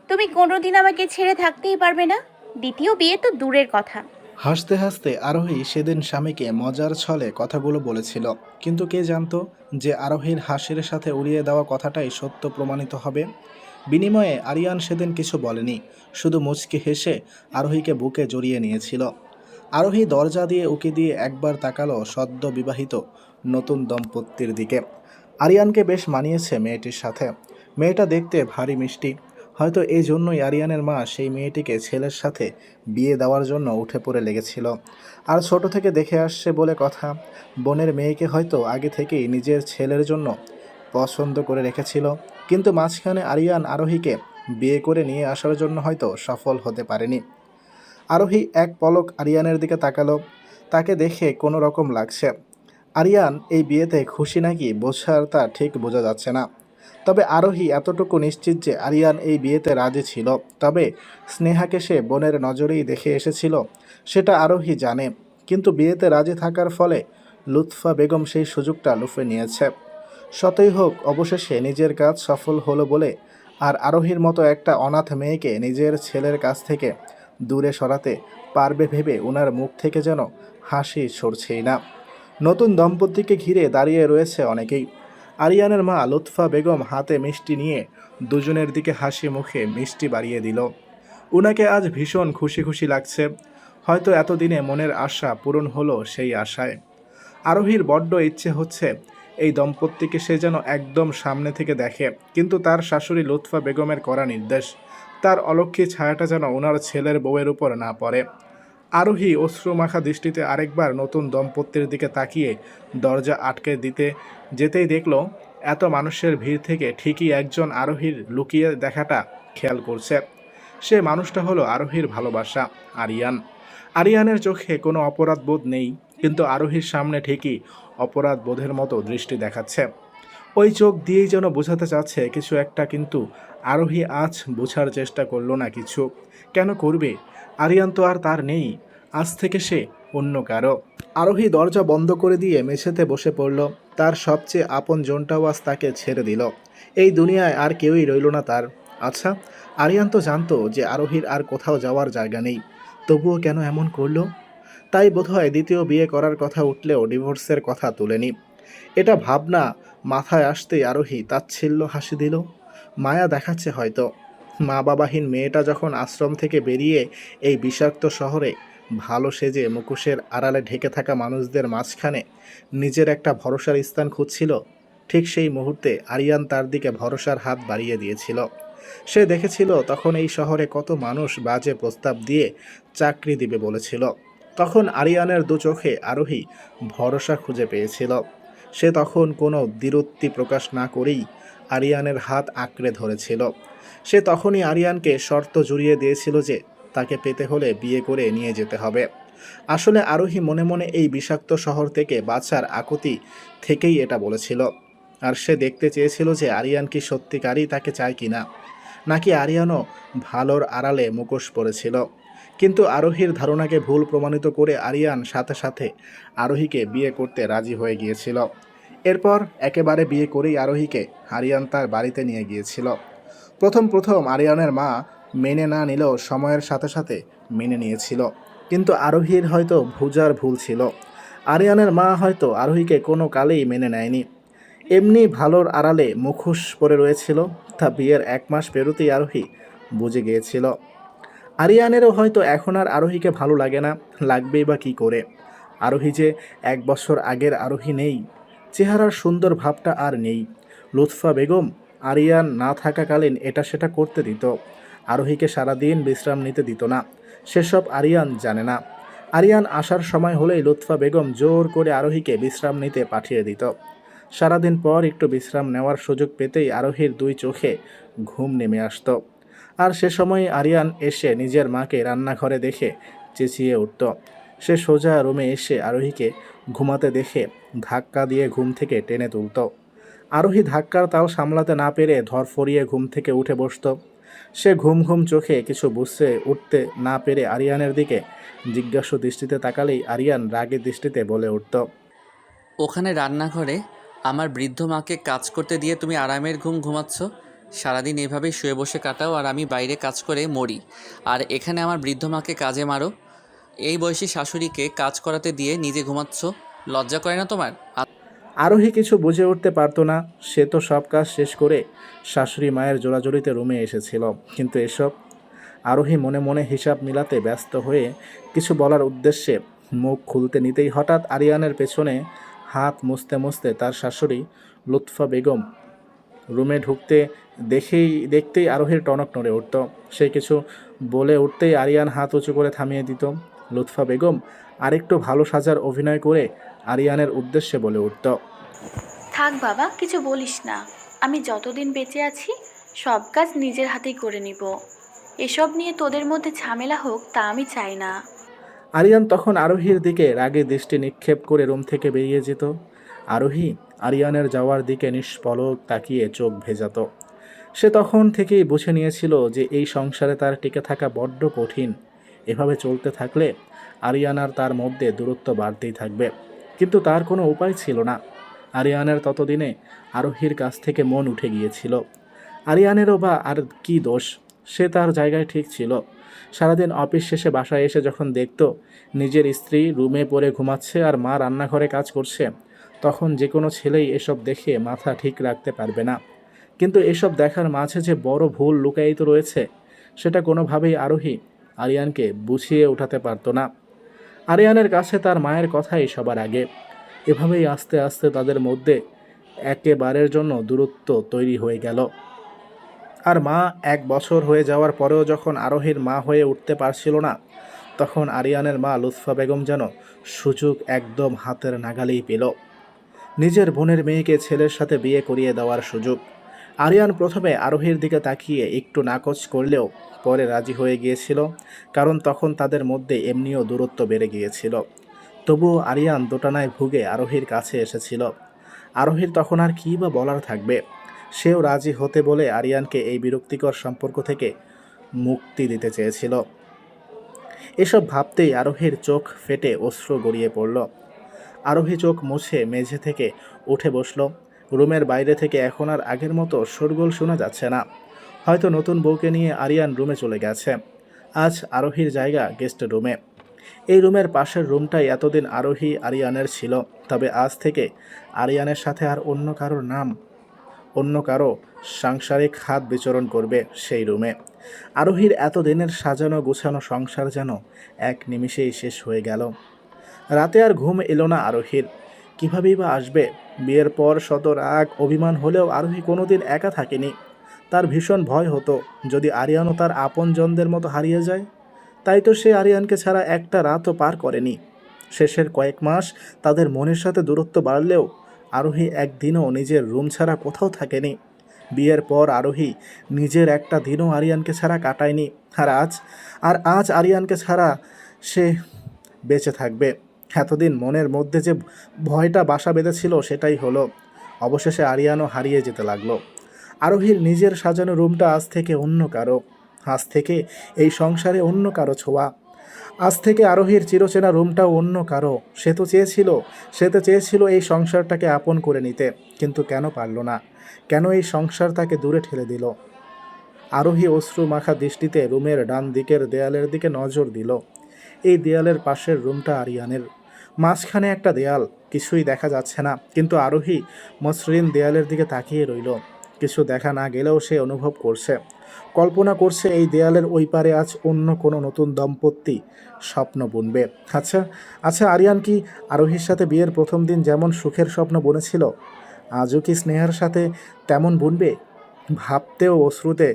তুমি কোনোদিন আমাকে ছেড়ে থাকতেই পারবে না। দ্বিতীয় বিয়ে তো দূরের কথা। হাসতে হাসতে আরোহী সেদিন স্বামীকে মজার ছলে কথাগুলো বলেছিল, কিন্তু কে জানতো যে আরোহীর হাসির সাথে উড়িয়ে দেওয়া কথাটাই সত্য প্রমাণিত হবে। বিনিময়ে আরিয়ান সেদিন কিছু বলেনি, শুধু মুচকি হেসে আরোহীকে বুকে জড়িয়ে নিয়েছিল। আরোহী দরজা দিয়ে উকি দিয়ে একবার তাকালো সদ্য বিবাহিত নতুন দম্পতির দিকে। আরিয়ানকে বেশ মানিয়েছে মেয়েটির সাথে। মেয়েটা দেখতে ভারী মিষ্টি। হয়তো এই জন্যই আরিয়ানের মা সেই মেয়েটিকে ছেলের সাথে বিয়ে দেওয়ার জন্য উঠে পড়ে লেগেছিল। আর ছোট থেকে দেখে আসছে বলে কথা, বোনের মেয়েকে হয়তো আগে থেকেই নিজের ছেলের জন্য পছন্দ করে রেখেছিল। কিন্তু মাঝখানে আরিয়ান আরোহীকে বিয়ে করে নিয়ে আসার জন্য হয়তো সফল হতে পারেনি। আরোহী এক পলক আরিয়ানের দিকে তাকালো। তাকে দেখে কোনো রকম লাগছে। আরিয়ান এই বিয়েতে খুশি নাকি তা ঠিক বোঝা যাচ্ছে না। তবে আরোহী এতটুকু নিশ্চিত যে আরিয়ান এই বিয়েতে রাজি ছিল। তবে স্নেহাকে সে বোনের নজরেই দেখে এসেছিল, সেটা আরোহী জানে। কিন্তু বিয়েতে রাজি থাকার ফলে লুৎফা বেগম সেই সুযোগটা লুফে নিয়েছে। শতই হোক, অবশেষে নিজের কাজ সফল হলো বলে আর আরোহীর মতো একটা অনাথ মেয়েকে নিজের ছেলের কাছ থেকে দূরে সরাতে পারবে ভেবে ওনার মুখ থেকে যেন হাসি সরছেই না। নতুন দম্পতিকে ঘিরে দাঁড়িয়ে রয়েছে অনেকেই। আরিয়ানের মা লুৎফা বেগম হাতে মিষ্টি নিয়ে দুজনের দিকে হাসি মুখে মিষ্টি বাড়িয়ে দিল। উনাকে আজ ভীষণ খুশি খুশি লাগছে। হয়তো এতদিনে মনের আশা পূরণ হলো সেই আশায়। আরোহীর বড্ড ইচ্ছে হচ্ছে এই দম্পতিকে সে যেন একদম সামনে থেকে দেখে, কিন্তু তার শাশুড়ি লুৎফা বেগমের করা নির্দেশ, তার অলক্ষ্মী ছায়াটা যেন ওনার ছেলের বউয়ের উপর না পড়ে। আরোহী অশ্রুমাখা দৃষ্টিতে আরেকবার নতুন দম্পতির দিকে তাকিয়ে দরজা আটকে দিতে যেতেই দেখল এত মানুষের ভিড় থেকে ঠিকই একজন আরোহীর লুকিয়ে দেখাটা খেয়াল করছে। সে মানুষটা হলো আরোহীর ভালোবাসা, আরিয়ান। আরিয়ানের চোখে কোনো অপরাধ বোধ নেই, কিন্তু আরোহীর সামনে ঠিকই অপরাধ বোধের মতো দৃষ্টি দেখাচ্ছে। ওই চোখ দিয়েই যেন বোঝাতে চাচ্ছে কিছু একটা, কিন্তু আরোহী আজ বোঝার চেষ্টা করলো না কিছু। কেন করবে? আরিয়ান তো আর তার নেই। আজ থেকে সে অন্য কারো। আরোহী দরজা বন্ধ করে দিয়ে মেঝেতে বসে পড়ল। তার সবচেয়ে আপন জনটাও আজ তাকে ছেড়ে দিল। এই দুনিয়ায় আর কেউই রইল না তার। আচ্ছা, আরিয়ান তো জানতো যে আরোহীর আর কোথাও যাওয়ার জায়গা নেই, তবুও কেন এমন করলো? তাই বোধহয় দ্বিতীয় বিয়ে করার কথা উঠলেও ডিভোর্সের কথা তোলেনি। এটা ভাবনা মাথায় আসতেই আরোহী তাচ্ছিল্য হাসি দিল। মায়া দেখাচ্ছে হয়তো। মা বাবাহীন মেয়েটা যখন আশ্রম থেকে বেরিয়ে এই বিষাক্ত শহরে ভালো সেজে মুখোশের আড়ালে ঢেকে থাকা মানুষদের মাঝখানে নিজের একটা ভরসার স্থান খুঁজছিল, ঠিক সেই মুহূর্তে আরিয়ান তার দিকে ভরসার হাত বাড়িয়ে দিয়েছিল। সে দেখেছিল তখন এই শহরে কত মানুষ বাজে প্রস্তাব দিয়ে চাকরি দিবে বলেছিল। তখন আরিয়ানের দু চোখে আরোহী ভরসা খুঁজে পেয়েছিল। সে তখন কোনো দ্বিরুক্তি প্রকাশ না করেই আরিয়ানের হাত আঁকড়ে ধরেছিল। সে তখনই আরিয়ানকে শর্ত জুড়িয়ে দিয়েছিল যে তাকে পেতে হলে বিয়ে করে নিয়ে যেতে হবে। আসলে আরোহী মনে মনে এই বিষাক্ত শহর থেকে বাঁচার আকুতি থেকেই এটা বলেছিল। আর সে দেখতে চেয়েছিল যে আরিয়ান কি সত্যিকারই তাকে চায় কিনা, নাকি আরিয়ানও ভালোর আড়ালে মুখোশ পড়েছিল। কিন্তু আরোহীর ধারণাকে ভুল প্রমাণিত করে আরিয়ান সাথে সাথে আরোহীকে বিয়ে করতে রাজি হয়ে গিয়েছিল। এরপর একেবারে বিয়ে করেই আরোহীকে আরিয়ান তার বাড়িতে নিয়ে গিয়েছিল। প্রথম প্রথম আরিয়ানের মা মেনে না নিলেও সময়ের সাথে সাথে মেনে নিয়েছিল। কিন্তু আরোহীর হয়তো বুঝার ভুল ছিল। আরিয়ানের মা হয়তো আরোহীকে কোনো কালেই মেনে নেয়নি। এমনি ভালোর আড়ালে মুখোশ পরে রয়েছিল। তা বিয়ের 1 মাস পেরোতেই আরোহী বুঝে গিয়েছিল। আরিয়ানেরও হয়তো এখন আর আরোহীকে ভালো লাগে না, লাগবেই বা কী করে? আরোহী যে 1 বছর আগের আরোহী নেই। চেহারার সুন্দর ভাবটা আর নেই। লুৎফা বেগম আরিয়ান না থাকাকালীন এটা সেটা করতে দিত, আরোহীকে সারাদিন বিশ্রাম নিতে দিত না। সেসব আরিয়ান জানে না। আরিয়ান আসার সময় হলেই লুৎফা বেগম জোর করে আরোহীকে বিশ্রাম নিতে পাঠিয়ে দিত। সারাদিন পর একটু বিশ্রাম নেওয়ার সুযোগ পেতেই আরোহীর 2 চোখে ঘুম নেমে আসতো। আর সে সময় আরিয়ান এসে নিজের মাকে রান্নাঘরে দেখে চেঁচিয়ে উঠত। সে সোজা রুমে এসে আরোহীকে ঘুমাতে দেখে ধাক্কা দিয়ে ঘুম থেকে টেনে তুলত। আরোহী ধাক্কার তাল সামলাতে না পেরে ধরফরিয়ে ঘুম থেকে উঠে বসত। সে ঘুম ঘুম চোখে কিছু বুঝতে উঠতে না পেরে আরিয়ানের দিকে জিজ্ঞাসু দৃষ্টিতে তাকালেই আরিয়ান রাগী দৃষ্টিতে বলে উঠত, ওখানে রান্নাঘরে আমার বৃদ্ধ মাকে কাজ করতে দিয়ে তুমি আরামের ঘুম ঘুমাচ্ছ? সারাদিন এভাবে শুয়ে বসে কাটাও আর আমি বাইরে কাজ করে মরি, আর এখানে আমার বৃদ্ধ মাকে কাজে মারো। এই বয়সী শাশুড়িকে কাজ করাতে দিয়ে নিজে ঘুমাচ্ছ, লজ্জা করে না তোমার? আরোহী কিছু বুঝে উঠতে পারতো না। সে তো সব কাজ শেষ করে শাশুড়ি মায়ের জোড়াজড়িতে রুমে এসেছিল, কিন্তু এসব। আরোহী মনে মনে হিসাব মিলাতে ব্যস্ত হয়ে কিছু বলার উদ্দেশ্যে মুখ খুলতে নিতেই হঠাৎ আরিয়ানের পেছনে হাত মুছতে মুছতে তার শাশুড়ি লুৎফা বেগম রুমে ঢুকতে দেখতেই আরোহীর টনক নড়ে উঠত। সে কিছু বলে উঠতেই আরিয়ান হাত উঁচু করে থামিয়ে দিত। লুৎফা বেগম আরেকটু ভালো সাজার অভিনয় করে আরিয়ানের উদ্দেশ্যে বলে উঠত, থাক বাবা, কিছু বলিস না। আমি যতদিন বেঁচে আছি সব কাজ নিজের হাতেই করে নিব। এসব নিয়ে তোদের মধ্যে ঝামেলা হোক তা আমি চাই না। আরিয়ান তখন আরোহীর দিকে রাগে দৃষ্টি নিক্ষেপ করে রুম থেকে বেরিয়ে যেত। আরোহী আরিয়ানের যাওয়ার দিকে নিষ্পলক তাকিয়ে চোখ ভেজাত। সে তখন থেকেই বুঝে নিয়েছিল যে এই সংসারে তার টিকে থাকা বড্ড কঠিন। এভাবে চলতে থাকলে আরিয়ান আর তার মধ্যে দূরত্ব বাড়তেই থাকবে। কিন্তু তার কোনো উপায় ছিল না। আরিয়ানের ততদিনে আরোহীর কাছ থেকে মন উঠে গিয়েছিল। আরিয়ানেরও বা আর কি দোষ? সে তার জায়গায় ঠিক ছিল। সারাদিন অফিস শেষে বাসায় এসে যখন দেখত নিজের স্ত্রী রুমে পড়ে ঘুমাচ্ছে আর মা রান্নাঘরে কাজ করছে, তখন যে কোনো ছেলেই এসব দেখে মাথা ঠিক রাখতে পারবে না। কিন্তু এসব দেখার মাঝে যে বড় ভুল লুকায়িত রয়েছে, সেটা কোনোভাবেই আরোহী আরিয়ানকে বুঝিয়ে উঠাতে পারত না। আরিয়ানের কাছে তার মায়ের কথাই সবার আগে। এভাবেই আস্তে আস্তে তাদের মধ্যে একেবারের জন্য দূরত্ব তৈরি হয়ে গেল। আর মা 1 বছর হয়ে যাওয়ার পরেও যখন আরোহীর মা হয়ে উঠতে পারছিল না, তখন আরিয়ানের মা লুৎফা বেগম যেন সুযোগ একদম হাতের নাগালেই পেল। নিজের বোনের মেয়েকে ছেলের সাথে বিয়ে করিয়ে দেওয়ার সুযোগ। আরিয়ান প্রথমে আরোহীর দিকে তাকিয়ে একটু নাকচ করলেও পরে রাজি হয়ে গিয়েছিল, কারণ তখন তাদের মধ্যে এমনিও দূরত্ব বেড়ে গিয়েছিল। তবুও আরিয়ান দোটানায় ভুগে আরোহীর কাছে এসেছিল। আরোহীর তখন আর কী বা বলার থাকবে? সেও রাজি হতে বলে আরিয়ানকে এই বিরক্তিকর সম্পর্ক থেকে মুক্তি দিতে চেয়েছিল। এসব ভাবতেই আরোহীর চোখ ফেটে অশ্রু গড়িয়ে পড়ল। আরোহী চোখ মুছে মেঝে থেকে উঠে বসল। রুমের বাইরে থেকে এখন আর আগের মতো শোরগোল শোনা যাচ্ছে না। হয়তো নতুন বউকে নিয়ে আরিয়ান রুমে চলে গেছে। আজ আরোহীর জায়গা গেস্ট রুমে। এই রুমের পাশের রুমটাই এতদিন আরোহী আরিয়ানের ছিল, তবে আজ থেকে আরিয়ানের সাথে আর অন্য কারো সাংসারিক হাত বিচরণ করবে সেই রুমে। আরোহীর এতদিনের সাজানো গোছানো সংসার যেন এক নিমিষেই শেষ হয়ে গেল। রাতে আর ঘুম এলো না আরোহীর। কীভাবেই বা আসবে? বিয়ের পর শত রাগ অভিমান হলেও আরোহী কোনোদিন একা থাকেনি। তার ভীষণ ভয় হতো যদি আরিয়ানও তার আপনজনদের মতো হারিয়ে যায়। তাই তো সে আরিয়ানকে ছাড়া একটা রাতও পার করেনি। শেষের কয়েক মাস তাদের মনের সাথে দূরত্ব বাড়লেও আরোহী একদিনও নিজের রুম ছাড়া কোথাও থাকেনি। বিয়ের পর আরোহী নিজের একটা দিনও আরিয়ানকে ছাড়া কাটায়নি। আর আজ আরিয়ানকে ছাড়া সে বেঁচে থাকবে। এতদিন মনের মধ্যে যে ভয়টা বাসা বেঁধেছিল সেটাই হলো। অবশেষে আরিয়ানও হারিয়ে যেতে লাগলো। আরোহীর নিজের সাজানো রুমটা আজ থেকে এই সংসারে অন্য কারো ছোঁয়া। আজ থেকে আরোহীর চিরচেনা রুমটাও অন্য কারো। সে তো চেয়েছিল এই সংসারটাকে আপন করে নিতে, কিন্তু কেন পারল না? কেন এই সংসার তাকে দূরে ঠেলে দিল? আরোহী অশ্রু মাখা দৃষ্টিতে রুমের ডান দিকের দেয়ালের দিকে নজর দিল। এই দেয়ালের পাশের রুমটা আরিয়ানের। মাঝখানে একটা দেয়াল, কিছুই দেখা যাচ্ছে না, কিন্তু আরোহী মসৃণ দেয়ালের দিকে তাকিয়ে রইল। কিছু দেখা না গেলেও সে অনুভব করছে, কল্পনা করছে এই দেয়ালের ওই পারে আজ অন্য কোনো নতুন দম্পতি স্বপ্ন বুনবে। আচ্ছা, আরিয়ান কি আরোহীর সাথে বিয়ের প্রথম দিন যেমন সুখের স্বপ্ন বুনেছিল, আজও কি স্নেহার সাথে তেমন বুনবে? ভাবতেও অশ্রুতে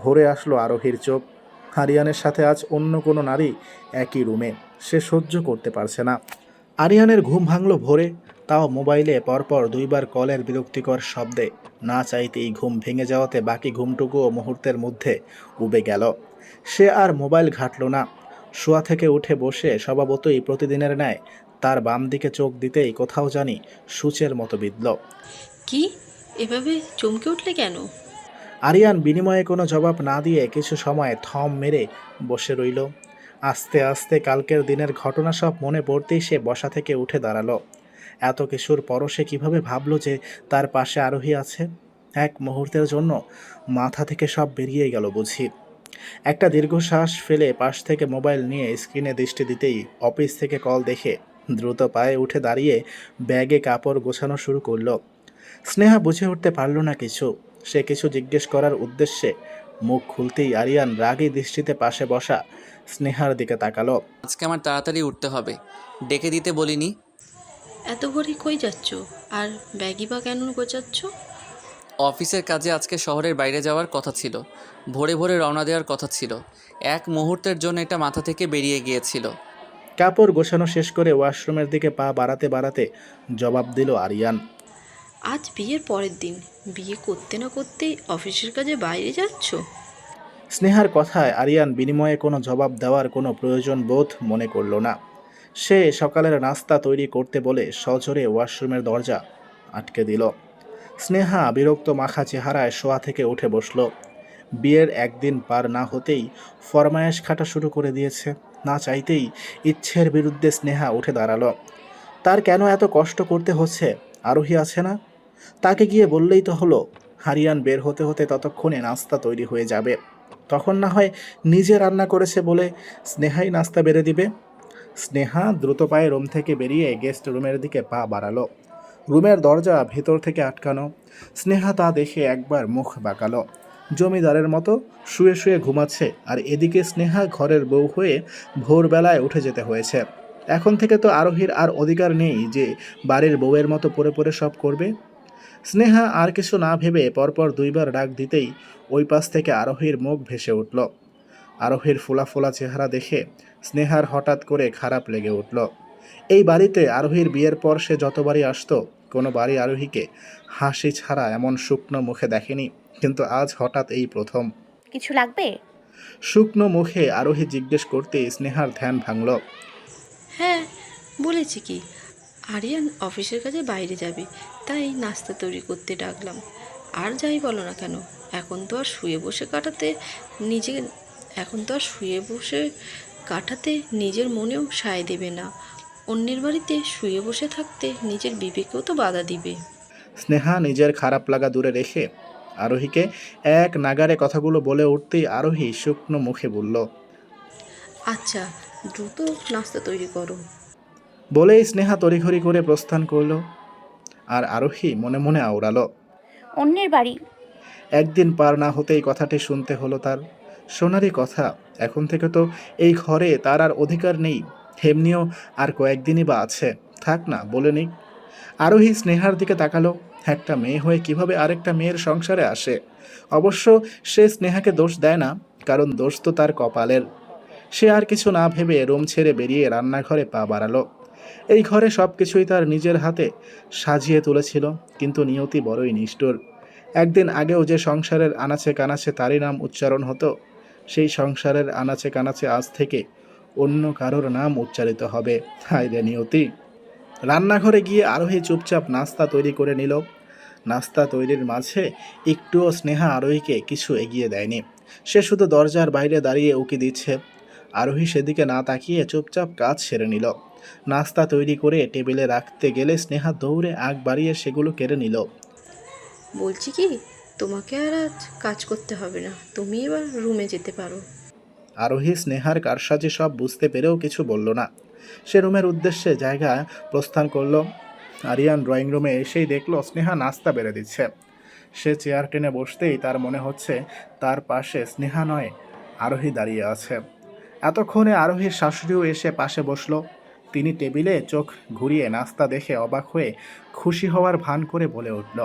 ভরে আসলো আরোহীর চোখ। আরিয়ানের সাথে আজ অন্য কোনো নারী একই রুমে। সে সহ্য করতে পারছে না। আরিয়ানের ঘুম ভাঙল ভোরে, তাও মোবাইলে পরপর 2বার কলের বিরক্তিকর শব্দে। না চাইতেই ঘুম ভেঙে যাওয়াতে বাকি ঘুমটুকুও মুহূর্তের মধ্যে উবে গেল। সে আর মোবাইল ঘাঁটল না। শোয়া থেকে উঠে বসে স্বভাবতই প্রতিদিনের ন্যায় তার বাম দিকে চোখ দিতেই কোথাও জানি সূচের মতো বিঁধল। কি? এভাবে চমকে উঠলে কেন? আরিয়ান বিনিময়ে কোনো জবাব না দিয়ে কিছু সময় থম মেরে বসে রইল। আস্তে আস্তে কালকের দিনের ঘটনা সব মনে পড়তেই সে বসা থেকে উঠে দাঁড়ালো। এত কিছুর পরও সে কীভাবে ভাবল যে তার পাশে আরোহী আছে? এক মুহূর্তের জন্য মাথা থেকে সব বেরিয়ে গেল বুঝি। একটা দীর্ঘশ্বাস ফেলে পাশ থেকে মোবাইল নিয়ে স্ক্রিনে দৃষ্টি দিতেই অফিস থেকে কল দেখে দ্রুত পায়ে উঠে দাঁড়িয়ে ব্যাগে কাপড় গোছানো শুরু করলো। স্নেহা বুঝে উঠতে পারল না কিছু। সে কিছু জিজ্ঞেস করার উদ্দেশ্যে মুখ খুলতেই আরিয়ান রাগী দৃষ্টিতে পাশে বসা স্নেহার দিকে তাকালো। আজকে আমার তাড়াতাড়ি উঠতে হবে, ডেকে দিতে বলিনি? এত ভোরে কই যাচ্ছ? আর ব্যাগই বা কেন গোছাচ্ছ? অফিসের কাজে আজকে শহরের বাইরে যাওয়ার কথা ছিল, ভোরে ভোরে রওনা দেওয়ার কথা ছিল। এক মুহূর্তের জন্য এটা মাথা থেকে বেরিয়ে গিয়েছিল। কাপড় গোছানো শেষ করে ওয়াশরুমের দিকে পা বাড়াতে বাড়াতে জবাব দিল আরিয়ান। আজ বিয়ের পরের দিন, বিয়ে করতে না করতেই অফিসের কাজে বাইরে যাচ্ছ? স্নেহার কথায় আরিয়ান বিনিময়ে কোনো জবাব দেওয়ার কোনো প্রয়োজন বোধ মনে করল না। সে সকালের নাস্তা তৈরি করতে বলে সজোরে ওয়াশরুমের দরজা আটকে দিল। স্নেহা বিরক্ত মাখা চেহারায় শোয়া থেকে উঠে বসল। বিয়ের একদিন পার না হতেই ফরমায়েশ খাটা শুরু করে দিয়েছে। না চাইতেই ইচ্ছের বিরুদ্ধে স্নেহা উঠে দাঁড়ালো। তার কেন এত কষ্ট করতে হচ্ছে? আরোহী আছে না? তাকে গিয়ে বললেই তো হলো। হারিয়ান বের হতে হতে ততক্ষণে নাস্তা তৈরি হয়ে যাবে। তখন না হয় নিজে রান্না করেছে বলে স্নেহাই নাস্তা বেড়ে দিবে। স্নেহা দ্রুত পায়ে রুম থেকে বেরিয়ে গেস্ট রুমের দিকে পা বাড়ালো। রুমের দরজা ভেতর থেকে আটকানো। স্নেহা তা দেখে একবার মুখ বাঁকালো। জমিদারের মতো শুয়ে শুয়ে ঘুমাচ্ছে, আর এদিকে স্নেহা ঘরের বউ হয়ে ভোরবেলায় উঠে যেতে হয়েছে। এখন থেকে তো আরোহীর আর অধিকার নেই যে বাড়ির বউয়ের মতো পড়ে পড়ে সব করবে। স্নেহা আর কিছু না ভেবে পরপর দুইবার ডাক দিতেই ওই পাশ থেকে আরোহীর মুখ ভেসে উঠল। আরোহীর ফোলা ফোলা চেহারা দেখে স্নেহার হঠাৎ করে খারাপ লেগে উঠল। এই বাড়িতে আরোহীর বিয়ের পর সে যতবারই আসতো, কোনো বাড়ি আরোহীকে হাসি ছাড়া এমন শুকনো মুখে দেখেনি, কিন্তু আজ হঠাৎ এই প্রথম। কিছু লাগবে? শুকনো মুখে আরোহী জিজ্ঞেস করতেই স্নেহার ধ্যান ভাঙল। হ্যাঁ, বলেছি কি, আরিয়ান অফিসের কাজে বাইরে যাবে, তাই নাস্তা তৈরি করতে ডাকলাম। আর যাই বলো না কেন, এখন তো আর শুয়ে বসে কাটাতে নিজে এখন তো আর শুয়ে বসে কাটাতে নিজের মনেও সায় দেবে না। অন্যের বাড়িতে শুয়ে বসে থাকতে নিজের বিবেকেও তো বাধা দিবে। স্নেহা নিজের খারাপ লাগা দূরে রেখে আরোহীকে এক নাগারে কথাগুলো বলে উঠতেই আরোহী শুকনো মুখে বলল, আচ্ছা, দ্রুত নাস্তা তৈরি করো। বলেই স্নেহা তড়িঘড়ি করে প্রস্থান করল। আর আরোহী মনে মনে আওড়ালো। অন্যের বাড়ি? একদিন পার না হতেই কথাটি শুনতে হলো তার। সোনারই কথা, এখন থেকে তো এই ঘরে তার আর অধিকার নেই। এমনিও আর কয়েকদিনই বা আছে, থাক না বলে নিক। আরোহী স্নেহার দিকে তাকালো। একটা মেয়ে হয়ে কিভাবে আরেকটা মেয়ের সংসারে আসে? অবশ্য সে স্নেহাকে দোষ দেয় না, কারণ দোষ তো তার কপালের। সে আর কিছু না ভেবে রুম ছেড়ে বেরিয়ে রান্নাঘরে পা বাড়ালো। এই ঘরে সব কিছুই তার নিজের হাতে সাজিয়ে তুলেছিল, কিন্তু নিয়তি বড়ই নিষ্ঠুর। একদিন আগেও যে সংসারের আনাচে কানাচে তারই নাম উচ্চারণ হতো, সেই সংসারের আনাচে কানাচে আজ থেকে অন্য কারোর নাম উচ্চারিত হবে। হায় রে নিয়তি। রান্নাঘরে গিয়ে আরোহী চুপচাপ নাস্তা তৈরি করে নিল। নাস্তা তৈরির মাঝে একটুও স্নেহা আরোহীকে কিছু এগিয়ে দেয়নি। সে শুধু দরজার বাইরে দাঁড়িয়ে উকি দিচ্ছে। আরোহী সেদিকে না তাকিয়ে চুপচাপ কাজ সেরে নিল। নাস্তা তৈরি করে টেবিলে রাখতে গেলে স্নেহা দৌড়ে আগ বাড়িয়ে সেগুলো কেড়ে নিল। বলছি কি, তোমাকে আর আজ কাজ করতে হবে না, তুমি এবার রুমে যেতে পারো। আরোহী স্নেহার কারসাজি সব বুঝতে পেরেও কিছু বলল না। সে রুমের উদ্দেশ্যে জায়গা প্রস্থান করল। আরিয়ান ড্রয়িং রুমে এসেই দেখল স্নেহা নাস্তা বেড়ে দিচ্ছে। সে চেয়ার টেনে বসতেই তার মনে হচ্ছে তার পাশে স্নেহা নয়, আরোহী দাঁড়িয়ে আছে। এতক্ষণে আরোহীর শাশুড়িও এসে পাশে বসল। তিনি টেবিলে চোখ ঘুরিয়ে নাস্তা দেখে অবাক হয়ে খুশি হওয়ার ভান করে বলে উঠল,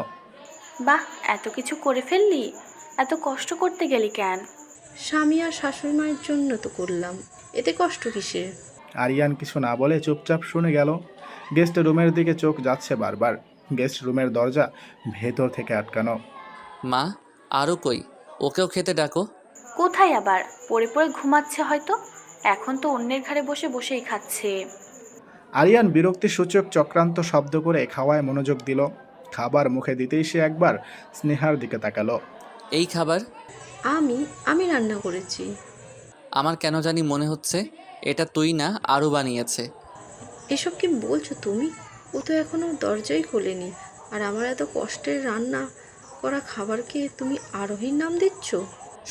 বাহ, এত কিছু করে ফেললি! এত কষ্ট করতে গেলি কেন? স্বামী আর শাশুড়ি মায়ের জন্য তো করলাম, এতে কষ্ট কিসের? আরিয়ান কিছু না বলে চুপচাপ শুনে গেল। গেস্ট রুমের দিকে চোখ যাচ্ছে বারবার। গেস্ট রুমের দরজা ভেতর থেকে আটকানো। মা, আরও কই? ওকেও খেতে ডাকো। কোথায় আবার? পড়ে পড়ে ঘুমাচ্ছে হয়তো। এখন তো অন্যের ঘরে বসে বসেই খাচ্ছে। আরিয়ান বিরক্তিসূচক চক্রান্ত শব্দ করে খাওয়ায় মনোযোগ দিল। খাবার মুখে দিতেই সে একবার স্নেহার দিকে তাকালো। এই খাবার আমি রান্না করেছি। আমার কেন জানি মনে হচ্ছে এটা তুই না, আরও বানিয়েছে। এসব কি বলছো তুমি? ও তো এখনো দরজাই খোলেনি, আর আমার এত কষ্টের রান্না করা খাবারকে তুমি আরোহীর নাম দিচ্ছ?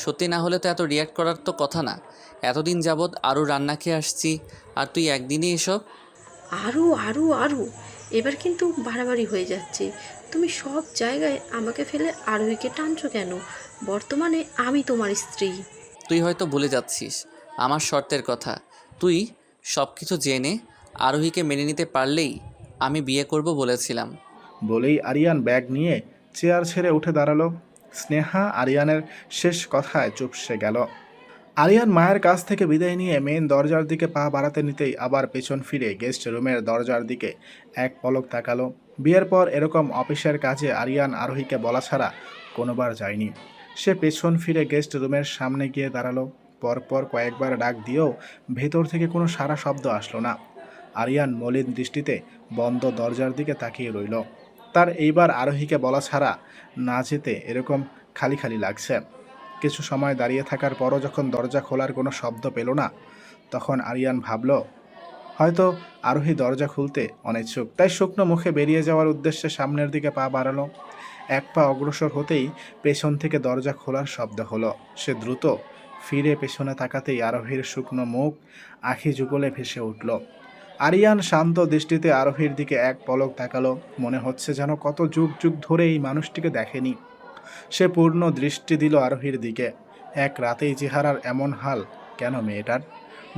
সত্যি না হলে তো এত রিয়্যাক্ট করার তো কথা না। এতদিন যাবৎ আরও রান্না খেয়ে আসছি, আর তুই একদিনই এসব। আরও আরও আরও, এবার কিন্তু বাড়াবাড়ি হয়ে যাচ্ছে। তুমি সব জায়গায় আমাকে ফেলে আরোহীকে টানছো কেন? বর্তমানে আমি তোমার স্ত্রী। তুই হয়তো ভুলে যাচ্ছিস আমার শর্তের কথা। তুই সব কিছু জেনে আরোহীকে মেনে নিতে পারলেই আমি বিয়ে করব বলেছিলাম। বলেই আরিয়ান ব্যাগ নিয়ে চেয়ার ছেড়ে উঠে দাঁড়ালো। স্নেহা আরিয়ানের শেষ কথায় চুপসে গেল। আরিয়ান মায়ের কাছ থেকে বিদায় নিয়ে মেন দরজার দিকে পা বাড়াতে নিতেই আবার পেছন ফিরে গেস্ট রুমের দরজার দিকে এক পলক তাকালো। বিয়ের পর এরকম অফিসের কাজে আরিয়ান আরোহীকে বলা ছাড়া কোনোবার যায়নি। সে পেছন ফিরে গেস্ট রুমের সামনে গিয়ে দাঁড়ালো। পরপর কয়েকবার ডাক দিয়েও ভেতর থেকে কোনো সাড়া শব্দ আসলো না। আরিয়ান মলিন দৃষ্টিতে বন্ধ দরজার দিকে তাকিয়ে রইল। তার এইবার আরোহীকে বলা ছাড়া না যেতে এরকম খালি খালি লাগছে। কিছু সময় দাঁড়িয়ে থাকার পরও যখন দরজা খোলার কোনো শব্দ পেল না, তখন আরিয়ান ভাবল হয়তো আরোহী দরজা খুলতে অনিচ্ছুক, তাই শুকনো মুখে বেরিয়ে যাওয়ার উদ্দেশ্যে সামনের দিকে পা বাড়ালো। এক পা অগ্রসর হতেই পেছন থেকে দরজা খোলার শব্দ হলো। সে দ্রুত ফিরে পেছনে তাকাতেই আরোহীর শুকনো মুখ আখি যুগলে ভেসে উঠল। আরিয়ান শান্ত দৃষ্টিতে আরোহীর দিকে এক পলক তাকালো। মনে হচ্ছে যেন কত যুগ যুগ ধরে এই মানুষটিকে দেখেনি। সে পূর্ণ দৃষ্টি দিল আরোহীর দিকে। এক রাতেই চেহারার এমন হাল কেন মেয়েটার?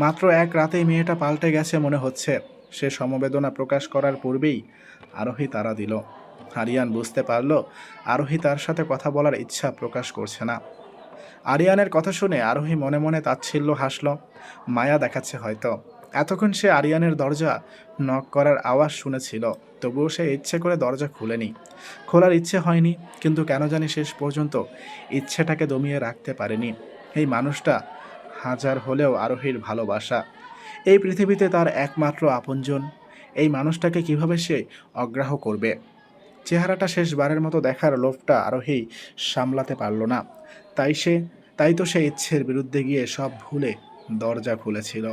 মাত্র এক রাতেই মেয়েটা পাল্টে গেছে মনে হচ্ছে। সে সমবেদনা প্রকাশ করার পূর্বেই আরোহী তাড়া দিল। আরিয়ান বুঝতে পারল আরোহী তার সাথে কথা বলার ইচ্ছা প্রকাশ করছে না। আরিয়ানের কথা শুনে আরোহী মনে মনে তাচ্ছিল্য হাসল। মায়া দেখাচ্ছে হয়তো। এতক্ষণ সে আরিয়ানের দরজা নক করার আওয়াজ শুনেছিল, তবুও সে ইচ্ছে করে দরজা খুলেনি। খোলার ইচ্ছে হয়নি, কিন্তু কেন জানি শেষ পর্যন্ত ইচ্ছেটাকে দমিয়ে রাখতে পারেনি। এই মানুষটা হাজার হলেও আরোহীর ভালোবাসা, এই পৃথিবীতে তার একমাত্র আপনজন। এই মানুষটাকে কিভাবে সে অগ্রাহ্য করবে? চেহারাটা শেষবারের মতো দেখার লোভটা আরোহী সামলাতে পারল না। তাই তো সে ইচ্ছের বিরুদ্ধে গিয়ে সব ভুলে দরজা খুলেছিল।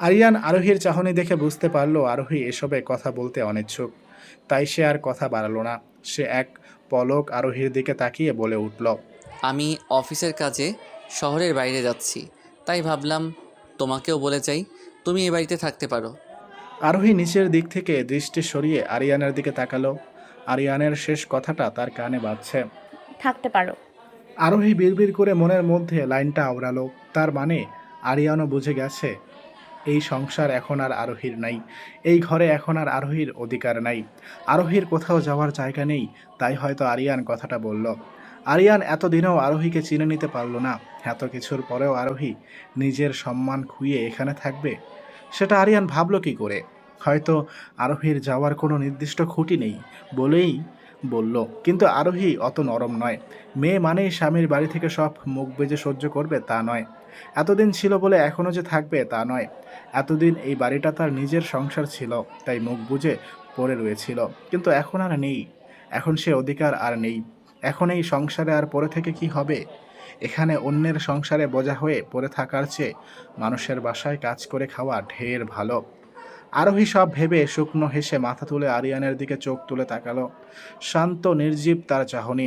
আরিয়ান আরোহীর চাহনি দেখে বুঝতে পারল আরোহী এসবে কথা বলতে অনিচ্ছুক। তাই সে আর কথা বাড়ালো না। সে এক পলক আরোহীর দিকে তাকিয়ে বলে উঠল, আমি অফিসের কাজে শহরের বাইরে যাচ্ছি, তাই ভাবলাম তোমাকেও বলে যাই, তুমি এই বাড়িতে থাকতে পারো। আরোহী নিচের দিক থেকে দৃষ্টি সরিয়ে আরিয়ানের দিকে তাকালো। আরিয়ানের শেষ কথাটা তার কানে বাজছে। থাকতে পারো। আরোহী বিড়বিড় করে মনের মধ্যে লাইনটা আওড়ালো। তার মানে আরিয়ানও বুঝে গেছে এই সংসার এখন আর আরোহীর নাই, এই ঘরে এখন আর আরোহীর অধিকার নাই, আরোহীর কোথাও যাওয়ার জায়গা নেই। তাই হয়তো আরিয়ান কথাটা বলল। আরিয়ান এতদিনেও আরোহীকে চিনে নিতে পারল না। এত কিছুর পরেও আরোহী নিজের সম্মান খুইয়ে এখানে থাকবে, সেটা আরিয়ান ভাবল কি করে? হয়তো আরোহীর যাওয়ার কোনো নির্দিষ্ট খুঁটি নেই বলেই বলল। কিন্তু আরোহী অত নরম নয়। মেয়ে মানেই স্বামীর বাড়ি থেকে সব মুখ বেজে সহ্য করবে তা নয়। এতদিন ছিল বলে এখনও যে থাকবে তা নয়। এতদিন এই বাড়িটা তার নিজের সংসার ছিল, তাই মুখ বুজে পড়ে রয়েছিল। কিন্তু এখন আর নেই। এখন সে অধিকার আর নেই। এখন এই সংসারে আর পড়ে থেকে কি হবে? এখানে অন্যের সংসারে বোঝা হয়ে পড়ে থাকার চেয়ে মানুষের বাসায় কাজ করে খাওয়া ঢের ভালো। আরোহী সব ভেবে শুকনো হেসে মাথা তুলে আরিয়ানের দিকে চোখ তুলে তাকালো। শান্ত নির্জীব তার চাহনি।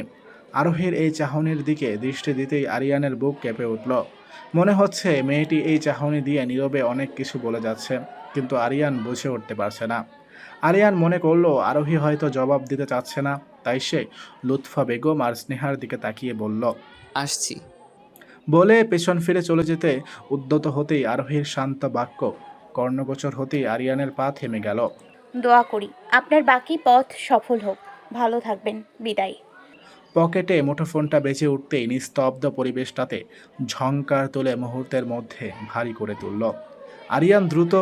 আরোহীর এই চাহনির দিকে দৃষ্টি দিতেই আরিয়ানের বুক কেঁপে উঠল। মনে হচ্ছে মেয়েটি এই চাহনি দিয়ে নীরবে অনেক কিছু বলে যাচ্ছে, কিন্তু আরিয়ান বুঝে উঠতে পারছে না। আরিয়ান মনে করলো আরোহী হয়তো জবাব দিতে চাচ্ছে না, তাই সে লুৎফা বেগম আর স্নেহার দিকে তাকিয়ে বলল, আসছি। বলে পেছন ফিরে চলে যেতে উদ্যত হতেই আরোহীর শান্ত বাক্য কর্ণগোচর হতেই আরিয়ানের পা থেমে গেল। দোয়া করি আপনার বাকি পথ সফল হোক। ভালো থাকবেন। বিদায়। পকেটে মুঠোফোনটা বেজে উঠতেই নিস্তব্ধ পরিবেশটাতে ঝংকার তুলে মুহূর্তের মধ্যে ভারী করে তুলল। আরিয়ান দ্রুত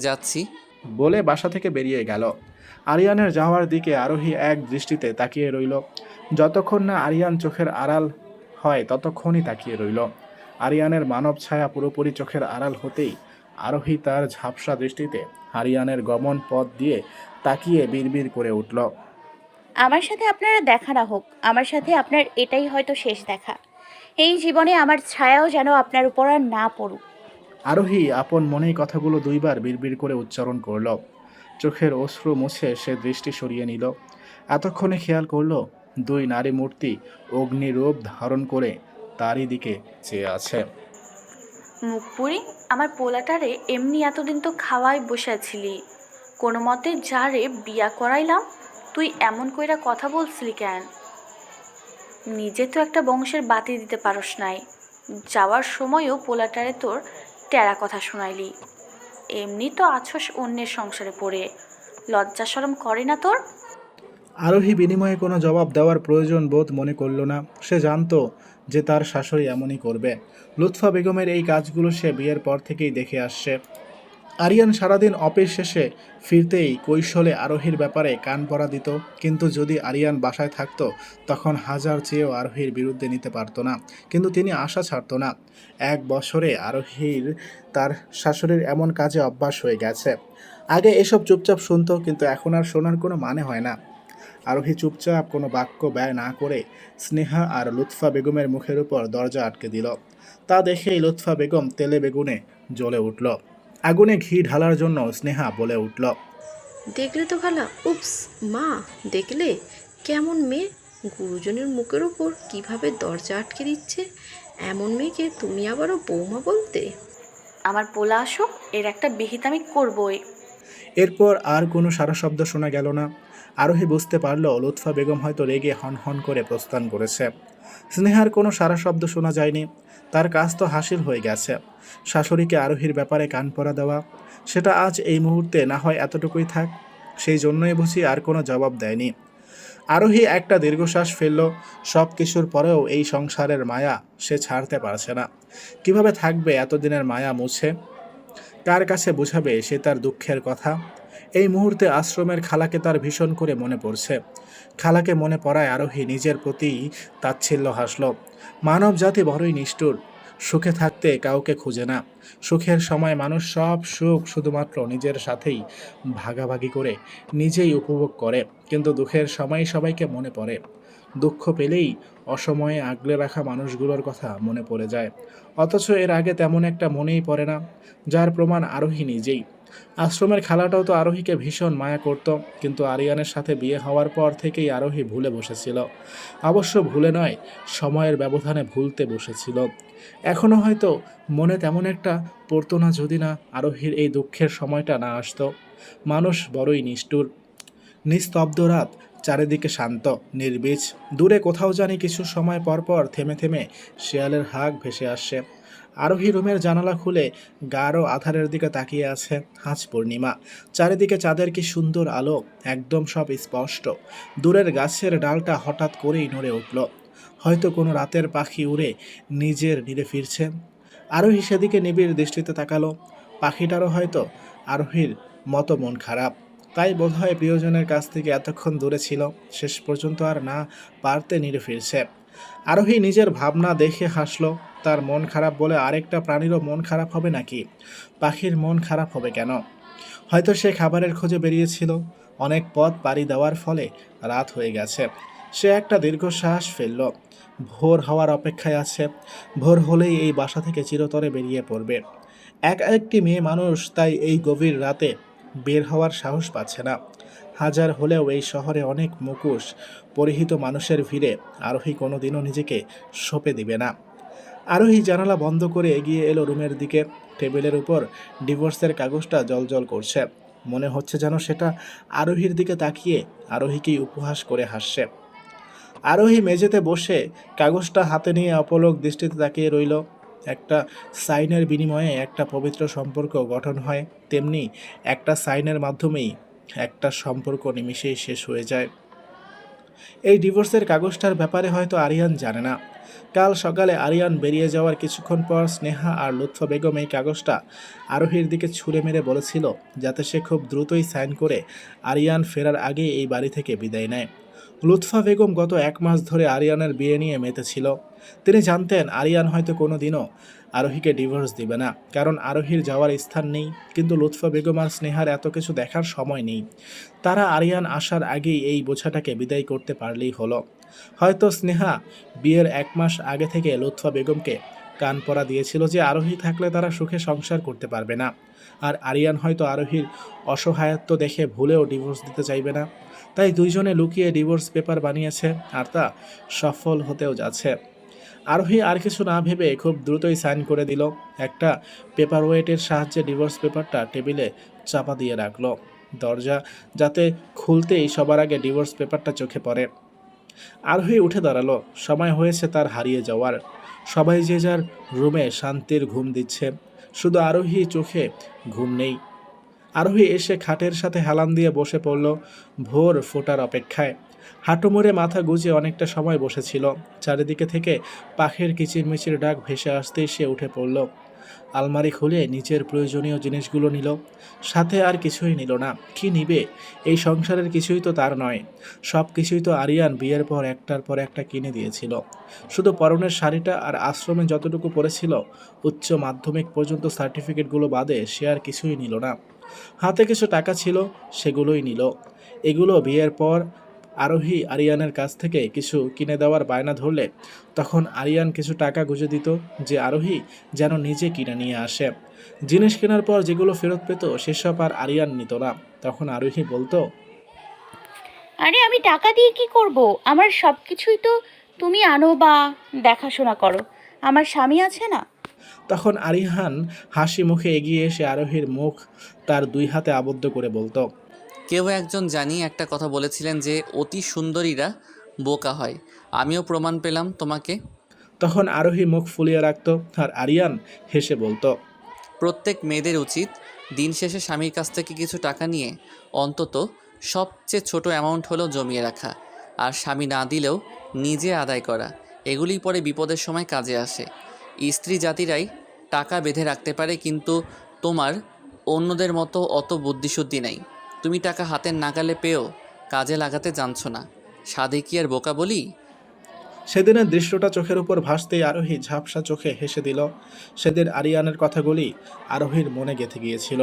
যাচ্ছি। বলে বাসা থেকে বেরিয়ে গেল। আরিয়ানের যাওয়ার দিকে আরোহী এক দৃষ্টিতে তাকিয়ে রইল। যতক্ষণ না আরিয়ান চোখের আড়াল হয় ততক্ষণই তাকিয়ে রইল। আরিয়ানের মানব ছায়া পুরোপুরি চোখের আড়াল হতেই আরোহী তার ঝাপসা দৃষ্টিতে আরিয়ানের গমন পথ দিয়ে তাকিয়ে বিড়বিড় করে উঠল, আমার সাথে আপনারা দেখা না হোক, আমার সাথে আপনার এটাই হয়তো শেষ দেখা। এই জীবনে আমার ছায়াও যেন আপনার উপর আর না পড়ুক। আরোহী আপন মনেই কথাগুলো দুইবার বিড়বিড় করে উচ্চারণ করল। চোখের অশ্রু মুছে সে দৃষ্টি সরিয়ে নিল। এতক্ষণে খেয়াল করল দুই নারী মূর্তি অগ্নিরূপ ধারণ করে তারই দিকে চেয়ে আছে। মুখপুরি, আমার পোলাটারে এমনি এতদিন তো খাওয়াই বসেছিলি, কোনো মতে যারে বিয়া করাইলাম তুই এমন কইরা কথা বলছিলি কেন? নিজে তো একটা বংশের বাতি দিতে পারস নাই, যাওয়ার সময়ও পোলাটারে তোর টেরা কথা শোনাইলি। এমনি তো আছস অন্যের সংসারে পড়ে, লজ্জা শরম করে না তোর? আরোহী বিনিময়ে কোনো জবাব দেওয়ার প্রয়োজন বোধ মনে করল না। সে জানতো যে তার শাশুড়ি এমনই করবে। লুৎফা বেগমের এই কাজগুলো সে বিয়ের পর থেকেই দেখে আসছে। আরিয়ান সারাদিন অফিস শেষে ফিরতেই কৈশলে আরোহীর ব্যাপারে কান পড়া দিত, কিন্তু যদি আরিয়ান বাসায় থাকতো তখন হাজার চেয়েও আরোহীর বিরুদ্ধে নিতে পারতো না। কিন্তু তিনি আশা ছাড়তো না। 1 বছরে আরোহীর তার শাশুড়ির এমন কাজে অভ্যাস হয়ে গেছে। আগে এসব চুপচাপ শুনতো, কিন্তু এখন আর শোনার কোনো মানে হয় না। আরোহী চুপচাপ কোনো বাক্য ব্যয় না করে স্নেহা আর লুৎফা বেগমের মুখের উপর দরজা আটকে দিল। তা দেখেই লুৎফা বেগম তেলে বেগুনে জ্বলে উঠল। আগুনে ঘি ঢালার জন্য স্নেহা বলে উঠল, দেখলে তো খালা, উপস মা, দেখলে কেমন মেয়ে, গুরুজনের মুখের ওপর কিভাবে দরজা আটকে দিচ্ছে। এমন মেয়েকে তুমি আবারও বৌমা বলতে? আমার পোলা আসুক, এর একটা বিহিত আমি করবই। এরপর আর কোনো সারা শব্দ শোনা গেল না। আরোহী বুঝতে পারল লুৎফা বেগম হয়তো রেগে হন হন করে প্রস্থান করেছে। স্নেহার কোনো সারা শব্দ শোনা যায়নি। তার কাজ তো হাসিল হয়ে গেছে। শাশুড়িকে আরোহীর ব্যাপারে কান পরা দেওয়া, সেটা আজ এই মুহূর্তে না হয় এতটুকুই থাক। সেই জন্যই বুঝি আর কোনো জবাব দেয়নি। আরোহী একটা দীর্ঘশ্বাস ফেলল। সব কিছুর পরেও এই সংসারের মায়া সে ছাড়তে পারছে না। কিভাবে থাকবে এতদিনের মায়া মুছে? কার কাছে বোঝাবে সে তার দুঃখের কথা? এই মুহূর্তে আশ্রমের খালাকে তার ভীষণ করে মনে পড়ছে। খালাকে মনে পড়ায় আরোহী নিজের প্রতি তাচ্ছিল্য হাসল। মানব জাতি বড়ই নিষ্ঠুর। সুখে থাকতে কাউকে খুঁজে না। সুখের সময় মানুষ সব সুখ শুধুমাত্র নিজের সাথেই ভাগাভাগি করে নিজেই উপভোগ করে, কিন্তু দুঃখের সময় সবাইকে মনে পড়ে। দুঃখ পেলেই অসময়ে আগলে রাখা মানুষগুলোর কথা মনে পড়ে যায়। অথচ এর আগে তেমন একটা মনেই পড়ে না, যার প্রমাণ আরোহী নিজেই। আশ্রমের খালাটাও তো আরোহীকে ভীষণ মায়া করত, কিন্তু আরিয়ানের সাথে বিয়ে হওয়ার পর থেকেই আরোহী ভুলে বসেছিল। অবশ্য ভুলে নয়, সময়ের ব্যবধানে ভুলতে বসেছিল। এখনও হয়তো মনে তেমন একটা পড়তো না যদি না আরোহীর এই দুঃখের সময়টা না আসতো। মানুষ বড়ই নিষ্ঠুর। নিস্তব্ধ রাত, চারিদিকে শান্ত, নির্বীজ। দূরে কোথাও জানি কিছু সময় পর পর থেমে থেমে শেয়ালের হাঁক ভেসে আসছে। আরোহী রুমের জানালা খুলে গাঢ় আধারের দিকে তাকিয়ে আছে। আজ পূর্ণিমা। চারিদিকে চাঁদের কি সুন্দর আলো, একদম সব স্পষ্ট। দূরের গাছের ডালটা হঠাৎ করেই নড়ে উঠল। হয়তো কোনো রাতের পাখি উড়ে নিজের নীড়ে ফিরছে। আরোহী সেদিকে নিবিড় দৃষ্টিতে তাকালো। পাখিটারও হয়তো আরোহীর মতো মন খারাপ, তাই বোধহয় প্রিয়জনের কাছ থেকে এতক্ষণ দূরে ছিল, শেষ পর্যন্ত আর না পারতে নিরে ফিরছে। আরোহী নিজের ভাবনা দেখে হাসলো। তার মন খারাপ বলে আরেকটা প্রাণীরও মন খারাপ হবে নাকি? পাখির মন খারাপ হবে কেন? হয়তো সে খাবারের খোঁজে বেরিয়েছিল। অনেক পথ পাড়ি দেওয়ার ফলে রাত হয়ে গেছে। সে একটা দীর্ঘশ্বাস ফেলল। ভোর হওয়ার অপেক্ষায় আছে। ভোর হলেই এই বাসা থেকে চিরতরে বেরিয়ে পড়বে। একটি মেয়ে মানুষ তাই এই গভীর রাতে বের হওয়ার সাহস পাচ্ছে না। হাজার হলেও এই শহরে অনেক মুখোশ পরিহিত মানুষের ভিড়ে আরোহী কোনোদিনও নিজেকে সঁপে দিবে না। আরোহী জানালা বন্ধ করে এগিয়ে এলো রুমের দিকে। টেবিলের উপর ডিভোর্সের কাগজটা জ্বলজ্বল করছে। মনে হচ্ছে যেন সেটা আরোহীর দিকে তাকিয়ে আরোহীকেই উপহাস করে হাসছে। আরোহী মেঝেতে বসে কাগজটা হাতে নিয়ে অপলক দৃষ্টিতে তাকিয়ে রইল। একটা সাইনের বিনিময়ে একটা পবিত্র সম্পর্ক গঠন হয়, তেমনি একটা সাইনের মাধ্যমেই একটা সম্পর্ক নিমিষেই শেষ হয়ে যায়। এই ডিভোর্সের কাগজটার ব্যাপারে হয়তো আরিয়ান জানে না। কাল সকালে আরিয়ান বেরিয়ে যাওয়ার কিছুক্ষণ পর স্নেহা আর লুৎফা বেগম এই কাগজটা আরোহীর দিকে ছুঁড়ে মেরে বলেছিল যাতে সে খুব দ্রুতই সাইন করে আরিয়ান ফেরার আগে এই বাড়ি থেকে বিদায় নেয়। লুৎফা বেগম গত 1 মাস ধরে আরিয়ানের বিয়ে নিয়ে মেতেছিল। তিনি জানতেন আরিয়ান হয়তো কোনো দিনও আরোহীকে ডিভোর্স দিবে না, কারণ আরোহীর যাওয়ার স্থান নেই। কিন্তু লুৎফা বেগম আর স্নেহার এত কিছু দেখার সময় নেই। তারা আরিয়ান আসার আগেই এই বোঝাটাকে বিদায় করতে পারলেই হলো। হয়তো স্নেহা বিয়ের 1 মাস আগে থেকে লুৎফা বেগমকে কান পরা দিয়েছিল যে আরোহী থাকলে তারা সুখে সংসার করতে পারবে না। আর আরিয়ান হয়তো আরোহীর অসহায়ত্ব দেখে ভুলেও ডিভোর্স দিতে চাইবে না। তাই দুইজনে লুকিয়ে ডিভোর্স পেপার বানিয়েছে, আর তা সফল হতেও যাচ্ছে। আরোহী আর কিছু না ভেবে খুব দ্রুতই সাইন করে দিল। একটা পেপার ওয়েটের সাহায্যে ডিভোর্স পেপারটা টেবিলে চাপা দিয়ে রাখলো। দরজা যাতে খুলতেই সবার আগে ডিভোর্স পেপারটা চোখে পড়ে। আরোহী উঠে দাঁড়ালো। সময় হয়েছে তার হারিয়ে যাওয়ার। সবাই যে যার রুমে শান্তির ঘুম দিচ্ছে, শুধু আরোহী চোখে ঘুম নেই। আরোহী এসে খাটের সাথে হেলান দিয়ে বসে পড়ল ভোর ফোটার অপেক্ষায়। হাঁটু মুড়ে মাথা গুজে অনেকটা সময় বসেছিল। চারিদিকে থেকে পাখির কিচিরমিচির ডাক ভেসে আসতেই সে উঠে পড়ল। আলমারি খুলে নিচের প্রয়োজনীয় জিনিসগুলো নিল, সাথে আর কিছুই নিল না। কি নিবে? এই সংসারের কিছুই তো তার নয়। সব কিছুই তো আরিয়ান বিয়ের পর একটার পর একটা কিনে দিয়েছিল। শুধু পরনের শাড়িটা আর আশ্রমে যতটুকু পড়েছিল, উচ্চ মাধ্যমিক পর্যন্ত সার্টিফিকেটগুলো বাদে সে আর কিছুই নিল না। হাতে কিছু টাকা ছিল, সেগুলোই নিল। এগুলো বিয়ের পর আরোহী আরিয়ানের কাছ থেকে কিছু কিনে দেওয়ার বায়না ধরলে তখন আরিয়ান কিছু টাকা গুঁজে দিত যে আরোহী যেন নিজে কিনে নিয়ে আসে। জিনিস কেনার পর যেগুলো ফেরত পেত সেসব আর আরিয়ান নিত না। তখন আরোহী বলতো, আরে আমি টাকা দিয়ে কি করব? আমার সব কিছুই তো তুমি আনো বা দেখাশোনা করো। আমার স্বামী আছে না? তখন আরিহান হাসি মুখে এগিয়ে এসে আরোহীর মুখ তার 2 হাতে আবদ্ধ করে বলতো, কেউ একজন জানি একটা কথা বলেছিলেন যে অতি সুন্দরীরা বোকা হয়। আমিও প্রমাণ পেলাম তোমাকে। তখন আরোহী মুখ ফুলিয়ে রাখত আর আরিয়ান হেসে বলতো, প্রত্যেক মেয়েদের উচিত দিন শেষে স্বামীর কাছ থেকে কিছু টাকা নিয়ে অন্তত সবচেয়ে ছোট অ্যামাউন্ট হলেও জমিয়ে রাখা, আর স্বামী না দিলেও নিজে আদায় করা। এগুলি পরে বিপদের সময় কাজে আসে। স্ত্রী জাতিরাই টাকা বেঁধে রাখতে পারে, কিন্তু তোমার অন্যদের মতো অত বুদ্ধিশুদ্ধি নেই। তুমি টাকা হাতের নাগালে পেয়েও কাজে লাগাতে জানছো না। সাধে কি আর বোকা বলি? সেদিনের দৃশ্যটা চোখের উপর ভাসতেই আরোহী ঝাপসা চোখে হেসে দিল। সেদিন আরিয়ানের কথাগুলি আরোহীর মনে গেঁথে গিয়েছিল।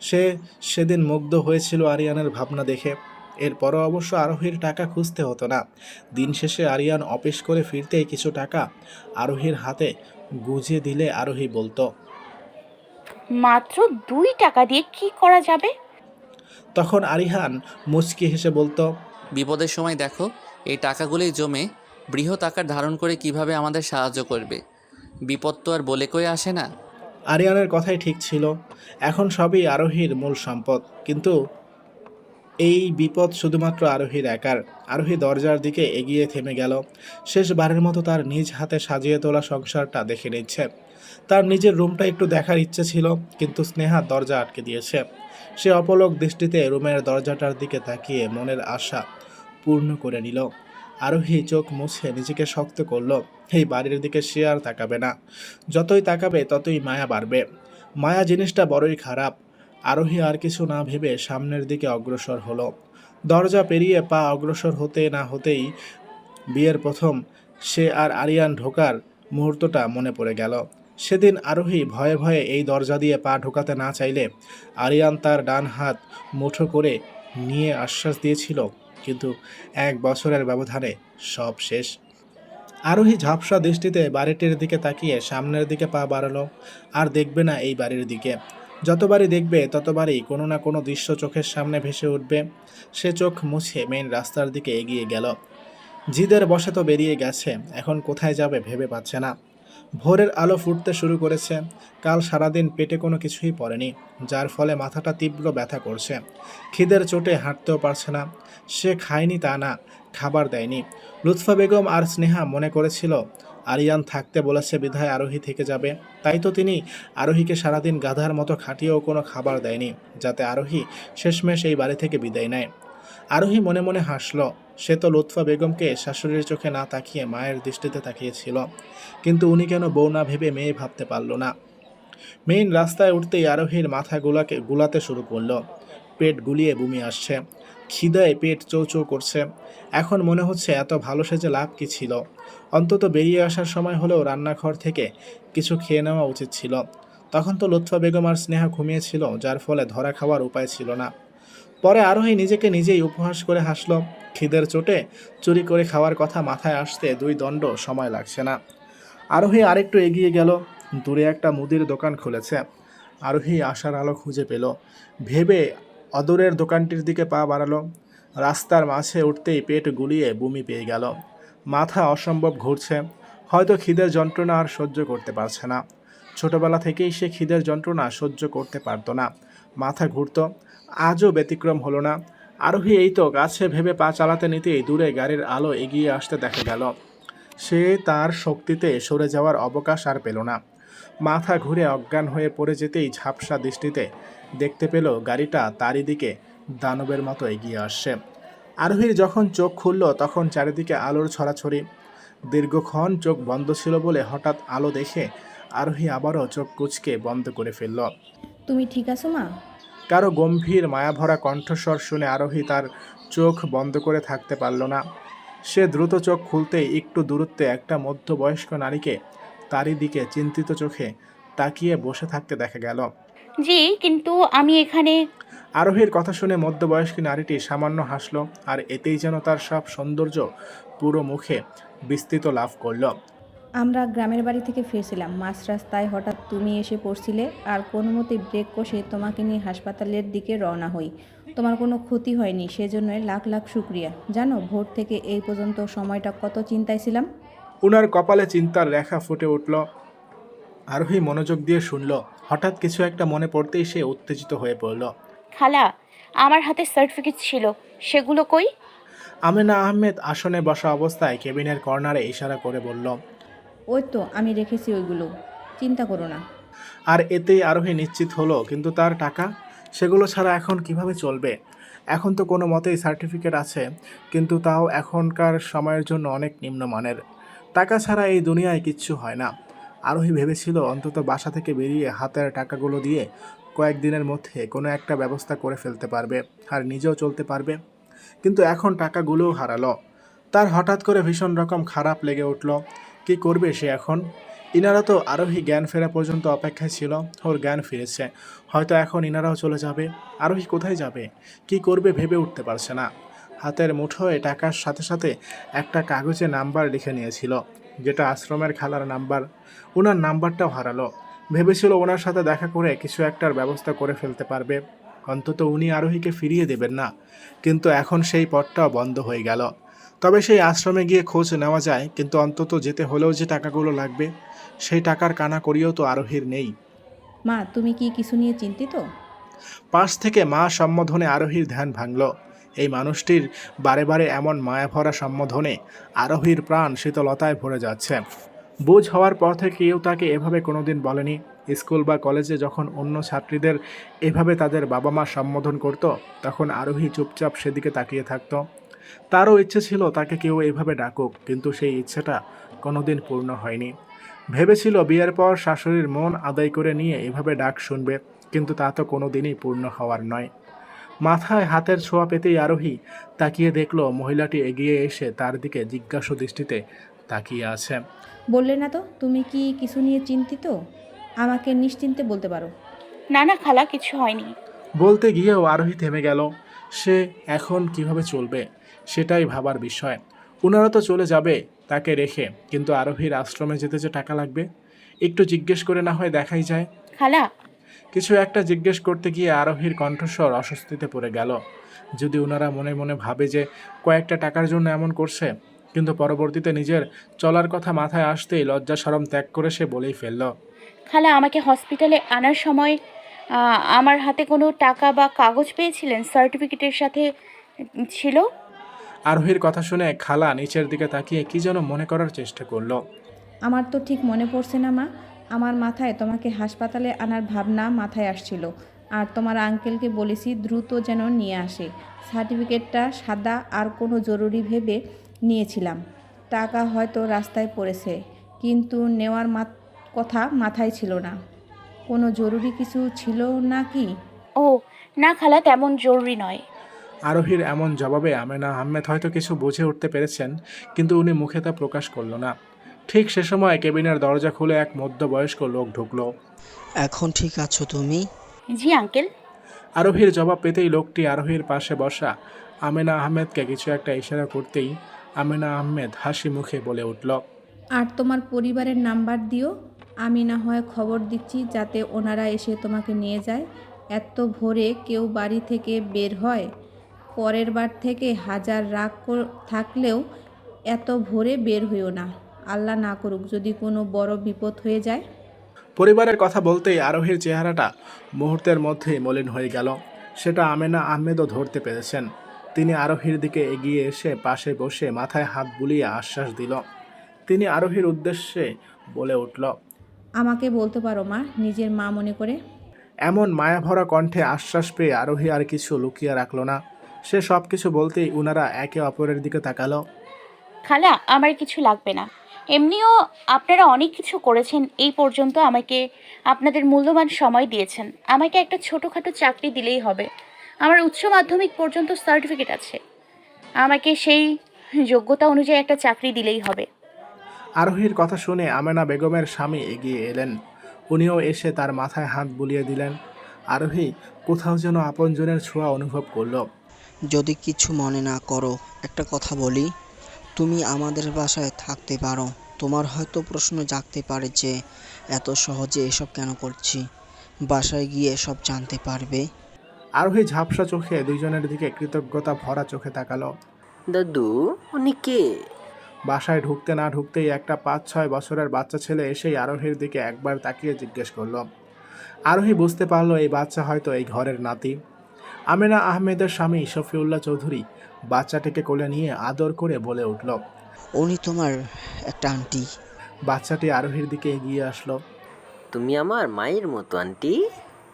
সে সেদিন মুগ্ধ হয়েছিল আরিয়ানের ভাবনা দেখে। এরপরও অবশ্য আরোহীর টাকা খুঁজতে হতো না। দিন শেষে আরিয়ান অফিস করে ফিরতেই কিছু টাকা আরোহীর হাতে গুঁজে দিলে আরোহী বলতো, মাত্র 2 টাকা দিয়ে কি করা যাবে? তখন আরিহান মুচকি হেসে বলতো, বিপদের সময় দেখো এই টাকাগুলোই জমে বৃহৎ আকার ধারণ করে কিভাবে আমাদের সাহায্য করবে। বিপদ তো আর বলে কয়ে আসে না। আরিয়ানের কথাই ঠিক ছিল। এখন সবই আরোহীর মূল সম্পদ, কিন্তু এই বিপদ শুধুমাত্র আরোহীর একার। আরোহী দরজার দিকে এগিয়ে থেমে গেল। শেষবারের মতো তার নিজ হাতে সাজিয়ে তোলা সংসারটা দেখে নিচ্ছে। তার নিজের রুমটা একটু দেখার ইচ্ছে ছিল, কিন্তু স্নেহা দরজা আটকে দিয়েছে। সে অপলক দৃষ্টিতে রুমের দরজাটার দিকে তাকিয়ে মনের আশা পূর্ণ করে নিল। আরোহী চোখ মুছে নিজেকে শক্ত করল। এই বাড়ির দিকে সে আর তাকাবে না। যতই তাকাবে ততই মায়া বাড়বে। মায়া জিনিসটা বড়ই খারাপ। আরোহী আর কিছু না ভেবে সামনের দিকে অগ্রসর হলো। দরজা পেরিয়ে পা অগ্রসর হতে না হতেই বিয়ের প্রথম সে আর আরিয়ান ঢোকার মুহূর্তটা মনে পড়ে গেল। সেদিন আরোহী ভয়ে ভয়ে এই দরজা দিয়ে পা ঢোকাতে না চাইলে আরিয়ান তার ডান হাত মুঠো করে নিয়ে আশ্বাস দিয়েছিল, কিন্তু 1 বছরের ব্যবধানে সব শেষ। আরোহী ঝাপসা দৃষ্টিতে বাড়িটির দিকে তাকিয়ে সামনের দিকে পা বাড়ালো। আর দেখবে না এই বাড়ির দিকে। যতবারই দেখবে ততবারই কোনো না কোনো দৃশ্য চোখের সামনে ভেসে উঠবে। সে চোখ মুছে মেইন রাস্তার দিকে এগিয়ে গেল। জিদের বসে তো বেরিয়ে গেছে, এখন কোথায় যাবে ভেবে পাচ্ছে না। ভোরের আলো ফুটতে শুরু করেছে। কাল সারাদিন পেটে কোনো কিছুই পড়েনি, যার ফলে মাথাটা তীব্র ব্যথা করছে। খিদের চোটে হাঁটতেও পারছে না। সে খায়নি তা না, খাবার দেয়নি। লুৎফা বেগম আর স্নেহা মনে করেছিল আরিয়ান থাকতে বলেছে বিধায় আরোহী থেকে যাবে। তাই তো তিনি আরোহীকে সারাদিন গাধার মতো খাটিয়েও কোনো খাবার দেয়নি, যাতে আরোহী শেষমেশ এই বাড়ি থেকে বিদায় নেয়। আরোহী মনে মনে হাসল। সে তো লুৎফা বেগমকে শাশুড়ির চোখে না তাকিয়ে মায়ের দৃষ্টিতে তাকিয়েছিল, কিন্তু উনি কেন বউ না ভেবে মেয়ে ভাবতে পারল না। মেইন রাস্তায় উঠতেই আরোহীর মাথা গুলাতে শুরু করলো। পেট গুলিয়ে বমি আসছে। খিদায় পেট চৌচৌ করছে। এখন মনে হচ্ছে এত ভালো সেজে লাভ কি ছিল। অন্তত বেরিয়ে আসার সময় হলেও রান্নাঘর থেকে কিছু খেয়ে নেওয়া উচিত ছিল। তখন তো লুৎফা বেগম আর স্নেহা ঘুমিয়েছিল, যার ফলে ধরা খাওয়ার উপায় ছিল না। পরে আরোহী নিজেকে নিজেই উপহাস করে হাসল। খিদের চোটে চুরি করে খাওয়ার কথা মাথায় আসতে 2 দণ্ড সময় লাগছে না। আরোহী আরেকটু এগিয়ে গেল। দূরে একটা মুদির দোকান খুলেছে। আরোহী আশার আলো খুঁজে পেল। ভেবে অদূরের দোকানটির দিকে পা বাড়ালো। রাস্তার মাঝে উঠতেই পেট গুলিয়ে বমি পেয়ে গেল। মাথা অসম্ভব ঘুরছে। হয়তো খিদের যন্ত্রণা আর সহ্য করতে পারছে না। ছোটবেলা থেকেই সে খিদের যন্ত্রণা সহ্য করতে পারতো না। মাথা ঘুরতো। আজও ব্যতিক্রম হলো না। আরোহী এই তো কাছে ভেবে পা চালাতে নিতেই দূরে গাড়ির আলো এগিয়ে আসতে দেখা গেল। সে তার শক্তিতে সরে যাওয়ার অবকাশ আর পেল না। মাথা ঘুরে অজ্ঞান হয়ে পড়ে যেতেই ঝাপসা দৃষ্টিতে দেখতে পেল গাড়িটা তারই দিকে দানবের মতো এগিয়ে আসছে। আরোহীর যখন চোখ খুলল তখন চারিদিকে আলোর ছড়াছড়ি। দীর্ঘক্ষণ চোখ বন্ধ ছিল বলে হঠাৎ আলো দেখে আরোহী আবারও চোখ কুঁচকে বন্ধ করে ফেলল। তুমি ঠিক আছো মা? কারো গম্ভীর মায়াভরা কণ্ঠস্বর শুনে আরোহী তার চোখ বন্ধ করে থাকতে পারল না। সে দ্রুত চোখ খুলতেই একটু দূরত্বে একটা মধ্যবয়স্ক নারীকে তারই দিকে চিন্তিত চোখে তাকিয়ে বসে থাকতে দেখা গেল। জি, কিন্তু আমি এখানে। আরোহীর কথা শুনে মধ্যবয়স্ক নারীটি সামান্য হাসল, আর এতেই যেন তার সব সৌন্দর্য পুরো মুখে বিস্তৃত লাভ করল। আমরা গ্রামের বাড়ি থেকে ফিরছিলাম, মাঝ রাস্তায় হঠাৎ তুমি এসে পড়ছিলে, আর কোনো মতে ব্রেক কষে তোমাকে নিয়ে হাসপাতালের দিকে রওনা হই। তোমার কোনো ক্ষতি হয়নি, সেজন্য লাখ লাখ শুক্রিয়া। জানো, ভোর থেকে এই পর্যন্ত সময়টা কত চিন্তায় ছিলাম। উনার কপালে চিন্তার রেখা ফুটে উঠল। আরোহী মনোযোগ দিয়ে শুনল। হঠাৎ কিছু একটা মনে পড়তেই সে উত্তেজিত হয়ে পড়ল। খালা, আমার হাতে সার্টিফিকেট ছিল, সেগুলো কই? আমেনা আহমেদ আসনে বসা অবস্থায় কেবিনের কর্নারে ইশারা করে বলল। ওই তো আমি রেখেছি ওইগুলো, চিন্তা করো না। আর এতেই আরোহী নিশ্চিত হলো, কিন্তু তার টাকা, সেগুলো ছাড়া এখন কিভাবে চলবে? এখন তো কোনো মতেই সার্টিফিকেট আছে, কিন্তু তাও এখনকার সময়ের জন্য অনেক নিম্নমানের। টাকা ছাড়া এই দুনিয়ায় কিচ্ছু হয় না। আরোহী ভেবেছিল অন্তত বাসা থেকে বেরিয়ে হাতের টাকাগুলো দিয়ে কয়েকদিনের মধ্যে কোনো একটা ব্যবস্থা করে ফেলতে পারবে, আর নিজেও চলতে পারবে। কিন্তু এখন টাকাগুলোও হারালো। তার হঠাৎ করে ভীষণ রকম খারাপ লেগে উঠল। কি করবে সে এখন? ইনারা তো আরোহী জ্ঞান ফেরা পর্যন্ত অপেক্ষায় ছিল। ওর জ্ঞান ফিরেছে, হয়তো এখন ইনারাও চলে যাবে। আরোহী কোথায় যাবে, কি করবে ভেবে উঠতে পারছে না। হাতের মুঠোয় টাকার সাথে সাথে একটা কাগজে নাম্বার লিখে নিয়েছিল, যেটা আশ্রমের খালার নাম্বার। ওনার নাম্বারটাও হারালো। ভেবেছিল ওনার সাথে দেখা করে কিছু একটার ব্যবস্থা করে ফেলতে পারবে, অন্তত উনি আরোহীকে ফিরিয়ে দেবেন না। কিন্তু এখন সেই পথটাও বন্ধ হয়ে গেল। তবে সেই আশ্রমে গিয়ে খোঁজ নেওয়া যায়, কিন্তু অন্তত যেতে হলেও যে টাকাগুলো লাগবে, সেই টাকার কানা করিও তো আরোহীর নেই। মা, তুমি কি কিছু নিয়ে চিন্তিত? পাশ থেকে মা সম্বোধনে আরোহীর ধ্যান ভাঙল। এই মানুষটির বারে বারে এমন মায়াভরা সম্বোধনে আরোহীর প্রাণ শীতলতায় ভরে যাচ্ছে। বুঝ হওয়ার পর থেকে কেউ তাকে এভাবে কোনোদিন বলেনি। স্কুল বা কলেজে যখন অন্য ছাত্রীদের এভাবে তাদের বাবা মা সম্বোধন করত, তখন আরোহী চুপচাপ সেদিকে তাকিয়ে থাকত। তারও ইচ্ছে ছিল তাকে কেউ এভাবে ডাকুক, কিন্তু সেই ইচ্ছেটা কোনোদিন পূর্ণ হয়নি। ভেবেছিল বিয়ের পর শাশুড়ির মন আদায় করে নিয়ে এভাবে ডাক শুনবে, কিন্তু তা তো কোনোদিনই পূর্ণ হওয়ার নয়। মাথায় হাতের ছোঁয়া পেতেই আরোহী তাকিয়ে দেখল মহিলাটি এগিয়ে এসে তার দিকে জিজ্ঞাসু দৃষ্টিতে তাকিয়ে আছে। বললে না তো তুমি কি কিছু নিয়ে চিন্তিত? আমাকে নিশ্চিন্তে বলতে পারো। না না খালা, কিছু হয়নি। বলতে গিয়েও আরোহী থেমে গেল। সে এখন কিভাবে চলবে সেটাই ভাবার বিষয়। ওনারা তো চলে যাবে তাকে রেখে, কিন্তু আরোহীর আশ্রমে যেতে যে টাকা লাগবে। একটু জিজ্ঞেস করে না হয় দেখাই যায়। খালা, কিছু একটা জিজ্ঞেস করতে গিয়ে আরোহীর কণ্ঠস্বর অস্বস্তিতে পড়ে গেল। যদি ওনারা মনে মনে ভাবে যে কয়েকটা টাকার জন্য এমন করছে, কিন্তু পরবর্তীতে নিজের চলার কথা মাথায় আসতেই লজ্জা শরম ত্যাগ করে সে বলেই ফেলল। খালা, আমাকে হসপিটালে আনার সময় আমার হাতে কোনো টাকা বা কাগজ পেয়েছিলেন? সার্টিফিকেটের সাথে ছিল। আরোহীর কথা শুনে খালা নিচের দিকে তাকিয়ে কি যেন মনে করার চেষ্টা করলো। আমার তো ঠিক মনে পড়ছে না মা। আমার মাথায় তোমাকে হাসপাতালে আনার ভাবনা মাথায় আসছিল, আর তোমার আঙ্কেলকে বলেছি দ্রুত যেন নিয়ে আসে। সার্টিফিকেটটা সাদা আর কোনো জরুরি ভেবে নিয়েছিলাম। টাকা হয়তো রাস্তায় পড়েছে, কিন্তু নেওয়ার কথা মাথায় ছিল না। কোনো জরুরি কিছু ছিল না কি? ও না খালা, তেমন জরুরি নয়। আরোহীর এমন জবাবে আমেনা আহমেদ হয়তো কিছু বুঝে উঠতে পেরেছেন, কিন্তু উনি মুখে তা প্রকাশ করল না। ঠিক সে সময় কেবিনের দরজা খুলে এক মধ্যবয়স্ক লোক ঢুকলো। এখন ঠিক আছো তুমি? জি আঙ্কেল। আরোহীর জবাব পেতেই লোকটি আরোহীর পাশে বসা আমেনা আহমেদকে কিছু একটা ইশারা করতেই আমেনা আহমেদ হাসি মুখে বলে উঠল, আর তোমার পরিবারের নাম্বার দিও, আমি না হয় খবর দিচ্ছি যাতে ওনারা এসে তোমাকে নিয়ে যায়। এত ভোরে কেউ বাড়ি থেকে বের হয়? পরের বার থেকে হাজার থাকলেও এত ভোরে বের হইও না। আল্লাহ না করুক যদি কোনো বড় বিপদ হয়ে যায়। পরিবারের কথা বলতেই আরোহীর চেহারাটা মুহূর্তের মধ্যেই মলিন হয়ে গেল। সেটা আমেনা আহমেদও ধরতে পেরেছেন। তিনি আরোহীর দিকে এগিয়ে এসে পাশে বসে মাথায় হাত বুলিয়ে আশ্বাস দিল। তিনি আরোহীর উদ্দেশ্যে বলে উঠল, আমাকে বলতে পারো মা, নিজের মা মনে করে। এমন মায়াভরা কণ্ঠে আশ্বাস পেয়ে আরোহী আর কিছু লুকিয়ে রাখল না। সে সব কিছু বলতেই উনারা একে অপরের দিকে তাকালো। খালা, আমার কিছু লাগবে না। এমনিও আপনারা অনেক কিছু করেছেন এই পর্যন্ত, আমাকে আপনাদের মূল্যবান সময় দিয়েছেন। আমাকে একটা ছোটোখাটো চাকরি দিলেই হবে। আমার উচ্চ মাধ্যমিক পর্যন্ত সার্টিফিকেট আছে। আমাকে সেই যোগ্যতা অনুযায়ী একটা চাকরি দিলেই হবে। আরোহীর কথা শুনে আমেনা বেগমের স্বামী এগিয়ে এলেন। উনিও এসে তার মাথায় হাত বুলিয়ে দিলেন। আরোহী কোথাও যেন আপনজনের ছোঁয়া অনুভব করল। যদি কিছু মনে না করো, একটা কথা বলি। তুমি আমাদের বাসায় থাকতে পারো। তোমার হয়তো প্রশ্ন জাগতে পারে যে এত সহজে এসব কেন করছি। বাসায় গিয়ে সব জানতে পারবে। আরোহী ঝাপসা চোখে দুইজনের দিকে কৃতজ্ঞতা ভরা চোখে তাকালো। দাদু, উনি কে? বাসায় ঢুকতে না ঢুকতেই একটা 5-6 বছরের বাচ্চা ছেলে এসেই আরোহীর দিকে একবার তাকিয়ে জিজ্ঞেস করলো। আরোহী বুঝতে পারলো এই বাচ্চা হয়তো এই ঘরের নাতি। আমেনা আহমেদের স্বামী শফিউল্লাহ চৌধুরী বাচ্চাটিকে কোলে নিয়ে আদর করে বলে উঠল। উনি তোমার একটা আন্টি। বাচ্চাটি আরোহীর দিকে এগিয়ে আসলো। তুমি আমার মায়ের মতো আন্টি।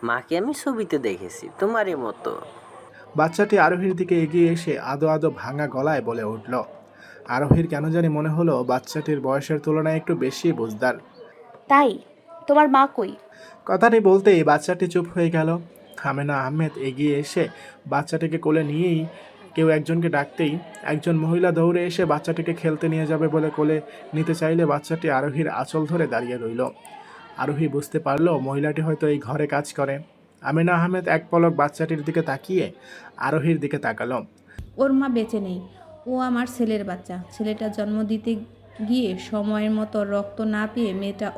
মাকে আমি ছবিতে দেখেছি তোমারই মতো। বাচ্চাটি আরোহীর দিকে এগিয়ে এসে আদো আদো ভাঙা গলায় বলে উঠল। আরোহীর কেন জানি মনে হলো বাচ্চাটির বয়সের তুলনায় একটু বেশি বুঝদার। তাই তোমার মা কই? কথাটি বলতেই বাচ্চাটি চুপ হয়ে গেল। আমেনা আহমেদ এগিয়ে এসে বাচ্চাটিকে কোলে নিয়েই কেউ একজনকে ডাকতেই একজন মহিলা দৌড়ে এসে বাচ্চাটিকে খেলতে নিয়ে যাবে বলে কোলে নিতে চাইলে বাচ্চাটি আরোহীর আঁচল ধরে দাঁড়িয়ে রইল। আরোহী বুঝতে পারল মহিলাটি হয়তো এই ঘরে কাজ করে। আমেনা আহমেদ এক পলক বাচ্চাটির দিকে তাকিয়ে আরোহীর দিকে তাকালো। ওর মা বেঁচে নেই, ও আমার ছেলের বাচ্চা। ছেলেটা জন্ম দিতে গিয়ে সময়ের মতো রক্ত না পেয়ে মেয়েটা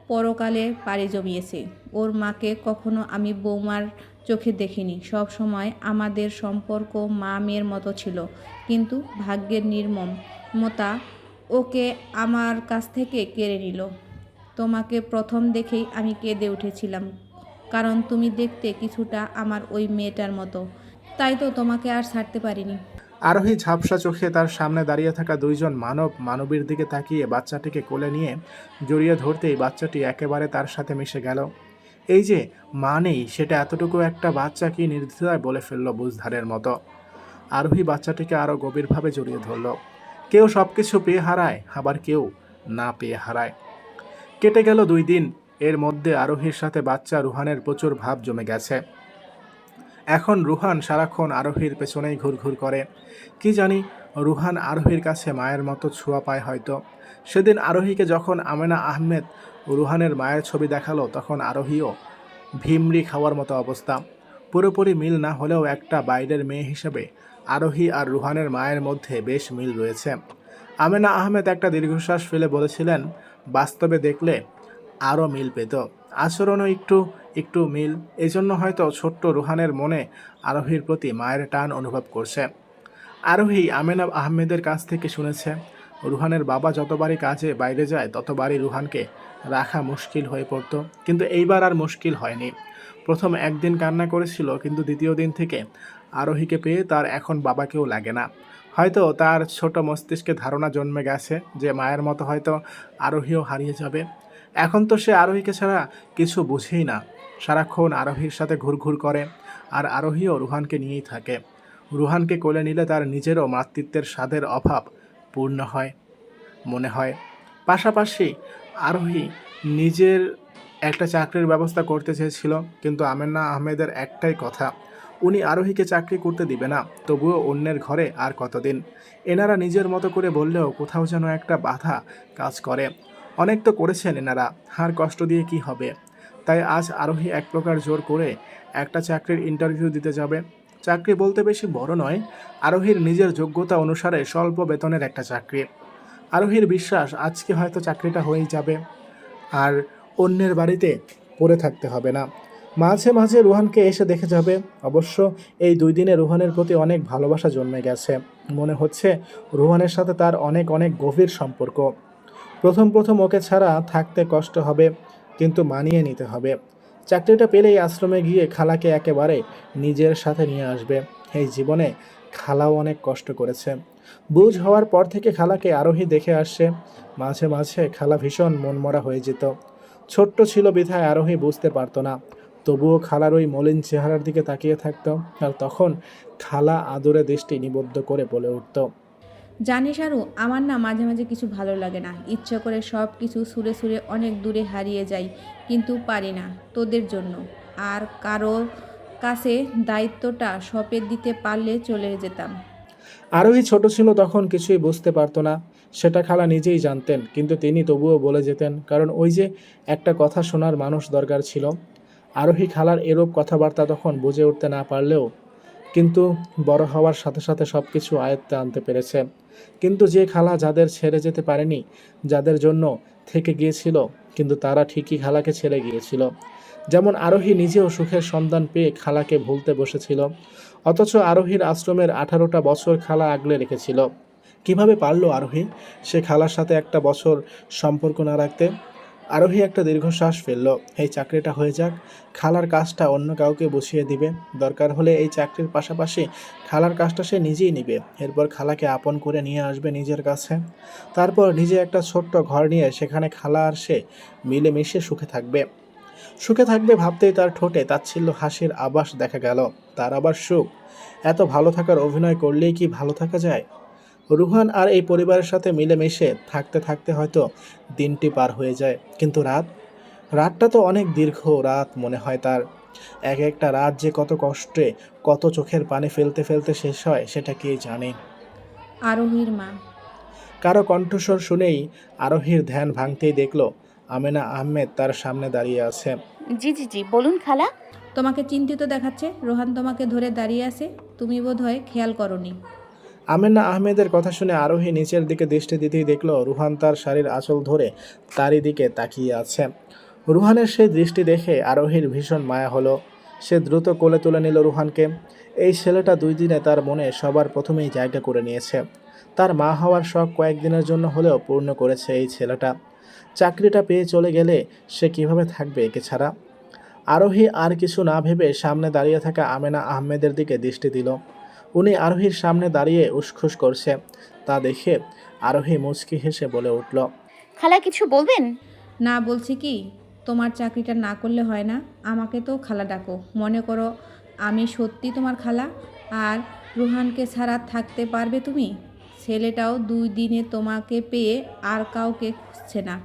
পরকালে পাড়ি জমিয়েছে। ওর মাকে কখনো আমি বৌমার চোখে দেখিনি। সব সময় আমাদের সম্পর্ক মা মেয়ের মতো ছিল, কিন্তু ভাগ্যের নির্মমতা ওকে আমার কাছ থেকে কেড়ে নিল। তোমাকে প্রথম দেখেই আমি কেঁদে উঠেছিলাম, কারণ তুমি দেখতে কিছুটা আমার ওই মেয়েটার মতো। তাই তো তোমাকে আর ছাড়তে পারিনি। আরোহী ঝাপসা চোখে তার সামনে দাঁড়িয়ে থাকা দুইজন মানবীর দিকে তাকিয়ে বাচ্চাটিকে কোলে নিয়ে জড়িয়ে ধরতেই বাচ্চাটি একেবারে তার সাথে মিশে গেল। এই যে মা নেই, সেটা এতটুকু একটা বাচ্চা কি নির্দ্বিধায় বলে ফেলল বুঝধারের মতো। আরোহী বাচ্চাটিকে আরও গভীরভাবে জড়িয়ে ধরল। কেউ সব কিছু পেয়ে হারায়, আবার কেউ না পেয়ে হারায়। কেটে গেল 2 দিন। এর মধ্যে আরোহীর সাথে বাচ্চা রুহানের প্রচুর ভাব জমে গেছে। এখন রুহান সারাক্ষণ আরোহীর পেছনেই ঘুরঘুর করে। কি জানি রুহান আরোহীর কাছে মায়ের মতো ছোঁয়া পায় হয়তো। সেদিন আরোহীকে যখন আমেনা আহমেদ রুহানের মায়ের ছবি দেখালো, তখন আরোহীও ভিমরি খাওয়ার মতো অবস্থা। পুরোপুরি মিল না হলেও একটা বাইরের মেয়ে হিসেবে আরোহী আর রুহানের মায়ের মধ্যে বেশ মিল রয়েছে। আমেনা আহমেদ একটা দীর্ঘশ্বাস ফেলে বলেছিলেন, বাস্তবে দেখলে আরও মিল পেত। আচরণও একটু একটু মিল। এজন্য হয়তো ছোট্ট রুহানের মনে আরোহীর প্রতি মায়ের টান অনুভব করছে। আরোহী আমেনা আহমেদের কাছ থেকে শুনেছে, রুহানের বাবা যতবারই কাজে বাইরে যায় ততবারই রুহানকে রাখা মুশকিল হয়ে পড়ত। কিন্তু এইবার আর মুশকিল হয়নি। প্রথম একদিন কান্না করেছিল, কিন্তু দ্বিতীয় দিন থেকে আরোহীকে পেয়ে তার এখন বাবাকেও লাগে না। হয়তো তার ছোট মস্তিষ্কে ধারণা জন্মে গেছে যে মায়ের মতো হয়তো আরোহীও হারিয়ে যাবে। এখন তো সে আরোহীকে ছাড়া কিছু বুঝেই না। সারাক্ষণ আরোহীর সাথে ঘুরঘুর করে, আর আরোহীও রুহানকে নিয়েই থাকে। রুহানকে কোলে নিলে তার নিজেরও মাতৃত্বের স্বাদের অভাব পূর্ণ হয় মনে হয়। পাশাপাশি আরোহী নিজের একটা চাকরির ব্যবস্থা করতে চেয়েছিল, কিন্তু আমেনা আহমেদের একটাই কথা, উনি আরোহীকে চাকরি করতে দিবে না, তবুও অন্যের ঘরে আর কতদিন। এনারা নিজের মতো করে বললেও কোথাও যেন একটা বাধা কাজ করে। অনেক তো করেছেন এনারা, আর কষ্ট দিয়ে কি হবে। তাই আজ আরোহী এক প্রকার জোর করে একটা চাকরির ইন্টারভিউ দিতে যাবে। চাকরি বলতে বেশি বড় নয়, আরোহীর নিজের যোগ্যতা অনুসারে স্বল্প বেতনের একটা চাকরি। আরোহীর বিশ্বাস আজকে হয়তো চাকরিটা হয়েই যাবে, আর অন্যের বাড়িতে পড়ে থাকতে হবে না। মাঝে মাঝে রুহানকে এসে দেখে যাবে। অবশ্য এই 2 দিনে রুহানের প্রতি অনেক ভালোবাসা জন্মে গেছে। মনে হচ্ছে রুহানের সাথে তার অনেক অনেক গভীর সম্পর্ক। প্রথম প্রথম ওকে ছাড়া থাকতে কষ্ট হবে, কিন্তু মানিয়ে নিতে হবে। চাকরিটা পেলেই আশ্রমে গিয়ে খালাকে একেবারে নিজের সাথে নিয়ে আসবে। এই জীবনে খালাও অনেক কষ্ট করেছে। বুঝ হওয়ার পর থেকে খালাকে আরোহী দেখে আসছে। মাঝে মাঝে খালা ভীষণ মনমরা হয়ে যেত। ছোট্ট ছিল বিধায় আরোহী বুঝতে পারতো না। তবুও খালার ওই মলিন চেহারার দিকে তাকিয়ে থাকতো, আর তখন খালা আদরে দৃষ্টি নিবদ্ধ করে বলে উঠত, জানিস আরু, আমার না মাঝে মাঝে কিছু ভালো লাগে না। ইচ্ছা করে সব কিছু সুরে সুরে অনেক দূরে হারিয়ে যাই, কিন্তু পারি না তোদের জন্য। আর কারোর কাছে দায়িত্বটা সঁপে দিতে পারলে চলে যেতাম। আরোহী ছোট ছিল তখন কিছুই বুঝতে পারতো না, সেটা খালা নিজেই জানতেন। কিন্তু তিনি তবুও বলে যেতেন, কারণ ওই যে একটা কথা শোনার মানুষ দরকার ছিল। আরোহী খালার এরূপ কথাবার্তা তখন বুঝে উঠতে না পারলেও কিন্তু বড় হওয়ার সাথে সাথে সব কিছু আয়ত্তে আনতে পেরেছে। কিন্তু যে খালা যাদের ছেড়ে যেতে পারেনি, যাদের জন্য থেকে গিয়েছিল, কিন্তু তারা ঠিকই খালাকে ছেড়ে গিয়েছিল। যেমন আরোহী নিজেও সুখের সন্ধান পেয়ে খালাকে ভুলতে বসেছিল, অথচ আরোহীর আশ্রমের 18টা বছর খালা আগলে রেখেছিল। কিভাবে পারলো আরোহী সে খালার সাথে একটা বছর সম্পর্ক না রাখতে? আরোহী একটা দীর্ঘশ্বাস ফেলল। এই চাকরিটা হয়ে যাক, খালার কাজটা অন্য কাউকে বুঝিয়ে দিবে। দরকার হলে এই চাকরির পাশাপাশি খালার কাজটা সে নিজেই নিবে। এরপর খালাকে আপন করে নিয়ে আসবে নিজের কাছে। তারপর নিজে একটা ছোট্ট ঘর নিয়ে সেখানে খালা আর সে মিলেমিশে সুখে থাকবে। সুখে থাকবে ভাবতেই তার ঠোঁটে তাচ্ছিল্য হাসির আভাস দেখা গেল। তার আবার সুখ? এত ভালো থাকার অভিনয় করলেই কি ভালো থাকা যায়? রুহান আর এই পরিবারের সাথে মিলেমিশে থাকতে থাকতে হয়তো দিনটি পার হয়ে যায়, কিন্তু রাতটা তো অনেক দীর্ঘ রাত মনে হয় তার। এক একটা রাত যে কত কষ্টে, কত চোখের পানি ফেলতে ফেলতে শেষ হয় সেটা কে জানে। আরোহীর মা। কারো কণ্ঠস্বর শুনেই আরোহীর ধ্যান ভাঙতেই দেখল আমেনা আহমেদ তার সামনে দাঁড়িয়ে আছে। জি জি জি, বলুন খালা। তোমাকে চিন্তিত দেখাচ্ছে। রোহান তোমাকে ধরে দাঁড়িয়ে আছে, তুমি বোধহয় খেয়াল করনি। আমেনা আহমেদের কথা শুনে আরোহী নিচের দিকে দৃষ্টি দিতেই দেখল রুহান তার শাড়ির আঁচল ধরে তারই দিকে তাকিয়ে আছে। রুহানের সেই দৃষ্টি দেখে আরোহীর ভীষণ মায়া হলো। সে দ্রুত কোলে তুলে নিল রুহানকে। এই ছেলেটা 2 দিনে তার মনে সবার প্রথমেই জায়গা করে নিয়েছে। তার মা হওয়ার শখ কয়েকদিনের জন্য হলেও পূর্ণ করেছে এই ছেলেটা। চাকরিটা পেয়ে চলে গেলে সে কিভাবে থাকবে একে ছাড়া? আরোহী আর কিছু না ভেবে সামনে দাঁড়িয়ে থাকা আমেনা আহমেদের দিকে দৃষ্টি দিল। উনি আরোহীর সামনে দাঁড়িয়ে উসখুস করছে। তা দেখে আরোহী মুচকি হেসে বলে উঠল, খালা কিছু বলবেন? না, বলছি কি, তোমার চাকরিটা না করলে হয় না। আমাকে তো খালা ডাকো। মনে করো আমি সত্যি তোমার খালা। আর রুহানকে ছাড়া থাকতে পারবে তুমি? ছেলেটাও 2 দিনে তোমাকে পেয়ে আর কাউকে খুঁজছে না।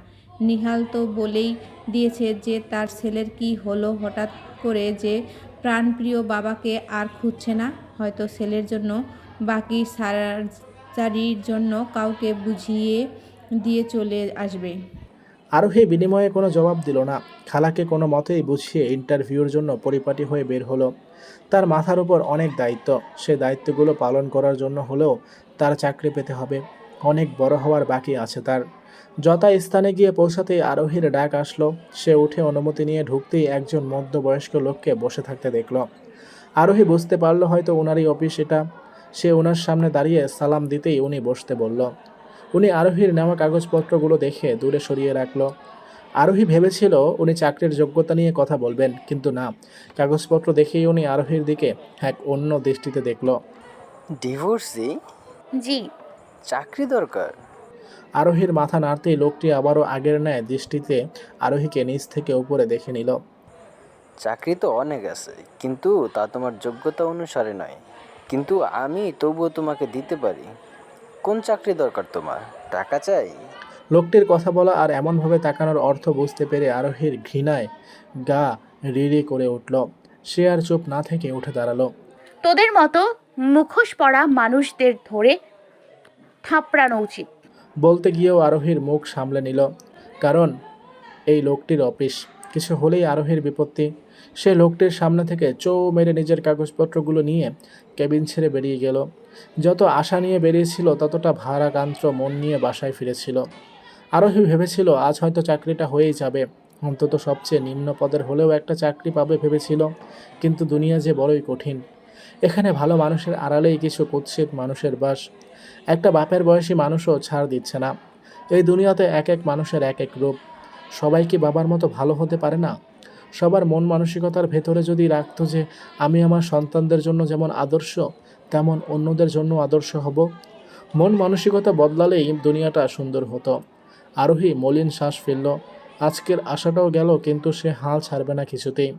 নিহাল তো বলেই দিয়েছে যে তার ছেলের কি হলো হঠাৎ করে যে প্রাণপ্রিয় বাবাকে আর খুঁজছে না। হয়তো ছেলের জন্য বাকি সার্জারির জন্য কাউকে বুঝিয়ে দিয়ে চলে আসবে। আরোহী বিনিময়ে কোনো জবাব দিল না। খালাকে কোনো মতেই বুঝিয়ে ইন্টারভিউর জন্য পরিপাটি হয়ে বের হলো। তার মাথার উপর অনেক দায়িত্ব। সে দায়িত্বগুলো পালন করার জন্য হলেও তার চাকরি পেতে হবে। অনেক বড় হওয়ার বাকি আছে তার। যথা স্থানে গিয়ে পৌঁছাতেই আরোহীর ডাক আসলো। সে উঠে অনুমতি নিয়ে ঢুকতেই একজন মধ্যবয়স্ক লোককে বসে থাকতে দেখল। আরোহী বুঝতে পারলো হয়তো ওনারই অফিস এটা। সে ওনার সামনে দাঁড়িয়ে সালাম দিতেই উনি বসতে বলল। উনি আরোহীর নেওয়া কাগজপত্রগুলো দেখে দূরে সরিয়ে রাখল। আরোহী ভেবেছিল উনি চাকরির যোগ্যতা নিয়ে কথা বলবেন, কিন্তু না, কাগজপত্র দেখেই উনি আরোহীর দিকে এক অন্য দৃষ্টিতে দেখল। ডিভোর্সি? জি। চাকরি দরকার? আরোহীর মাথা নাড়তেই লোকটি আবারও আগের ন্যায় দৃষ্টিতে আরোহীকে নিচ থেকে উপরে দেখে নিল। চাকরি তো অনেক আছে, কিন্তু তা তোমার যোগ্যতা অনুসারে নয়। কিন্তু আমি তবুও তোমাকে দিতে পারি। কোন চাকরি দরকার তোমার? টাকা চাই? লোকটির কথা বলা আর এমনভাবে তাকানোর অর্থ বুঝতে পেরে আরোহীর ঘৃণায় গা রিরি করে উঠল। সে আর চুপ না থেকে উঠে দাঁড়ালো। তোদের মতো মুখোশ পরা মানুষদের ধরে থাপড়ানো উচিত। বলতে গিয়েও আরোহীর মুখ সামলে নিল, কারণ এই লোকটির অফিস, কিছু হলেই আরোহীর বিপত্তি। সে লোকটির সামনে থেকে চৌ মেরে নিজের কাগজপত্রগুলো নিয়ে কেবিন ছেড়ে বেরিয়ে গেল। যত আশা নিয়ে বেরিয়েছিল ততটা ভারাক্রান্ত মন নিয়ে বাসায় ফিরেছিল। আরোহী ভেবেছিল আজ হয়তো চাকরিটা হয়েই যাবে, অন্তত সবচেয়ে নিম্ন পদের হলেও একটা চাকরি পাবে ভেবেছিল। কিন্তু দুনিয়া যে বড়ই কঠিন। এখানে ভালো মানুষের আড়ালেই কিছু কুৎসিত মানুষের বাস। একটা বাপের বয়সী মানুষও ছাড় দিচ্ছে না। এই দুনিয়াতে এক এক মানুষের এক এক রূপ। সবাই কি বাবার মতো ভালো হতে পারে না? সবার মন মানসিকতার ভেতরে যদি রাখতো যে আমি আমার সন্তানদের জন্য যেমন আদর্শ, তেমন অন্যদের জন্য আদর্শ হব, মন মানসিকতা বদলালেই দুনিয়াটা সুন্দর হতো। আরোহী মলিন শ্বাস ফেলল। আজকের আশাটাও গেল, কিন্তু সে হাল ছাড়বে না কিছুতেই।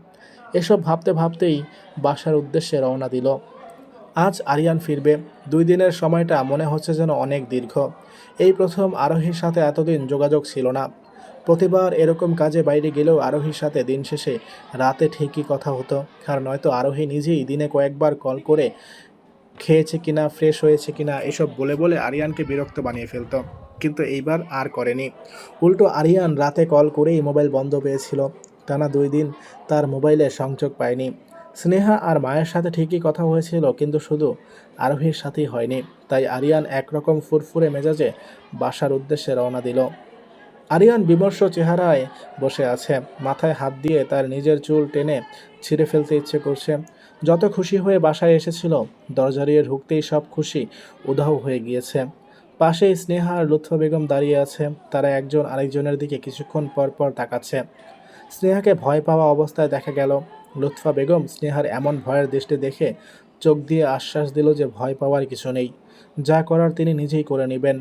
এসব ভাবতে ভাবতেই বাসার উদ্দেশ্যে রওনা দিল। আজ আরিয়ান ফিরবে। 2 দিনের সময়টা মনে হচ্ছে যেন অনেক দীর্ঘ। এই প্রথম আরোহীর সাথে এতদিন যোগাযোগ ছিল না। প্রতিবার এরকম কাজে বাইরে গেলেও আরোহীর সাথে দিন শেষে রাতে ঠিকই কথা হতো, আর নয়তো আরোহী নিজেই দিনে কয়েকবার কল করে খেয়েছে কিনা, ফ্রেশ হয়েছে কিনা এসব বলে বলে আরিয়ানকে বিরক্ত বানিয়ে ফেলতো। কিন্তু এইবার আর করেনি। উল্টো আরিয়ান রাতে কল করেই মোবাইল বন্ধ পেয়েছিল। টানা 2 দিন তার মোবাইলে সংযোগ পায়নি। স্নেহা আর মায়ের সাথে ঠিকই কথা হয়েছিল, কিন্তু শুধু আরোহীর সাথেই হয়নি। তাই আরিয়ান একরকম ফুরফুরে মেজাজে বাসার উদ্দেশ্যে রওনা দিল। আরিয়ান বিমর্ষ চেহারায় বসে আছে। মাথায় হাত দিয়ে তার নিজের চুল টেনে ছিঁড়ে ফেলতে ইচ্ছে করছে। যত খুশি হয়ে বাসায় এসেছিল, দরজা দিয়ে ঢুকতেই সব খুশি উধাও হয়ে গিয়েছে। পাশেই স্নেহা আর লুৎফা বেগম দাঁড়িয়ে আছে। তারা একজন আরেকজনের দিকে কিছুক্ষণ পর পর তাকাচ্ছে। স্নেহাকে ভয় পাওয়া অবস্থায় দেখা গেল। লুৎফা বেগম স্নেহার এমন ভয়ের দৃষ্টি দেখে চোখ দিয়ে আশ্বাস দিল যে ভয় পাওয়ার কিছু নেই, যা করার তিনি নিজেই করে নেবেন।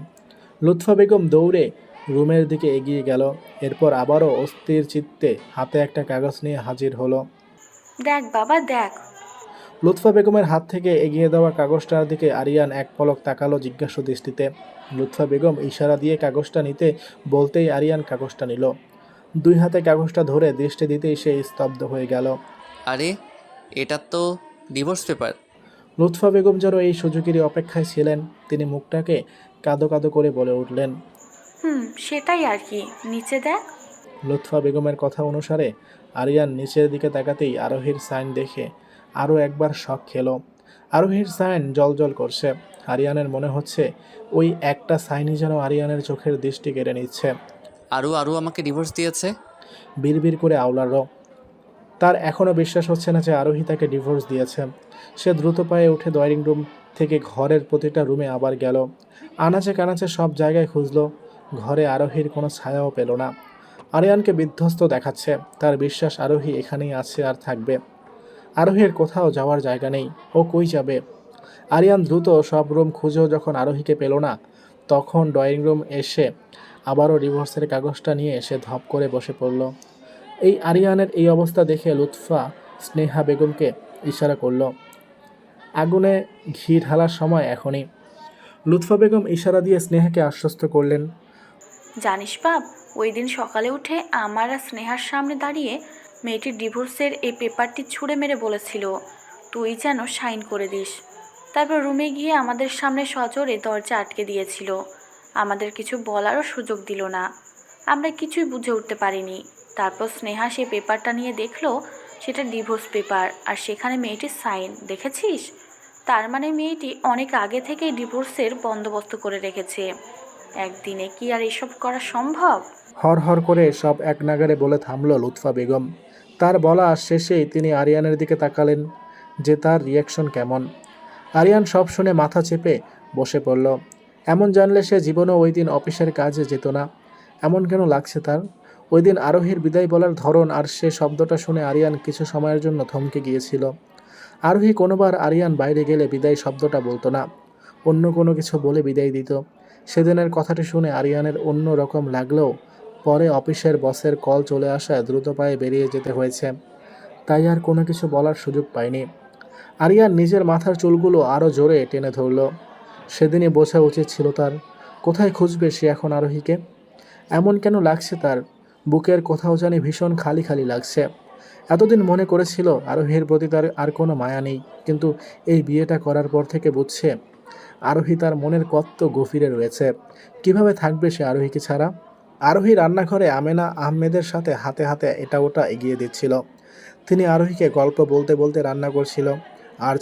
লুৎফা বেগম দৌড়ে রুমের দিকে এগিয়ে গেল। এরপর আবারও অস্থির চিত্তে হাতে একটা কাগজ নিয়ে হাজির হলো। দেখ বাবা দেখ। লুৎফা বেগমের হাত থেকে এগিয়ে দেওয়া কাগজটার দিকে আরিয়ান এক পলক তাকালো জিজ্ঞাসু দৃষ্টিতে। লুৎফা বেগম ইশারা দিয়ে কাগজটা নিতে বলতেই আরিয়ান কাগজটা নিল। 2 হাতে কাগজটা ধরে দৃষ্টি দিতেই সে স্তব্ধ হয়ে গেল। আরে, এটা তো ডিভোর্স পেপার। লুৎফা বেগম যেন এই সুযোগেরই অপেক্ষায় ছিলেন। তিনি মুখটাকে কাদো কাদো করে বলে উঠলেন, সেটাই আর কি, নিচে দেখ। লুৎফা বেগমের কথা অনুসারে আরিয়ান নিচের দিকে তাকাতেই আরোহীর সাইন দেখে আরও একবার শক খেলো। আরোহীর সাইন জলজল করছে। আরিয়ানের মনে হচ্ছে ওই একটা সাইনই যেন আরিয়ানের চোখের দৃষ্টি কেড়ে নিচ্ছে। আরও আমাকে ডিভোর্স দিয়েছে। বিড়বিড় করে আওলালো। তার এখনও বিশ্বাস হচ্ছে না যে আরোহী তাকে ডিভোর্স দিয়েছে। সে দ্রুত পায়ে উঠে ড্রয়িং রুম থেকে ঘরের প্রতিটা রুমে আবার গেল। আনাচে কানাচে সব জায়গায় খুঁজলো। ঘরে আরোহীর কোনো ছায়াও পেল না। আরিয়ানকে বিধ্বস্ত দেখাচ্ছে। তার বিশ্বাস আরোহী এখানেই আছে আর থাকবে। আরোহীর কোথাও যাওয়ার জায়গা নেই। ও কই যাবে? আরিয়ান দ্রুত সব রুম খুঁজেও যখন আরোহীকে পেল না, তখন ড্রয়িং রুম এসে আবারও ডিভোর্সের কাগজটা নিয়ে এসে ধপ করে বসে পড়ল। এই আরিয়ানের এই অবস্থা দেখে লুৎফা স্নেহা বেগমকে ইশারা করল, আগুনে ঘি ঢালার সময় এখনই। লুৎফা বেগম ইশারা দিয়ে স্নেহাকে আশ্বস্ত করলেন। জানিস বাপ, ওই দিন সকালে উঠে আমার আর স্নেহার সামনে দাঁড়িয়ে মেয়েটির ডিভোর্সের এই পেপারটি ছুঁড়ে মেরে বলেছিল তুই যেন সাইন করে দিস। তারপর রুমে গিয়ে আমাদের সামনে সজোরে দরজা আটকে দিয়েছিল। আমাদের কিছু বলারও সুযোগ দিল না। আমরা কিছুই বুঝে উঠতে পারিনি। তারপর স্নেহা সে পেপারটা নিয়ে দেখলো সেটা ডিভোর্স পেপার, আর সেখানে মেয়েটির সাইন দেখেছিস। তার মানে মেয়েটি অনেক আগে থেকেই ডিভোর্সের বন্দোবস্ত করে রেখেছে। একদিনে কি আর এসব করা সম্ভব? হর হর করে সব এক নাগারে বলে থামল লুৎফা বেগম। তার বলা শেষেই তিনি আরিয়ানের দিকে তাকালেন যে তার রিয়াকশন কেমন। আরিয়ান সব শুনে মাথা চেপে বসে পড়ল। এমন জানলে সে জীবনও ওই দিন অফিসের কাজে যেত না। এমন কেন লাগছে তার? ওই দিন আরোহীর বিদায় বলার ধরন আর সে শব্দটা শুনে আরিয়ান কিছু সময়ের জন্য থমকে গিয়েছিল। আরোহী কোনোবার আরিয়ান বাইরে গেলে বিদায় শব্দটা বলতো না, অন্য কোনো কিছু বলে বিদায় দিত। সেদিনের কথাটি শুনে আরিয়ানের অন্য রকম লাগলেও পরে অফিসের বসের কল চলে আসায় দ্রুত পায়ে বেরিয়ে যেতে হয়েছে। তাই আর কোনো কিছু বলার সুযোগ পায়নি। আরিয়ান নিজের মাথার চুলগুলো আরও জোরে টেনে ধরল। সেদিনই বোঝা উচিত ছিল তার। কোথায় খুঁজবে সে এখন আরোহীকে? এমন কেন লাগছে তার? বুকের কোথাও জানি ভীষণ খালি খালি লাগছে। এতদিন মনে করেছিল আরোহীর প্রতি তার আর কোনো মায়া নেই, কিন্তু এই বিয়েটা করার পর থেকে বুঝছে আরোহী তার মনের কত গভীরে রয়েছে। কিভাবে থাকবে সে আরোহীকে ছাড়া? আরোহী রান্নাঘরে আমেনা আহমেদের সাথে হাতে হাতে এটা ওটা এগিয়ে দিচ্ছিল। তিনি আরোহীকে গল্প বলতে বলতে রান্না করছিল, আর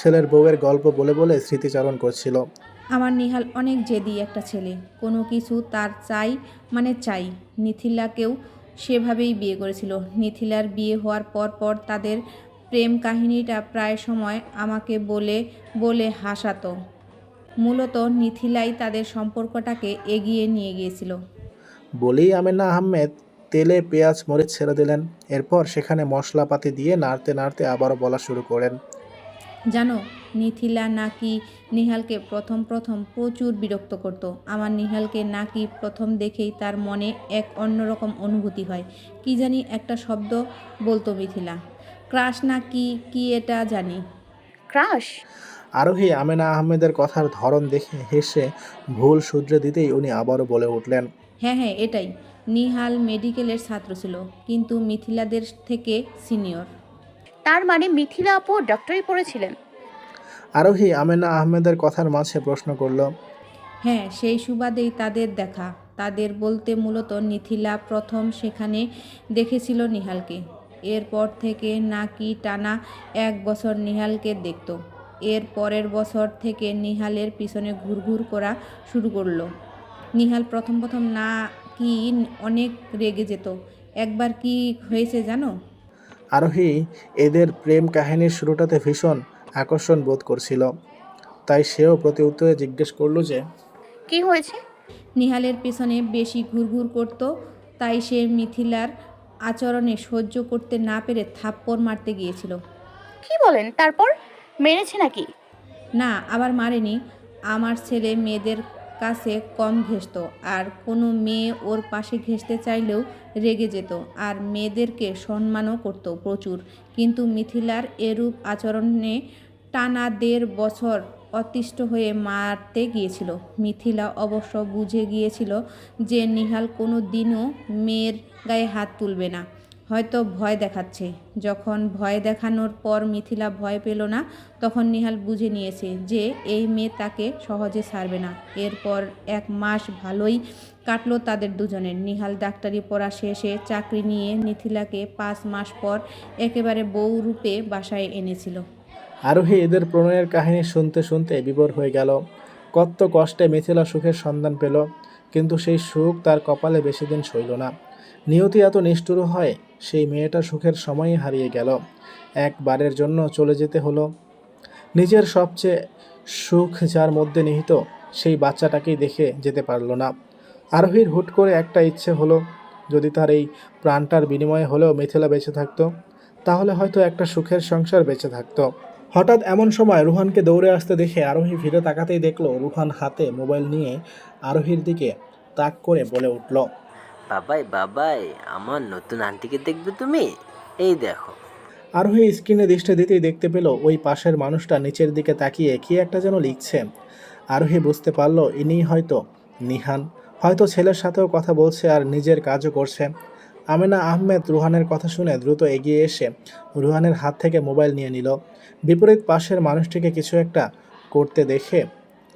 ছেলের বউয়ের গল্প বলে বলে স্মৃতিচারণ করছিল। আমার নিহাল অনেক জেদি একটা ছেলে, কোনো কিছু তার চাই মানে চাই। নিথিলাকেও সেভাবেই বিয়ে করেছিল। নিথিলার বিয়ে হওয়ার পর পর তাদের প্রেম কাহিনীটা প্রায় সময় আমাকে বলে বলে হাসাতো। মূলত নিথিলাই তাদের সম্পর্কটাকে এগিয়ে নিয়ে গিয়েছিল। বলেই আমেনা আহমেদ তেলে পেঁয়াজ মরিচ ছেড়ে দিলেন। এরপর সেখানে মশলাপাতি দিয়ে নাড়তে নাড়তে আবারও বলা শুরু করেন। জানো, নিথিলা নাকি নিহালকে প্রথম প্রথম প্রচুর বিরক্ত করত। আমার নিহালকে নাকি প্রথম দেখেই তার মনে এক অন্যরকম অনুভূতি হয়। কি জানি একটা শব্দ বলতো মিথিলা, ক্রাশ না কি কি এটা জানি। ক্রাশ? আরোহী আমেনা আহমেদের কথার ধরন দেখে হেসে ভুল শুধরে দিতেই উনি আবারও বলে উঠলেন। হ্যাঁ হ্যাঁ, এটাই। নিহাল মেডিকেলের ছাত্র ছিল, কিন্তু মিথিলাদের থেকে সিনিয়র। তার মানে মিথিলা আপু ডক্টরি পড়েছিলেন? আরোহী আমেনা আহমেদের কথার মাঝে প্রশ্ন করল। হ্যাঁ, সেই সুবাদেই তাদের দেখা। তাদের বলতে মূলত নিথিলা প্রথম সেখানে দেখেছিল নিহালকে। এরপর থেকে নাকি টানা 1 বছর নিহালকে দেখত। এর পরের বছর থেকে নিহালের পিছনে ঘুরঘুর করা শুরু করলো। নিহাল প্রথম প্রথম না কি অনেক রেগে যেত। একবার কি হয়েছে জানো? আরোহী এদের প্রেম কাহিনীর শুরুটাতে ভীষণ আকর্ষণ বোধ করছিল, তাই সেও প্রতি উত্তরে জিজ্ঞেস করলো যে কি হয়েছে? নিহালের পেছনে বেশি ঘুরঘুর করত, তাই সে মিথিলার আচরণে সহ্য করতে না পেরে থাপ্পড় মারতে গিয়েছিল। কি বলেন? তারপর মেরেছে নাকি? না, আবার মারেনি। আমার ছেলে মেয়েদের কাছে কম ঘেঁষত, আর কোনো মেয়ে ওর পাশে ঘেঁষতে চাইলেও রেগে যেত, আর মেয়েদেরকে সম্মানও করত প্রচুর। কিন্তু মিথিলার এরূপ আচরণে টানা 1.5 বছর অতিষ্ঠ হয়ে মারতে গিয়েছিল। মিথিলা অবশ্য বুঝে গিয়েছিল যে নিহাল কোনো দিনও মেয়ের গায়ে হাত তুলবে না, হয়তো ভয় দেখাচ্ছে। যখন ভয় দেখানোর পর মিথিলা ভয় পেল না, তখন নিহাল বুঝে নিয়েছে যে এই মেয়ে তাকে সহজে ছাড়বে না। এরপর 1 মাস ভালোই কাটলো তাদের দুজনের। নিহাল ডাক্তারি পড়া শেষে চাকরি নিয়ে মিথিলাকে 5 মাস পর একেবারে বউ রূপে বাসায় এনেছিল। আরোহী এদের প্রণয়ের কাহিনী শুনতে শুনতে বিভোর হয়ে গেল। কত কষ্টে মিথিলা সুখের সন্ধান পেল, কিন্তু সেই সুখ তার কপালে বেশি দিন সইল না। নিয়তি এত নিষ্ঠুর হয়, সেই মেয়েটা সুখের সময়ই হারিয়ে গেল। একবারের জন্য চলে যেতে হলো। নিজের সবচেয়ে সুখ যার মধ্যে নিহিত, সেই বাচ্চাটাকেই দেখে যেতে পারল না। আরোহীর হুট করে একটা ইচ্ছে হলো, যদি তার এই প্রাণটার বিনিময়ে হলেও মিথিলা বেঁচে থাকতো, তাহলে হয়তো একটা সুখের সংসার বেঁচে থাকতো। হঠাৎ এমন সময় রুহানকে দৌড়ে আসতে দেখে আরোহী ফিরে তাকাতেই দেখলো রুহান হাতে মোবাইল নিয়ে আরোহীর দিকে তাক করে বলে উঠল। বাবাই বাবাই, আমার নতুন আন্টিকে দেখবে তুমি? এই দেখো। আরোহী স্ক্রিনে দৃষ্টি দিতেই দেখতে পেল ওই পাশের মানুষটা নিচের দিকে তাকিয়ে কি একটা যেন লিখছে। আরোহী বুঝতে পারল ইনিই হয়তো নিহান, হয়তো ছেলের সাথেও কথা বলছে আর নিজের কাজও করছে। আমেনা আহমেদ রুহানের কথা শুনে দ্রুত এগিয়ে এসে রুহানের হাত থেকে মোবাইল নিয়ে নিল। বিপরীত পাশের মানুষটিকে কিছু একটা করতে দেখে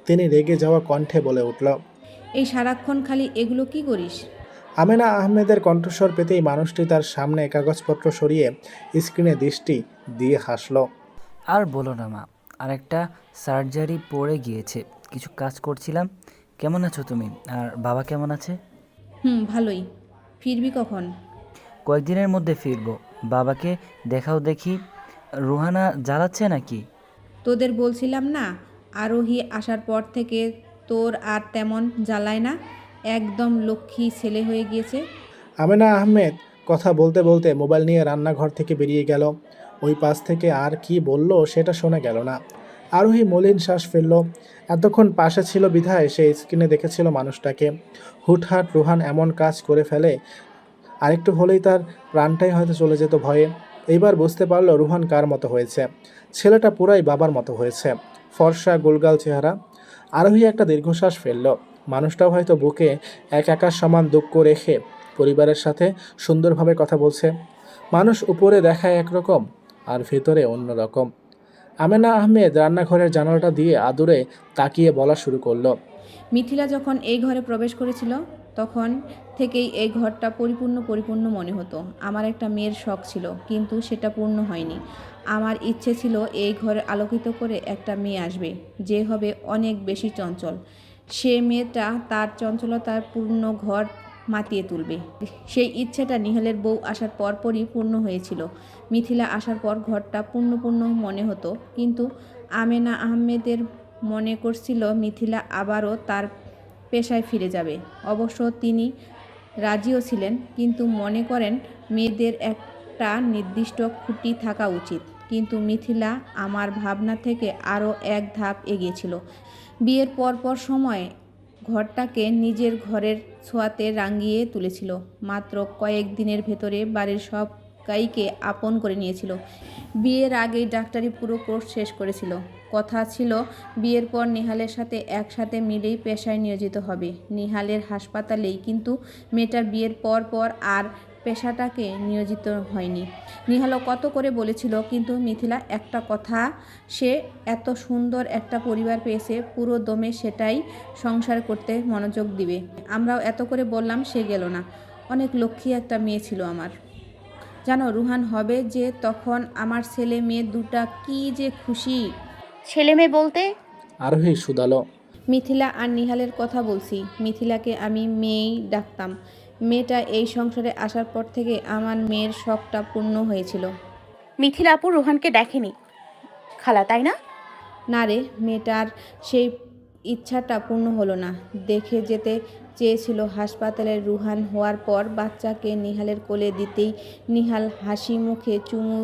তিনি রেগে যাওয়া কণ্ঠে বলে উঠল। এই সারাক্ষণ খালি এগুলো কি করিস? আমেনা আহমেদের কণ্ঠস্বর পেতেই মানুষটি তার সামনে কাগজপত্র সরিয়ে স্ক্রিনে দৃষ্টি দিয়ে হাসল। আর বলো না মা, আরেকটা সার্জারি পড়ে গিয়েছে, কিছু কাজ করছিলাম। কেমন আছো তুমি? আর বাবা কেমন আছে? ভালোই। ফিরবি কখন? কয়েকদিনের মধ্যে ফিরবো। বাবাকে দেখাও দেখি। রুহানা জ্বালাচ্ছে নাকি? তোদের বলছিলাম না, আরোহী আসার পর থেকে তোর আর তেমন জ্বালায় না, একদম লক্ষ্মী ছেলে হয়ে গিয়েছে। আমেনা আহমেদ কথা বলতে বলতে মোবাইল নিয়ে রান্নাঘর থেকে বেরিয়ে গেল। ওই পাশ থেকে আর কি বলল সেটা শোনা গেল না। আরোহী মলিন শ্বাস ফেলল। এতক্ষণ পাশে ছিল বিধায় সে স্ক্রিনে দেখেছিল মানুষটাকে। হুটহাট রুহান এমন কাজ করে ফেলে, আরেকটু হলেই তার প্রাণটাই হয়তো চলে যেত ভয়ে। এইবার বুঝতে পারল রুহান কার মতো হয়েছে। ছেলেটা পুরাই বাবার মতো হয়েছে, ফর্সা গোলগাল চেহারা। আরোহী একটা দীর্ঘশ্বাস ফেলল। মানুষটাও হয়তো বুকে এক আকাশ সমান দুঃখ রেখে পরিবারের সাথে সুন্দরভাবে কথা বলছে। মানুষ উপরে দেখায় একরকম আর ভেতরে অন্যরকম। আমেনা আহমেদ রান্নাঘরের জানালাটা দিয়ে আদুরে তাকিয়ে বলা শুরু করলো। মিথিলা যখন এই ঘরে প্রবেশ করেছিল তখন থেকেই এই ঘরটা পরিপূর্ণ মনে হতো। আমার একটা মেয়ের শখ ছিল, কিন্তু সেটা পূর্ণ হয়নি। আমার ইচ্ছে ছিল এই ঘরে আলোকিত করে একটা মেয়ে আসবে, যে হবে অনেক বেশি চঞ্চল। সে মেয়েটা তার চঞ্চলতার পূর্ণ ঘর মাতিয়ে তুলবে। সেই ইচ্ছেটা নিহালের বউ আসার পরপরই পূর্ণ হয়েছিল। মিথিলা আসার পর ঘরটা পূর্ণ মনে হতো, কিন্তু আমেনা আহমেদের মনে করছিল মিথিলা আবারও তার পেশায় ফিরে যাবে। অবশ্য তিনি রাজিও ছিলেন, কিন্তু মনে করেন মেয়েদের একটা নির্দিষ্ট খুঁটি থাকা উচিত। কিন্তু মিথিলা আমার ভাবনা থেকে আরও এক ধাপ এগিয়েছিল। বিয়ের পর সময় ঘরটাকে নিজের ঘরের ছোঁয়াতে রাঙিয়ে তুলেছিল। মাত্র কয়েক দিনের ভেতরে বাড়ির সব গাইকে আপন করে নিয়েছিল। বিয়ের আগেই ডাক্তারি পুরো কোর্স শেষ করেছিল। কথা ছিল বিয়ের পর নিহালের সাথে একসাথে মিলেই পেশায় নিয়োজিত হবে, নিহালের হাসপাতালেই। কিন্তু মেয়েটার বিয়ের পর আর পেশাটাকে নিয়োজিত হয়নি। নিহালও কত করে বলেছিল, কিন্তু মিথিলা একটা কথা, সে এত সুন্দর একটা পরিবার পেয়েছে, পুরো দমে সেটাই সংসার করতে মনোযোগ দিবে। আমরাও এত করে বললাম, সে গেল না। অনেক লক্ষ্মী একটা মেয়ে ছিল আমার। জানো, রুহান হবে যে তখন আমার ছেলে মেয়ে দুটা কি যে খুশি। ছেলে মেয়ে বলতে? আরোহী শুধালো। মিথিলা আর নিহালের কথা বলছি। মিথিলাকে আমি মেয়েই ডাকতাম। মেয়েটা এই সংসারে আসার পর থেকে আমার মেয়ের শখটা পূর্ণ হয়েছিল। মিথিলা আপু রোহানকে দেখেনি খালা, তাই না? না রে, মেয়েটার সেই ইচ্ছাটা পূর্ণ হলো না। দেখে যেতে চেয়েছিল হাসপাতালে। রুহান হওয়ার পর বাচ্চাকে নিহালের কোলে দিতেই নিহাল হাসি মুখে চুমু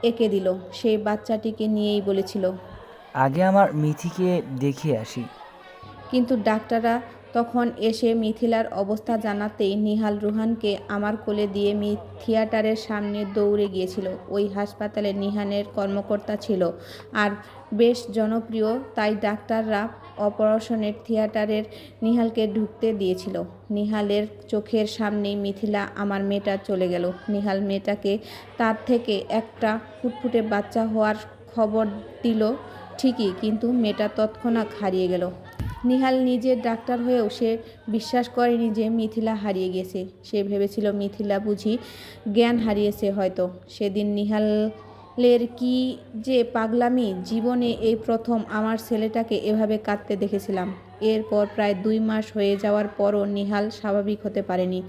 এঁকে দিল। সেই বাচ্চাটিকে নিয়েই বলেছিল, আগে আমার মিথিকে দেখিয়ে আসি। কিন্তু ডাক্তাররা তখন এসে মিথিলার অবস্থা জানাতেই নিহাল রুহানকে আমার কোলে দিয়ে থিয়েটারের সামনে দৌড়ে গিয়েছিল। ওই হাসপাতালে নিহানের কর্মকর্তা ছিল আর বেশ জনপ্রিয়, তাই ডাক্তাররা অপারেশনের থিয়েটারের নিহালকে ঢুকতে দিয়েছিল। নিহালের চোখের সামনেই মিথিলা আমার মেয়েটা চলে গেল। নিহাল মেয়েটাকে তার থেকে একটা ফুটফুটে বাচ্চা হওয়ার খবর দিল ঠিকই, কিন্তু মেয়েটা তৎক্ষণাৎ হারিয়ে গেল। নিহাল নিজে ডাক্তার হয়েও সে বিশ্বাস করেনি যে মিথিলা হারিয়ে গেছে। সে ভেবেছিল মিথিলা বুঝি জ্ঞান হারিয়েছে হয়তো। সেদিন নিহালের কি যে পাগলামি! জীবনে এই প্রথম আমার ছেলেটাকে এভাবে কাঁদতে দেখেছিলাম। এরপর প্রায় 2 মাস হয়ে যাওয়ার পরও নিহাল স্বাভাবিক হতে পারেনি।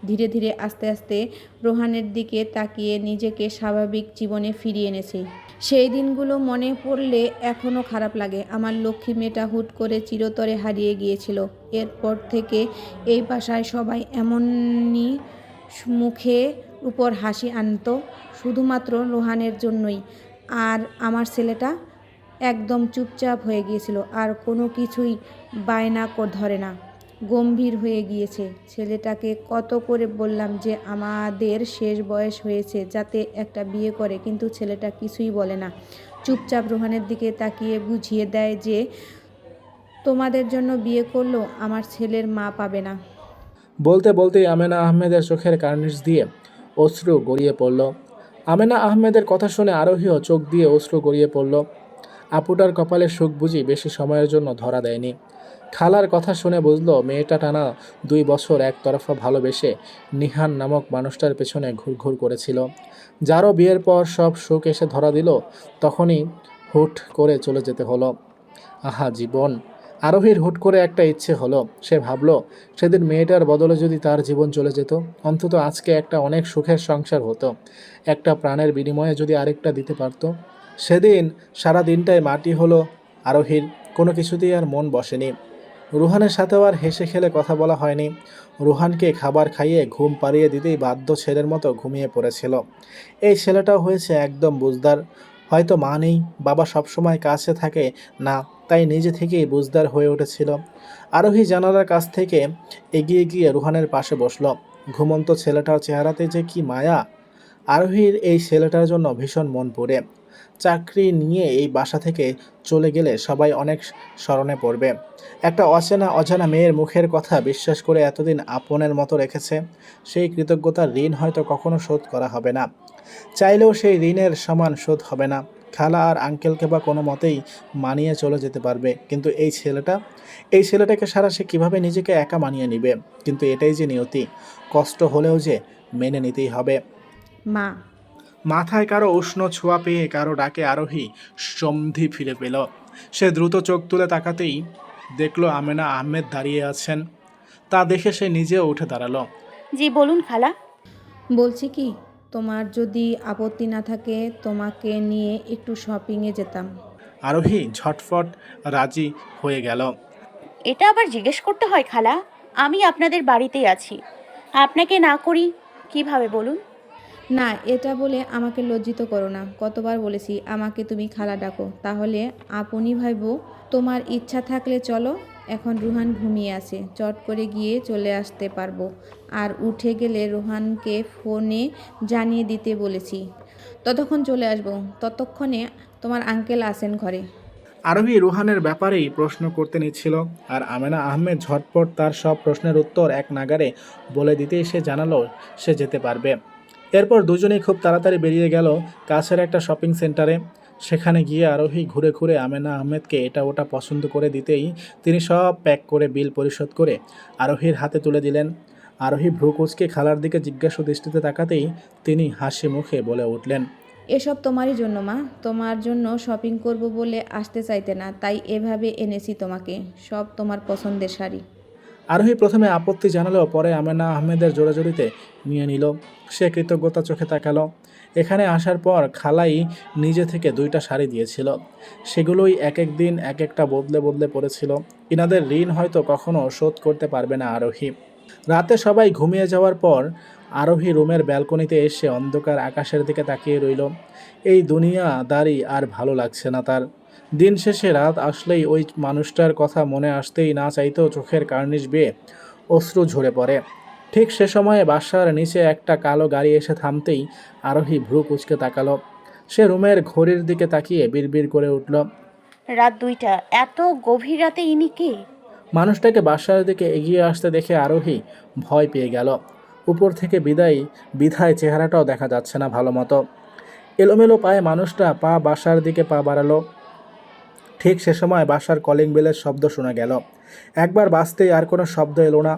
ধীরে আস্তে রোহানের দিকে তাকিয়ে নিজেকে স্বাভাবিক জীবনে ফিরিয়ে এনেছে। সেই দিনগুলো মনে পড়লে এখনও খারাপ লাগে। আমার লক্ষ্মী মেয়েটা হুট করে চিরতরে হারিয়ে গিয়েছিল। এরপর থেকে এই বাসায় সবাই এমনই মুখে উপর হাসি আনত, শুধুমাত্র রোহানের জন্যই। আর আমার ছেলেটা একদম চুপচাপ হয়ে গিয়েছিল, আর কোনো কিছুই বায়না ধরে না, গম্ভীর হয়ে গিয়েছে। ছেলেটাকে কত করে বললাম যে আমাদের শেষ বয়স হয়েছে, যাতে একটা বিয়ে করে, কিন্তু ছেলেটা কিছুই বলে না। চুপচাপ রোহানের দিকে তাকিয়ে বুঝিয়ে দেয় যে তোমাদের জন্য বিয়ে করলেও আমার ছেলের মা পাবে না। বলতেই আমেনা আহমেদের চোখের কার্নিশ দিয়ে অশ্রু গড়িয়ে পড়ল। আমেনা আহমেদের কথা শুনে আরোহীও চোখ দিয়ে অশ্রু গড়িয়ে পড়ল। আপুটার কপালে সুখ বুঝি বেশি সময়ের জন্য ধরা দেয়নি। খালার কথা শুনে বুঝলো মেয়েটা টানা 2 বছর একতরফা ভালোবেসে নিহান নামক মানুষটার পেছনে ঘুরঘুর করেছিল। যারও বিয়ের পর সব সুখ এসে ধরা দিল, তখনই হুট করে চলে যেতে হলো। আহা জীবন! আরোহীর হুট করে একটা ইচ্ছে হলো। সে ভাবলো সেদিন মেয়েটার বদলে যদি তার জীবন চলে যেত, অন্তত আজকে একটা অনেক সুখের সংসার হতো। একটা প্রাণের বিনিময়ে যদি আরেকটা দিতে পারত। সেদিন সারা দিনটাই মাটি হলো আরোহীর। কোনো কিছুতেই আর মন বসেনি। রুহানের সাথেও আর হেসে খেলে কথা বলা হয়নি। রুহানকে খাবার খাইয়ে ঘুম পাড়িয়ে দিতেই বাধ্য ছেলের মতো ঘুমিয়ে পড়েছিল। এই ছেলেটাও হয়েছে একদম বুঝদার। হয়তো মা নেই, বাবা সবসময় কাছে থাকে না, তাই নিজে থেকেই বুঝদার হয়ে উঠেছিল। আরোহী জানালার কাছ থেকে এগিয়ে গিয়ে রুহানের পাশে বসল। ঘুমন্ত ছেলেটার চেহারাতে যে কি মায়া! আরোহীর এই ছেলেটার জন্য ভীষণ মন পড়ে। চাকরি নিয়ে এই বাসা থেকে চলে গেলে সবাই অনেক স্মরণে পড়বে। একটা অচেনা অজানা মেয়ের মুখের কথা বিশ্বাস করে এতদিন আপনের মতো রেখেছে, সেই কৃতজ্ঞতার ঋণ হয়তো কখনো শোধ করা হবে না। চাইলেও সেই ঋণের সমান শোধ হবে না। খালা আর আঙ্কেলকে বা কোনো মতেই মানিয়ে চলে যেতে পারবে, কিন্তু এই ছেলেটাকে সারা সে কীভাবে নিজেকে একা মানিয়ে নিবে? কিন্তু এটাই যে নিয়তি, কষ্ট হলেও যে মেনে নিতেই হবে। মা। মাথায় কারো উষ্ণ ছোঁয়া পেয়ে কারো ডাকে আরোহী সন্ধি ফিরে পেল। সে দ্রুত চোখ তুলে তাকাতেই দেখলো আমেনা আহমেদ দাঁড়িয়ে আছেন। তা দেখে সে নিজেও উঠে দাঁড়ালো। জি বলুন খালা। বলছি কি, তোমার যদি আপত্তি না থাকে তোমাকে নিয়ে একটু শপিংয়ে যেতাম। আরোহী ঝটফট রাজি হয়ে গেল। এটা আবার জিজ্ঞেস করতে হয় খালা? আমি আপনাদের বাড়িতেই আছি, আপনাকে না করি কিভাবে বলুন? না, এটা বলে আমাকে লজ্জিত করো না। কতবার বলেছি আমাকে তুমি খালা ডাকো, তাহলে আপনি ভাইবো। তোমার ইচ্ছা থাকলে চলো, এখন রুহান ঘুমিয়ে আছে, চট করে গিয়ে চলে আসতে পারবো। আর উঠে গেলে রোহানকে ফোনে জানিয়ে দিতে বলেছি, ততক্ষণ চলে আসবো। ততক্ষণে তোমার আঙ্কেল আসেন ঘরে। আরোহী রুহানের ব্যাপারেই প্রশ্ন করতে নিচ্ছিল, আর আমেনা আহমেদ ঝটপট তার সব প্রশ্নের উত্তর এক নাগারে বলে দিতেই সে জানালো সে যেতে পারবে। এরপর দুজনেই খুব তাড়াতাড়ি বেরিয়ে গেল কাছের একটা শপিং সেন্টারে। সেখানে গিয়ে আরোহী ঘুরে ঘুরে আমেনা আহমেদকে এটা ওটা পছন্দ করে দিতেই তিনি সব প্যাক করে বিল পরিশোধ করে আরোহীর হাতে তুলে দিলেন। আরোহী ভ্রু কুঁচকে খালার দিকে জিজ্ঞাসু দৃষ্টিতে তাকাতেই তিনি হাসি মুখে বলে উঠলেন, এসব তোমারই জন্য মা, তোমার জন্য শপিং করব বলে আসতে চাইতে না, তাই এভাবে এনেছি তোমাকে সব তোমার পছন্দের শাড়ি। আরোহী প্রথমে আপত্তি জানালেও পরে আমেনা আহমেদের জোরাজোরিতে নিয়ে নিল। সে কৃতজ্ঞতা চোখে তাকালো। এখানে আসার পর খালাই নিজে থেকে 2টা শাড়ি দিয়েছিল, সেগুলোই এক এক দিন এক একটা বদলে বদলে পড়েছিল। ইনাদের ঋণ হয়তো কখনো শোধ করতে পারবে না আরোহী। রাতে সবাই ঘুমিয়ে যাওয়ার পর আরোহী রুমের ব্যালকনিতে এসে অন্ধকার আকাশের দিকে তাকিয়ে রইল। এই দুনিয়াদারি আর ভালো লাগছে না তার। দিন শেষে রাত আসলেই ওই মানুষটার কথা মনে আসতেই না চাইতেও চোখের কার্নিশ বেয়ে অশ্রু ঝরে পড়ে। ঠিক সে সময়ে বাসার নিচে একটা কালো গাড়ি এসে থামতেই আরোহী ভ্রু কুঁচকে তাকালো। সে রুমের ঘড়ির দিকে তাকিয়ে বিড়বিড় করে উঠল, রাত 2টা, এত গভীর রাতে ইনি কে? মানুষটাকে বাসার দিকে এগিয়ে আসতে দেখে আরোহী ভয় পেয়ে গেল। উপর থেকে বিধায় চেহারাটাও দেখা যাচ্ছে না ভালো মতো। এলোমেলো পায়ে মানুষটা বাসার দিকে পা বাড়ালো। ঠিক সে সময় বাসার কলিং বেলের শব্দ শোনা গেল। একবার বাজতেই আর কোনো শব্দ এলো না।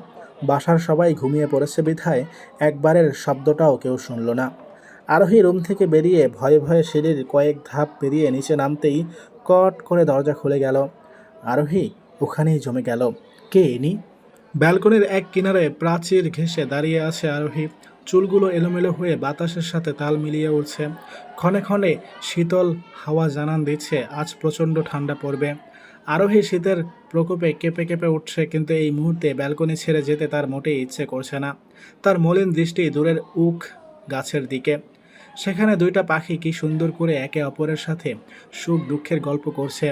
বাসার সবাই ঘুমিয়ে পড়েছে বিধায় একবারের শব্দটাও কেউ শুনল না। আরোহী রুম থেকে বেরিয়ে ভয়ে ভয়ে সিঁড়ির কয়েক ধাপ পেরিয়ে নিচে নামতেই কট করে দরজা খুলে গেল। আরোহী ওখানেই জমে গেল। কে ইনি? ব্যালকনির এক কিনারে প্রাচীর ঘেঁষে দাঁড়িয়ে আছে আরোহী। চুলগুলো এলোমেলো হয়ে বাতাসের সাথে তাল মিলিয়ে উঠছে। ক্ষণে ক্ষণে শীতল হাওয়া জানান দিচ্ছে আজ প্রচণ্ড ঠান্ডা পড়বে। আরোহী শীতের প্রকোপে কেঁপে কেঁপে উঠছে, কিন্তু এই মুহূর্তে ব্যালকনি ছেড়ে যেতে তার মোটেই ইচ্ছে করছে না। তার মলিন দৃষ্টি দূরের উখ গাছের দিকে। সেখানে 2টা পাখি কি সুন্দর করে একে অপরের সাথে সুখ দুঃখের গল্প করছে।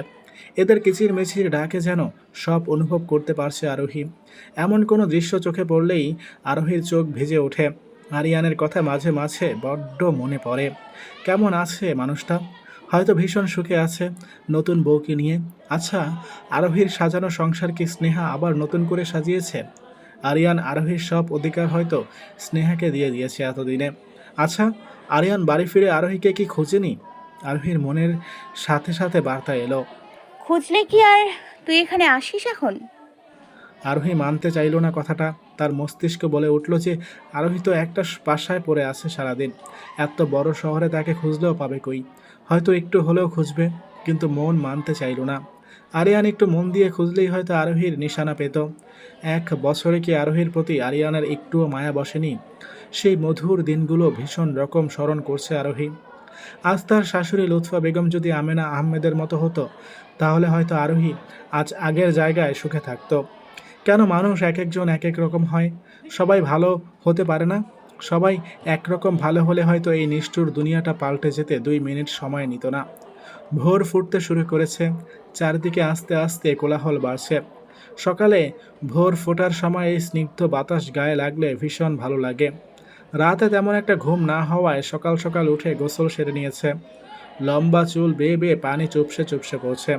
এদের কিচিরমিচির ডাকে যেন সব অনুভব করতে পারছে আরোহী। এমন কোনো দৃশ্য চোখে পড়লেই আরোহীর চোখ ভিজে ওঠে। আরিয়ানের কথা মাঝে মাঝে বড্ড মনে পড়ে। কেমন আছে মানুষটা? হয়তো ভীষণ সুখে আছে নতুন বউকে নিয়ে। আচ্ছা, আরোহীর সাজানো সংসার কি স্নেহা আবার নতুন করে সাজিয়েছে? আরিয়ান আরোহীর সব অধিকার হয়তো স্নেহাকে দিয়ে দিয়েছে এতদিনে। আচ্ছা, আরিয়ান বাড়ি ফিরে আরোহীকে কি খোঁজেনি? আরোহীর মনের সাথে সাথে বার্তা এলো। খুঁজলে কি আর তুই এখানে আসিস এখন? আরোহী মানতে চাইল না কথাটা। তার মস্তিষ্ক বলে উঠল যে আরোহী তো একটা বাসায় পড়ে আছে সারাদিন, এত বড় শহরে তাকে খুঁজলেও পাবে কই? হয়তো একটু হলেও খুঁজবে, কিন্তু মন মানতে চাইল না। আরিয়ান একটু মন দিয়ে খুঁজলেই হয়তো আরোহীর নিশানা পেত। 1 বছরে কি আরোহীর প্রতি আরিয়ানের একটুও মায়া বসেনি? সেই মধুর দিনগুলো ভীষণ রকম স্মরণ করছে আরোহী। আজ তার শাশুড়ি লুৎফা বেগম যদি আমেনা আহমেদের মতো হতো, তাহলে হয়তো আরোহী আজ আগের জায়গায় সুখে থাকতো। কেন মানুষ এক একজন এক এক রকম হয়? সবাই ভালো হতে পারে না। সবাই একরকম ভালো হলে হয়তো এই নিষ্ঠুর দুনিয়াটা পাল্টে যেতে 2 মিনিট সময় নিত না। ভোর ফুটতে শুরু করেছে। চারদিকে আস্তে আস্তে কোলাহল বাড়ছে। সকালে ভোর ফোটার সময় এই স্নিগ্ধ বাতাস গায়ে লাগলে ভীষণ ভালো লাগে। রাতে তেমন একটা ঘুম না হওয়ায় সকাল সকাল উঠে গোসল সেরে নিয়েছে। লম্বা চুল বেয়ে বেয়ে পানি চুপসে চুপসে পড়ছে।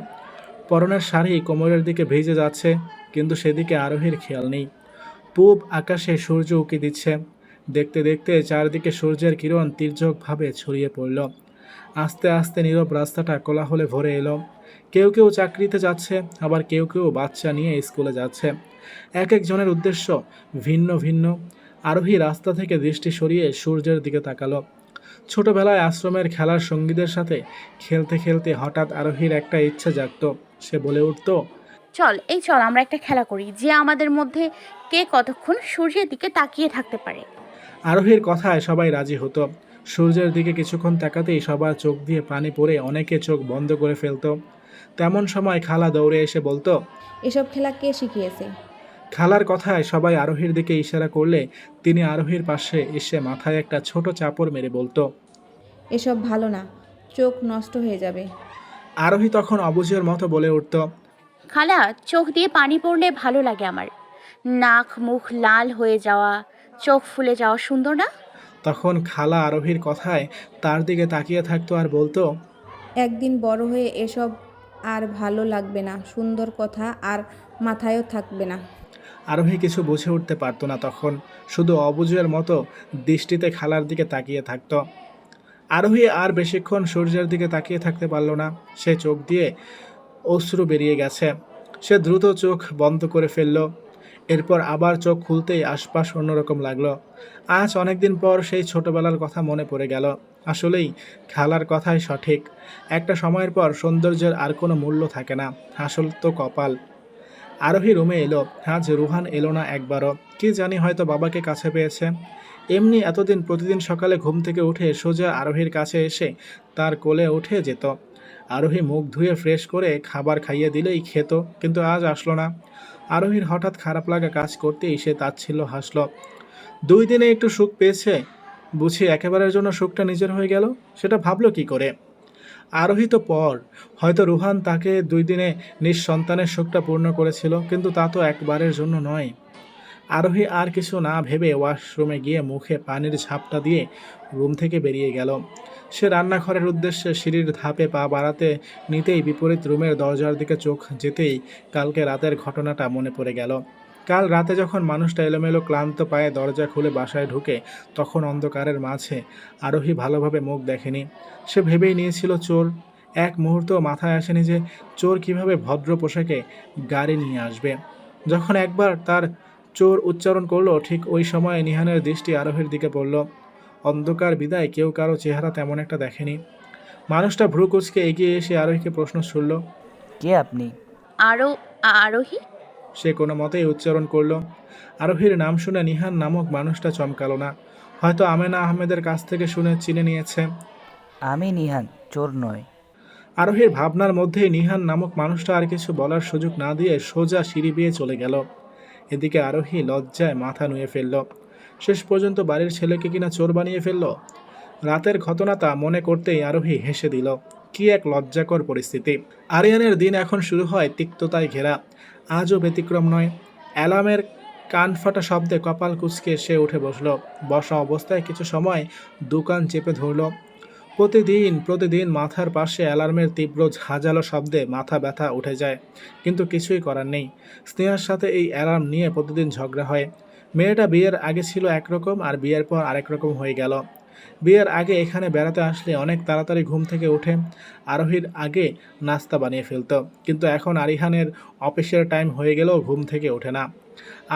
পরনের শাড়ি কোমরের দিকে ভিজে যাচ্ছে, কিন্তু সেদিকে আরোহীর খেয়াল নেই। পূব আকাশে সূর্য উঁকি দিচ্ছে। দেখতে দেখতে চারদিকে সূর্যের কিরণ তীর্যকভাবে ছড়িয়ে পড়ল। আস্তে আস্তে নীরব রাস্তাটা কোলাহলে ভরে এলো। কেউ কেউ চাকরিতে যাচ্ছে, আবার কেউ কেউ বাচ্চা নিয়ে স্কুলে যাচ্ছে। এক একজনের উদ্দেশ্য ভিন্ন ভিন্ন। আরোহী রাস্তা থেকে দৃষ্টি সরিয়ে সূর্যের দিকে তাকালো। ছোটবেলায় আশ্রমের খেলার সঙ্গীদের সাথে খেলতে খেলতে হঠাৎ আরোহীর একটা ইচ্ছা জাগত। সে বলে উঠত, চল আমরা একটা খেলা করি, যে আমাদের মধ্যে কে কতক্ষণ সূর্যের দিকে তাকিয়ে থাকতে পারে। আরোহীর কথায় সবাই রাজি হতো। সূর্যের দিকে কিছুক্ষণ তাকাতেই সবার চোখ দিয়ে পানি পড়ে অনেকে চোখ বন্ধ করে ফেলতো। তেমন সময় খালা দৌড়ে এসে বলতো, এসব খেলা কে শিখিয়েছে? খালার কথায় সবাই আরোহীর দিকে ইশারা করলে তিনি আরোহীর পাশে এসে মাথায় একটা ছোট চাপড় মেরে বলতো। এসব ভালো না, চোখ নষ্ট হয়ে যাবে। আরোহী তখন অবুঝের মতো বলে উঠত, খালা, চোখ দিয়ে পানি পড়লে ভালো লাগে আমার। নাক মুখ লাল হয়ে যাওয়া, চোখ ফুলে যাওয়া সুন্দর না? তখন খালা আরোহীর কথায় তার দিকে তাকিয়ে থাকতো আর বলতো, একদিন বড় হয়ে এসব আর ভালো লাগবে না, সুন্দর কথা আর মাথায়ও থাকবে না। আরোহী কিছু বুঝে উঠতে পারতো না তখন, শুধু অবুঝের মতো দৃষ্টিতে খালার দিকে তাকিয়ে থাকতো। আরোহী আর বেশিক্ষণ সূর্যের দিকে তাকিয়ে থাকতে পারল না। সে চোখ দিয়ে অশ্রু বেরিয়ে গেছে। সে দ্রুত চোখ বন্ধ করে ফেলল। এরপর আবার চোখ খুলতেই আশপাশ অন্যরকম লাগলো। আজ অনেকদিন পর সেই ছোটবেলার কথা মনে পড়ে গেল। আসলেই খালার কথাই সঠিক। একটা সময়ের পর সৌন্দর্যের আর কোনো মূল্য থাকে না, আসল তো কপাল। আরোহী রুমে এলো। আজ রুহান এলো না একবারও। কি জানি, হয়তো বাবাকে কাছে পেয়েছে। এমনি এতদিন প্রতিদিন সকালে ঘুম থেকে উঠে সোজা আরোহীর কাছে এসে তার কোলে উঠে যেত। আরোহী মুখ ধুয়ে ফ্রেশ করে খাবার খাইয়ে দিলেই খেত, কিন্তু আজ আসলো না। আরোহীর হঠাৎ খারাপ লাগা কাজ করতেই সে তাচ্ছিল্য হাসল। 2 দিনে একটু সুখ পেয়েছে বুঝি একেবারের জন্য সুখটা নিজের হয়ে গেল, সেটা ভাবলো কি করে? আরোহী তো পর, হয়তো রুহান তাকে 2 দিনে নিঃসন্তানের সুখটা পূর্ণ করেছিল, কিন্তু তা তো একবারের জন্য নয়। আরোহী আর কিছু না ভেবে ওয়াশরুমে গিয়ে মুখে পানির ঝাপটা দিয়ে রুম থেকে বেরিয়ে গেল। সে রান্নাঘরের উদ্দেশ্যে সিঁড়ির ধাপে পা বাড়াতে নিতেই বিপরীত রুমের দরজার দিকে চোখ যেতেই কালকে রাতের ঘটনাটা মনে পড়ে গেল। কাল রাতে যখন মানুষটা এলোমেলো ক্লান্ত পায়ে দরজা খুলে বাসায় ঢুকে, তখন অন্ধকারের মাঝে আরোহী ভালোভাবে মুখ দেখেনি। সে ভেবেই নিয়েছিল চোর। এক মুহূর্ত মাথায় আসেনি যে চোর কিভাবে ভদ্র পোশাকে গাড়ি নিয়ে আসবে। যখন একবার তার চোর উচ্চারণ করলো, ঠিক ওই সময় নিহানের দৃষ্টি আরোহীর দিকে পড়ল। অন্ধকার বিদায় কেউ কারো চেহারা তেমন একটা দেখেনি। মানুষটা ভ্রু কুঁচকে এগিয়ে এসে আরোহীকে প্রশ্ন ছুড়ল। কে আপনি? আরোহী? সে কোনো মতেই উচ্চারণ করলো। আরোহীর নাম শুনে নিহান নামক মানুষটা চমকালো না। হয়তো আমেনা আহমেদের কাছ থেকে শুনে চিনে নিয়েছে। আমি নিহান, চোর নয়। আরোহীর ভাবনার মধ্যেই নিহান নামক মানুষটা আর কিছু বলার সুযোগ না দিয়ে সোজা সিঁড়ি বেয়ে চলে গেল। এদিকে আরোহী লজ্জায় মাথা নুয়ে ফেলল। শেষ পর্যন্ত বাড়ির ছেলেকে কিনা চোর বানিয়ে ফেলল। রাতের ঘটনাটা মনে করতেই আরোহী হেসে দিল। কি এক লজ্জাকর পরিস্থিতি। আরিয়ানের দিন এখন শুরু হয় তিক্ততায় ঘেরা। আজও ব্যতিক্রম নয়। অ্যালার্মের কান ফাটা শব্দে কপাল কুঁচকে সে উঠে বসল। বসা অবস্থায় কিছু সময় দোকান চেপে ধরল। প্রতিদিন মাথার পাশে অ্যালার্মের তীব্র ঝাঁঝালো শব্দে মাথা ব্যথা উঠে যায়, কিন্তু কিছুই করার নেই। স্নেহার সাথে এই অ্যালার্ম নিয়ে প্রতিদিন ঝগড়া হয়। মেয়েটা বিয়ের আগে ছিল একরকম, আর বিয়ের পর আরেক রকম হয়ে গেল। বিয়ের আগে এখানে বেড়াতে আসলে অনেক তাড়াতাড়ি ঘুম থেকে উঠে আরোহীর আগে নাস্তা বানিয়ে ফেলত, কিন্তু এখন আরিহানের অফিসের টাইম হয়ে গেলেও ঘুম থেকে ওঠে না।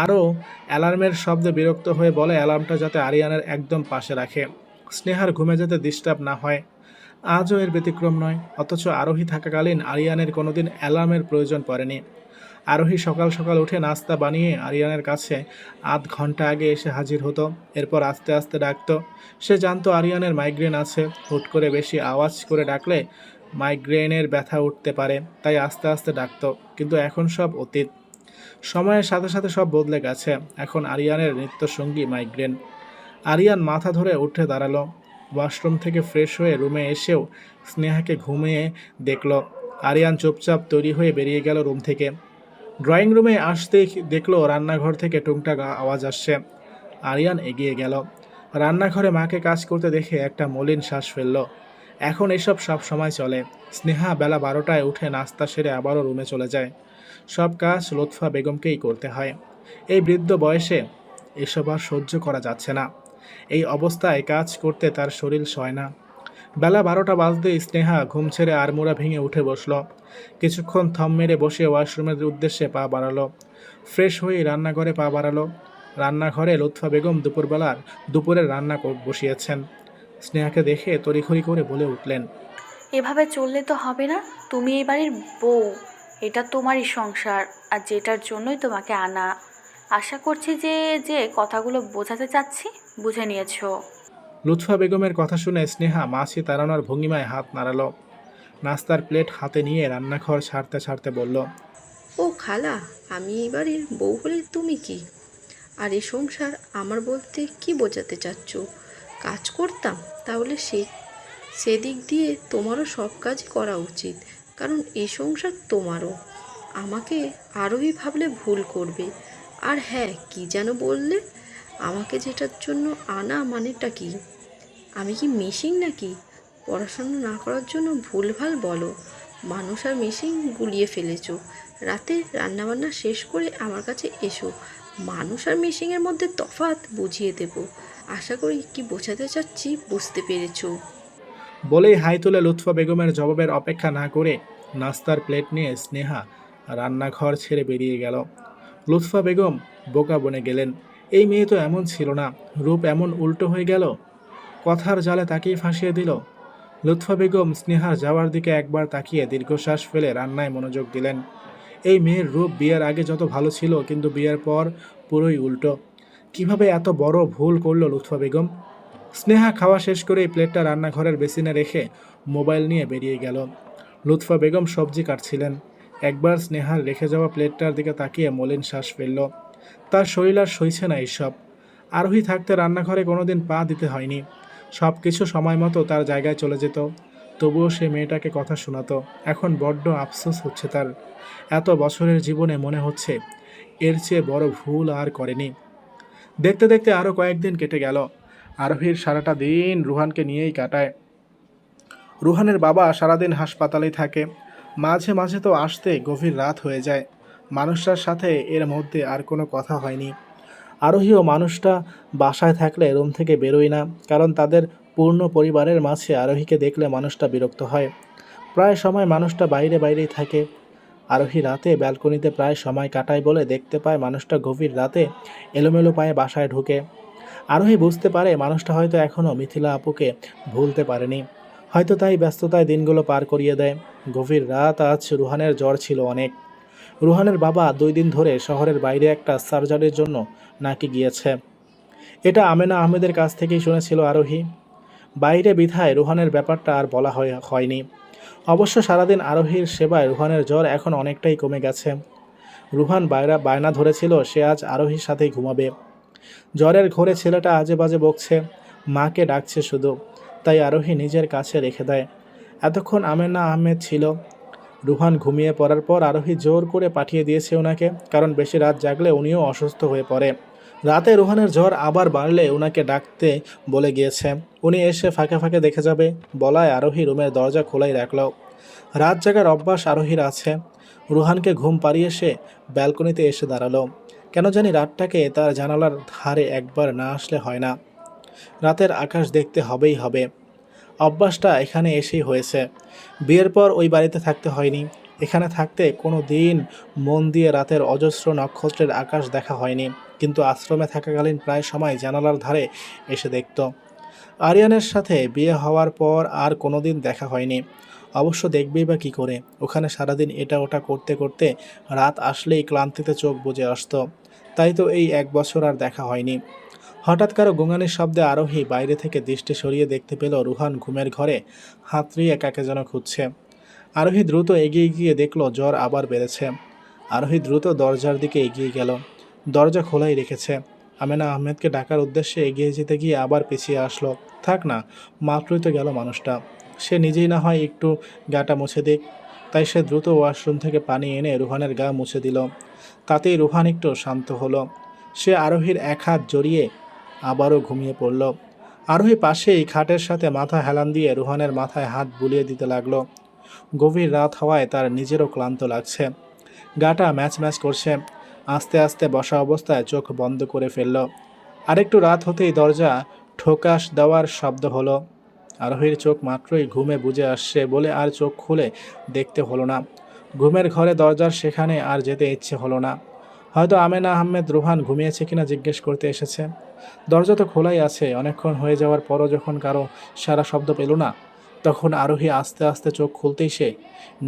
আরও অ্যালার্মের শব্দে বিরক্ত হয়ে বলে অ্যালার্মটা যাতে আরিয়ানের একদম পাশে রাখে, স্নেহার ঘুমে যাতে ডিস্টার্ব না হয়। আজও এর ব্যতিক্রম নয়। অথচ আরোহী থাকাকালীন আরিয়ানের কোনোদিন অ্যালার্মের প্রয়োজন পড়েনি। আরোহী সকাল সকাল উঠে নাস্তা বানিয়ে আরিয়ানের কাছে আধ ঘন্টা আগে এসে হাজির হতো। এরপর আস্তে আস্তে ডাকতো। সে জানতো আরিয়ানের মাইগ্রেন আছে। হুট করে বেশি আওয়াজ করে ডাকলে মাইগ্রেনের ব্যথা উঠতে পারে, তাই আস্তে আস্তে ডাকতো। কিন্তু এখন সব অতীত। সময়ের সাথে সাথে সব বদলে গেছে। এখন আরিয়ানের নিত্যসঙ্গী মাইগ্রেন। আরিয়ান মাথা ধরে উঠে দাঁড়ালো। ওয়াশরুম থেকে ফ্রেশ হয়ে রুমে এসেও স্নেহাকে ঘুমিয়ে দেখল। আরিয়ান চুপচাপ তৈরি হয়ে বেরিয়ে গেল রুম থেকে। ড্রয়িং রুমে আসতেই দেখলো রান্নাঘর থেকে টুংটাক আওয়াজ আসছে। আরিয়ান এগিয়ে গেল। রান্নাঘরে মাকে কাজ করতে দেখে একটা মলিন শ্বাস ফেলল। এখন এসব সব সময় চলে। স্নেহা বেলা 12টায় উঠে নাস্তা সেরে আবারও রুমে চলে যায়। সব কাজ লুৎফা বেগমকেই করতে হয়। এই বৃদ্ধ বয়সে এসব আর সহ্য করা যাচ্ছে না। এই অবস্থায় কাজ করতে তার শরীর সয় না। বেলা 12টা বাজতেই স্নেহা ঘুম ছেড়ে আড়মোড়া ভেঙে উঠে বসল। কিছুক্ষণ থম মেরে বসে ওয়াশরুমের উদ্দেশ্যে পা বাড়ালো। ফ্রেশ হয়ে রান্নাঘরে পা বাড়ালো। রান্নাঘরে লুৎফা বেগম দুপুরের রান্না বসিয়েছেন। স্নেহাকে দেখে তড়িঘড়ি করে বলে উঠলেন, এভাবে চললে তো হবে না। তুমি এই বাড়ির বউ, এটা তোমারই সংসার, আর যেটার জন্যই তোমাকে আনা। আশা করছি যে যে কথাগুলো বোঝাতে চাচ্ছি বুঝে নিয়েছো। লুৎফা বেগমের কথা শুনে স্নেহা মাছি তাড়ানোর ভঙ্গিমায় হাত নাড়ালো। নাস্তার প্লেট হাতে নিয়ে রান্নাঘর ছাড়তে ছাড়তে বলল, ও খালা, আমি এই বাড়ির বউ হলে তুমি কি? আর এই সংসার আমার বলতে কি বোঝাতে চাচ্ছ? কাজ করতাম তাহলে সেদিক দিয়ে তোমারও সব কাজই করা উচিত, কারণ এই সংসার তোমারও। আমাকে আরোহী ভাবলে ভুল করবে। আর হ্যাঁ, কি যেন বললে? আমাকে যেটার জন্য আনা মানেটা কি? আমি কি মেশিন নাকি? পড়াশোনা না করার জন্য ভুলভাল বলো। মানুষ আর মেশিন গুলিয়ে ফেলেছো। রাতে রান্নাবান্না শেষ করে আমার কাছে এসো, মানুষ আর মেশিনের মধ্যে তফাৎ বুঝিয়ে দেব। আশা করি কি বোঝাতে চাচ্ছি বুঝতে পেরেছো। বলেই হাই তুলে লুৎফা বেগমের জবাবের অপেক্ষা না করে নাস্তার প্লেট নিয়ে স্নেহা রান্নাঘর ছেড়ে বেরিয়ে গেল। লুৎফা বেগম বোকা বনে গেলেন। এই মেয়ে তো এমন ছিল না, রূপ এমন উল্টো হয়ে গেল। কথার জালে তাকেই ফাঁসিয়ে দিল। লুৎফা বেগম স্নেহার যাওয়ার দিকে একবার তাকিয়ে দীর্ঘশ্বাস ফেলে রান্নায় মনোযোগ দিলেন। এই মেয়ের রূপ বিয়ের আগে যত ভালো ছিল, কিন্তু বিয়ের পর পুরোই উল্টো। কিভাবে এত বড় ভুল করলো লুৎফা বেগম? স্নেহা খাওয়া শেষ করে এই প্লেটটা রান্নাঘরের বেসিনে রেখে মোবাইল নিয়ে বেরিয়ে গেল। লুৎফা বেগম সবজি কাটছিলেন। একবার স্নেহার রেখে যাওয়া প্লেটটার দিকে তাকিয়ে মলিন শ্বাস ফেলল। তার শরীর আর সইছে না এইসব। আরোহী থাকতে রান্নাঘরে কোনোদিন পা দিতে হয়নি। সব কিছু সময় মতো তার জায়গায় চলে যেত। তবুও সে মেয়েটাকে কথা শোনাতো। এখন বড্ড আফসোস হচ্ছে তার। এত বছরের জীবনে মনে হচ্ছে এর চেয়ে বড় ভুল আর করেনি। দেখতে দেখতে আরও কয়েকদিন কেটে গেল। আরোহীর সারাটা দিন রুহানকে নিয়েই কাটায়। রুহানের বাবা সারাদিন হাসপাতালেই থাকে। মাঝে মাঝে তো আসতে গভীর রাত হয়ে যায়। মানুষটার সাথে এর মধ্যে আর কোনো কথা হয়নি। আরোহীও মানুষটা বাসায় থাকলে রুম থেকে বেরোয় না, কারণ তাদের পূর্ণ পরিবারের মাঝে আরোহীকে দেখলে মানুষটা বিরক্ত হয়। প্রায় সময় মানুষটা বাইরেই থাকে। আরোহী রাতে ব্যালকনিতে প্রায় সময় কাটায় বলে দেখতে পায় মানুষটা গভীর রাতে এলোমেলো পায়ে বাসায় ঢুকে। আরোহী বুঝতে পারে মানুষটা হয়তো এখনও মিথিলা আপুকে ভুলতে পারেনি। হয়তো তাই ব্যস্ততায় দিনগুলো পার করিয়ে দেয়। গভীর রাত। আজ রুহানের জ্বর ছিল অনেক। রুহানের বাবা 2 দিন ধরে শহরের বাইরে একটা সার্জারির জন্য নাকি গিয়েছে। এটা আমেনা আহমেদের কাছ থেকেই শুনেছিল আরোহী। বাইরে বিধায় রুহানের ব্যাপারটা আর বলা হয়নি। অবশ্য সারাদিন আরোহীর সেবায় রুহানের জ্বর এখন অনেকটাই কমে গেছে। রুহান বায়না ধরেছিল সে আজ আরোহীর সাথেই ঘুমাবে। জ্বরের ঘোরে ছেলেটা আজে বাজে বকছে, মাকে ডাকছে শুধু। তাই আরোহী নিজের কাছে রেখে দেয়। এতক্ষণ আমেনা আহমেদ ছিল। রুহান ঘুমিয়ে পড়ার পর আরোহী জোর করে পাঠিয়ে দিয়েছে ওনাকে, কারণ বেশি রাত জাগলে উনিও অসুস্থ হয়ে পড়ে। রাতে রুহানের জ্বর আবার বাড়লে ওনাকে ডাকতে বলে গিয়েছে। উনি এসে ফাঁকে ফাঁকে দেখে যাবে বলায় আরোহী রুমের দরজা খোলাই রাখল। রাত জাগার অভ্যাস আরোহীর আছে। রুহানকে ঘুম পাড়িয়ে সে ব্যালকনিতে এসে দাঁড়ালো। কেন জানি রাতটাকে তার জানালার ধারে একবার না আসলে হয় না। রাতের আকাশ দেখতে হবেই হবে। অভ্যাসটা এখানে এসেই হয়েছে। বিয়ের পর ওই বাড়িতে থাকতে হয়নি। এখানে থাকতে কোনো দিন মন দিয়ে রাতের অজস্র নক্ষত্রের আকাশ দেখা হয়নি, কিন্তু আশ্রমে থাকাকালীন প্রায় সময় জানালার ধারে এসে দেখত। আরিয়ানের সাথে বিয়ে হওয়ার পর আর কোনো দিন দেখা হয়নি। অবশ্য দেখবেই বা কী করে? ওখানে সারাদিন এটা ওটা করতে করতে রাত আসলেই ক্লান্তিতে চোখ বুজে আসতো। তাই তো এই 1 বছর আর দেখা হয়নি। হঠাৎ কারো গোঙানির শব্দে আরোহী বাইরে থেকে দৃষ্টি সরিয়ে দেখতে পেল রুহান ঘুমের ঘরে হাতড়িয়ে কাকে যেন খুঁজছে। আরোহী দ্রুত এগিয়ে গিয়ে দেখল জ্বর আবার বেড়েছে। আরোহী দ্রুত দরজার দিকে এগিয়ে গেল। দরজা খোলাই রেখেছে। আমেনা আহমেদকে ডাকার উদ্দেশ্যে এগিয়ে যেতে গিয়ে আবার পিছিয়ে আসলো। থাক না, মাত্রই তো গেল মানুষটা। সে নিজেই না হয় একটু গাটা মুছে দিক। তাই সে দ্রুত ওয়াশরুম থেকে পানি এনে রুহানের গা মুছে দিল। তাতেই রুহান একটু শান্ত হলো। সে আরোহীর এক হাত জড়িয়ে আবারও ঘুমিয়ে পড়ল। আরোহী পাশেই খাটের সাথে মাথা হেলান দিয়ে রুহানের মাথায় হাত বুলিয়ে দিতে লাগলো। গভীর রাত হওয়ায় তার নিজেরও ক্লান্ত লাগছে, গাটা ম্যাচ ম্যাচ করছে। আস্তে আস্তে বসা অবস্থায় চোখ বন্ধ করে ফেলল। আরেকটু রাত হতেই দরজা ঠোকাস দেওয়ার শব্দ হলো। আরোহীর চোখ মাত্রই ঘুমে বুজে আসছে বলে আর চোখ খুলে দেখতে হলো না। ঘুমের ঘরে দরজার সেখানে আর যেতে ইচ্ছে হলো না। হয়তো আমেনা আহমেদ রুহান ঘুমিয়েছে কিনা জিজ্ঞেস করতে এসেছে। দরজা তো খোলাই আছে। অনেকক্ষণ হয়ে যাওয়ার পরও যখন কারো সারা শব্দ পেল না, তখন আরোহী আস্তে আস্তে চোখ খুলতেই সে